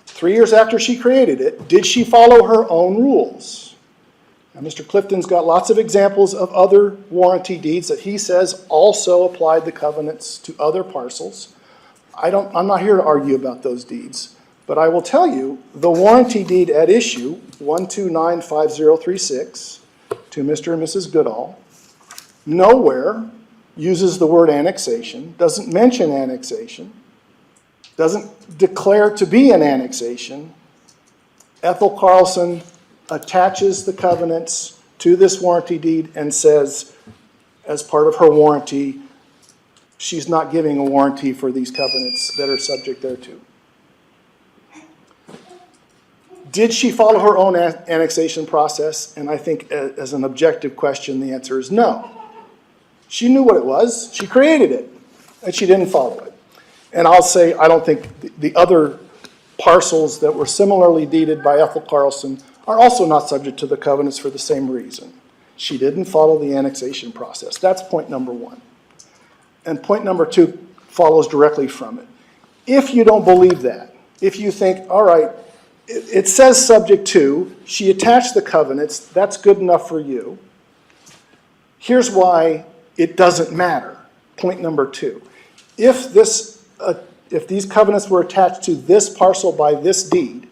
3 years after she created it, did she follow her own rules? Now, Mr. Clifton's got lots of examples of other warranty deeds that he says also applied the covenants to other parcels. I'm not here to argue about those deeds, but I will tell you the warranty deed at issue 1295036 to Mr. and Mrs. Goodall nowhere uses the word annexation, doesn't mention annexation, doesn't declare to be an annexation. Ethel Carlson attaches the covenants to this warranty deed and says, as part of her warranty, she's not giving a warranty for these covenants that are subject thereto. Did she follow her own annexation process? And I think as an objective question, the answer is no. She knew what it was. She created it, and she didn't follow it. And I'll say I don't think the other parcels that were similarly deeded by Ethel Carlson are also not subject to the covenants for the same reason. She didn't follow the annexation process. That's point number one. And point number two follows directly from it. If you don't believe that, if you think, all right, it says subject to, she attached the covenants, that's good enough for you. Here's why it doesn't matter. point number 2. If these covenants were attached to this parcel by this deed,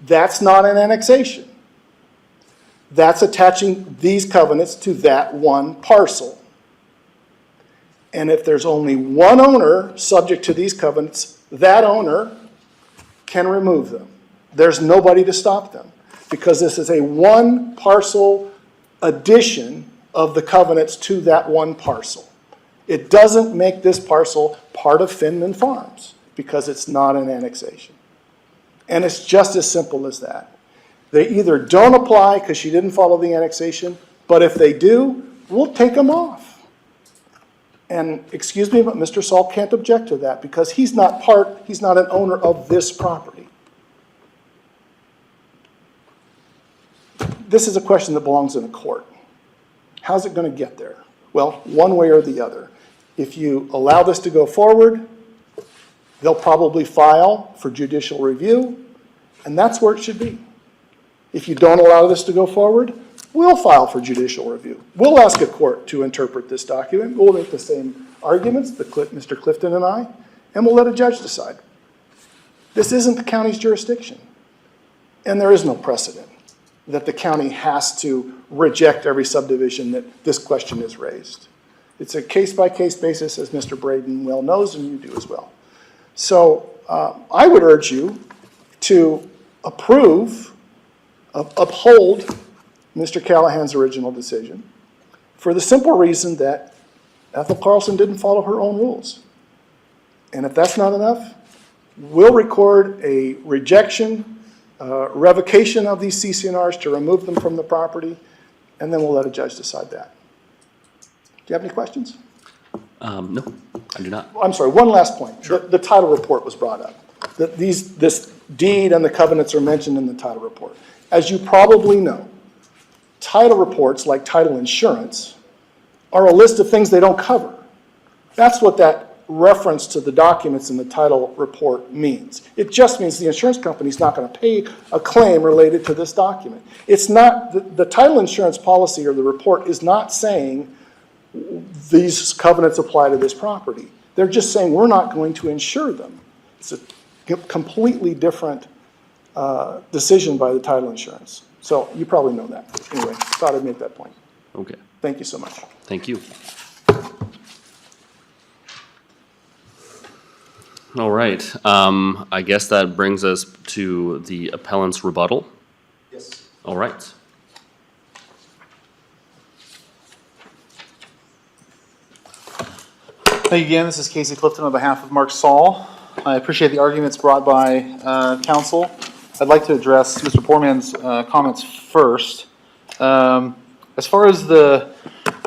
that's not an annexation. That's attaching these covenants to that one parcel. And if there's only one owner subject to these covenants, that owner can remove them. There's nobody to stop them, because this is a one parcel addition of the covenants to that one parcel. It doesn't make this parcel part of Finman Farms, because it's not an annexation. And it's just as simple as that. They either don't apply because she didn't follow the annexation, but if they do, we'll take them off. And excuse me, but Mr. Saul can't object to that because he's not an owner of this property. This is a question that belongs in a court. How's it going to get there? Well, one way or the other. If you allow this to go forward, they'll probably file for judicial review, and that's where it should be. If you don't allow this to go forward, we'll file for judicial review. We'll ask a court to interpret this document. We'll make the same arguments, Mr. Clifton and I, and we'll let a judge decide. This isn't the county's jurisdiction, and there is no precedent that the county has to reject every subdivision that this question is raised. It's a case-by-case basis, as Mr. Braden well knows, and you do as well. So I would urge you to uphold Mr. Callahan's original decision for the simple reason that Ethel Carlson didn't follow her own rules. And if that's not enough, we'll record a rejection, revocation of these CCNRs to remove them from the property, and then we'll let a judge decide that. Do you have any questions? No, I do not. I'm sorry, one last point. Sure. The title report was brought up. This deed and the covenants are mentioned in the title report. As you probably know, title reports, like title insurance, are a list of things they don't cover. That's what that reference to the documents in the title report means. It just means the insurance company's not going to pay a claim related to this document. It's not, the title insurance policy or the report is not saying these covenants apply to this property. They're just saying we're not going to insure them. It's a completely different decision by the title insurance. So you probably know that. Anyway, thought I'd make that point. Okay. Thank you so much. Thank you. All right. I guess that brings us to the appellant's rebuttal. Yes. All right. Thank you again. This is Casey Clifton on behalf of Mark Saul. I appreciate the arguments brought by counsel. I'd like to address Mr. Poorman's comments first. As far as the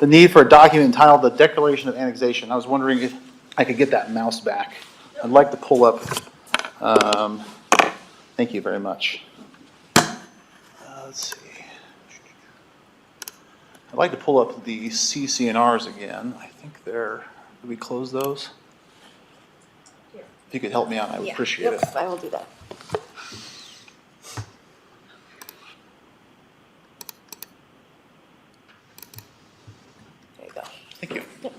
need for a document entitled the Declaration of Annexation, I was wondering if I could get that mouse back. I'd like to pull up, thank you very much. Let's see. I'd like to pull up the CCNRs again. I think they're, did we close those? If you could help me out, I would appreciate it. I will do that. There you go. Thank you. Yep.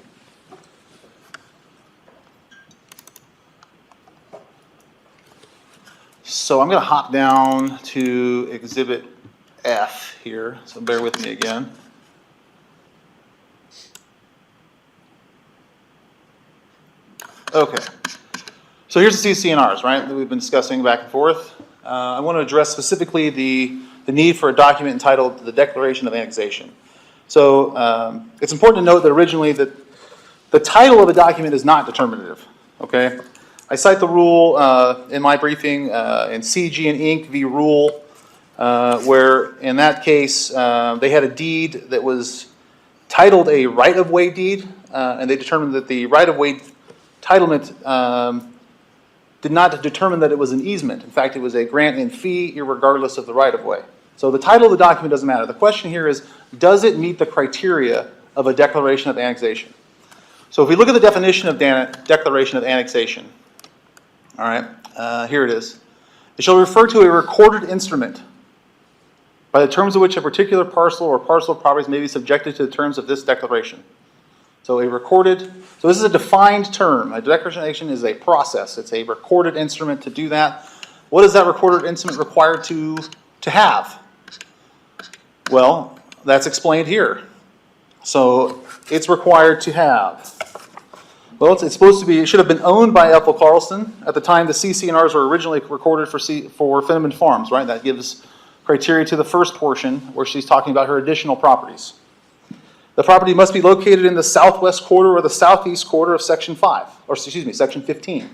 So I'm going to hop down to Exhibit F here, so bear with me again. Okay. So here's the CCNRs, right, that we've been discussing back and forth. I want to address specifically the need for a document entitled the Declaration of Annexation. So it's important to note that originally that the title of a document is not determinative, okay? I cite the rule in my briefing in CG and Inc. v. Rule, where in that case they had a deed that was titled a right-of-way deed, and they determined that the right-of-way titlement did not determine that it was an easement. In fact, it was a grant in fee irregardless of the right-of-way. So the title of the document doesn't matter. The question here is, does it meet the criteria of a declaration of annexation? So if we look at the definition of declaration of annexation, all right, here it is. It shall refer to a recorded instrument by the terms of which a particular parcel or parcel of properties may be subjected to the terms of this declaration. So this is a defined term. A declaration of annexation is a process. It's a recorded instrument to do that. What is that recorded instrument required to have? Well, that's explained here. So it's required to have. Well, it's supposed to be, it should have been owned by Ethel Carlson at the time the CC&Rs were originally recorded for Finneman Farms, right? That gives criteria to the first portion where she's talking about her additional properties. The property must be located in the southwest quarter or the southeast quarter of section 5, or excuse me, section 15.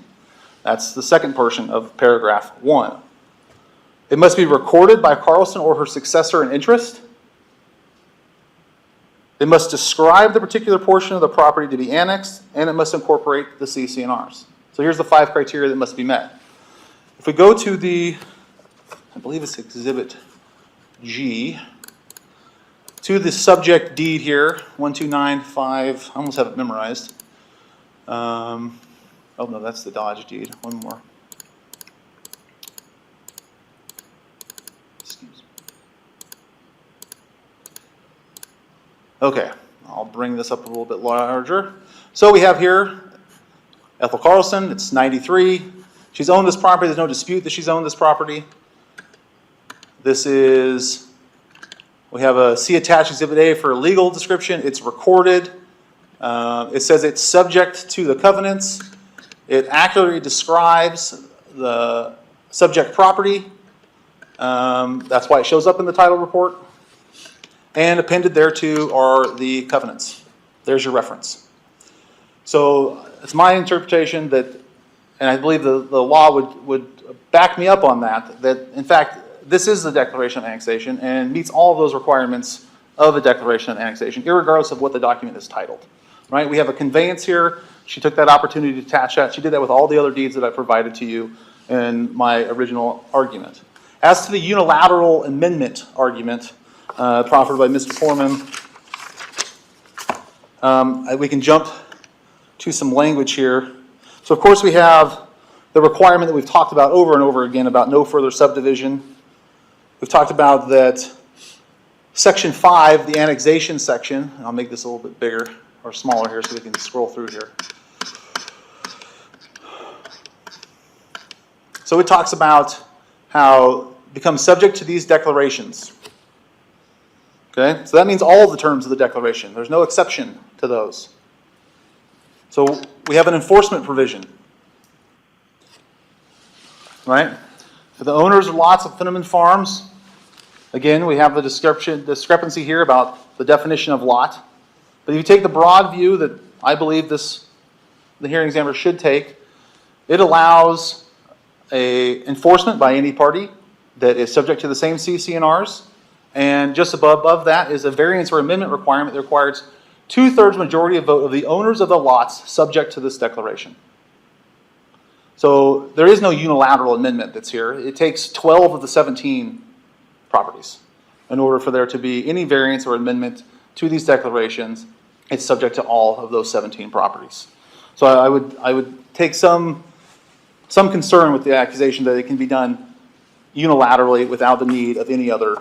That's the second portion of paragraph 1. It must be recorded by Carlson or her successor in interest. It must describe the particular portion of the property to be annexed, and it must incorporate the CC&Rs. So here's the 5 criteria that must be met. If we go to the, I believe it's Exhibit G, to the subject deed here, 1295, I almost have it memorized. Oh no, that's the Dodge deed, one more. Okay, I'll bring this up a little bit larger. So we have here Ethel Carlson, it's 93. She's owned this property, there's no dispute that she's owned this property. This is, we have a C attached Exhibit A for a legal description. It's recorded. It says it's subject to the covenants. It accurately describes the subject property. That's why it shows up in the title report. And appended thereto are the covenants. There's your reference. So it's my interpretation that, and I believe the law would back me up on that, that in fact, this is the declaration of annexation and meets all of those requirements of a declaration of annexation, irregardless of what the document is titled. Right? We have a conveyance here. She took that opportunity to attach that. She did that with all the other deeds that I provided to you in my original argument. As to the unilateral amendment argument, proffered by Mr. Foreman. We can jump to some language here. So of course we have the requirement that we've talked about over and over again about no further subdivision. We've talked about that section 5, the annexation section. I'll make this a little bit bigger or smaller here so we can scroll through here. So it talks about how it becomes subject to these declarations. Okay, so that means all of the terms of the declaration. There's no exception to those. So we have an enforcement provision, right? For the owners of lots of Finneman Farms, again, we have the discrepancy here about the definition of lot. But if you take the broad view that I believe the hearing examiner should take, it allows a enforcement by any party that is subject to the same CC&Rs. And just above that is a variance or amendment requirement that requires 2/3 majority of vote of the owners of the lots subject to this declaration. So there is no unilateral amendment that's here. It takes 12 of the 17 properties in order for there to be any variance or amendment to these declarations. It's subject to all of those 17 properties. So I would take some concern with the accusation that it can be done unilaterally without the need of any other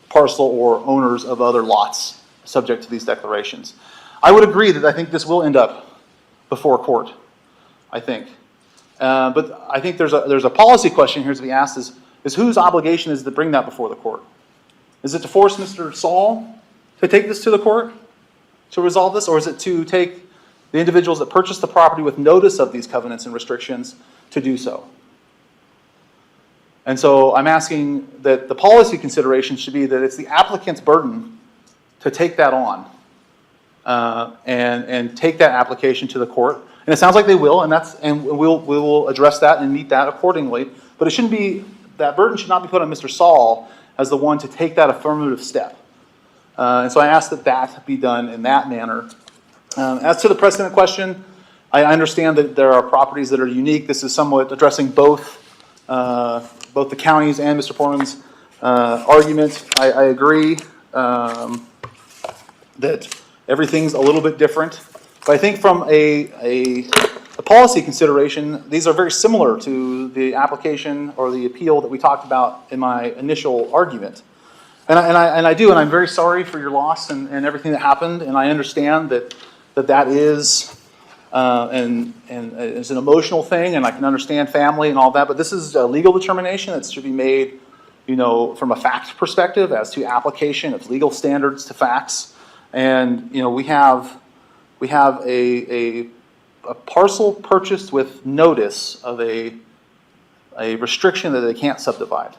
parcel or owners of other lots subject to these declarations. I would agree that I think this will end up before court, I think. But I think there's a policy question here to be asked is whose obligation is to bring that before the court? Is it to force Mr. Saul to take this to the court to resolve this, or is it to take the individuals that purchased the property with notice of these covenants and restrictions to do so? And so I'm asking that the policy consideration should be that it's the applicant's burden to take that on and take that application to the court. And it sounds like they will, and we will address that and meet that accordingly. But it shouldn't be, that burden should not be put on Mr. Saul as the one to take that affirmative step. And so I ask that that be done in that manner. As to the precedent question, I understand that there are properties that are unique. This is somewhat addressing both the counties and Mr. Foreman's argument. I agree that everything's a little bit different. But I think from a policy consideration, these are very similar to the application or the appeal that we talked about in my initial argument. And I do, and I'm very sorry for your loss and everything that happened, and I understand that is, and it's an emotional thing, and I can understand family and all that, but this is a legal determination that should be made, from a fact perspective as to application of legal standards to facts. And, we have a parcel purchased with notice of a restriction that they can't subdivide.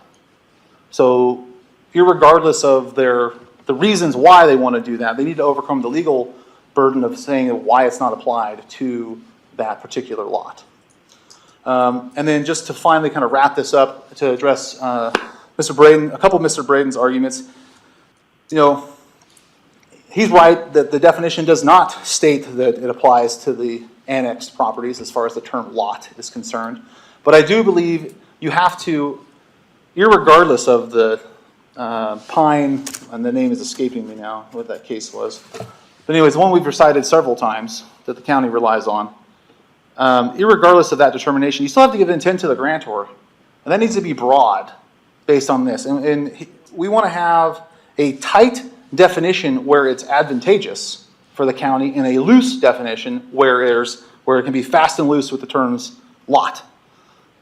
So, irregardless of the reasons why they want to do that, they need to overcome the legal burden of saying why it's not applied to that particular lot. And then just to finally kind of wrap this up, to address Mr. Braden, a couple of Mr. Braden's arguments, he's right that the definition does not state that it applies to the annexed properties as far as the term lot is concerned. But I do believe you have to, irregardless of the Pine, and the name is escaping me now, what that case was. But anyways, one we've recited several times that the county relies on. Irregardless of that determination, you still have to give intent to the grantor. And that needs to be broad based on this. And we want to have a tight definition where it's advantageous for the county and a loose definition where it can be fast and loose with the terms lot.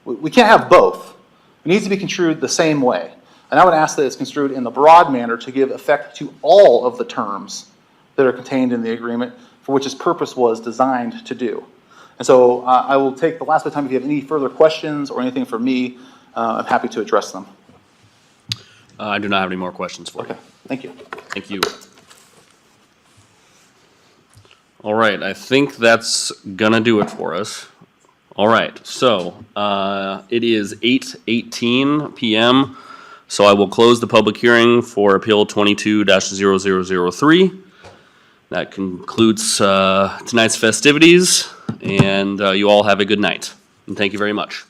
We can't have both. It needs to be construed the same way. And I would ask that it's construed in the broad manner to give effect to all of the terms that are contained in the agreement for which its purpose was designed to do. And so I will take the last bit of time. If you have any further questions or anything for me, I'm happy to address them. I do not have any more questions for you. Okay, thank you. Thank you. All right, I think that's gonna do it for us. All right, so it is 8:18 p.m., so I will close the public hearing for Appeal 22-0003. That concludes tonight's festivities, and you all have a good night. And thank you very much.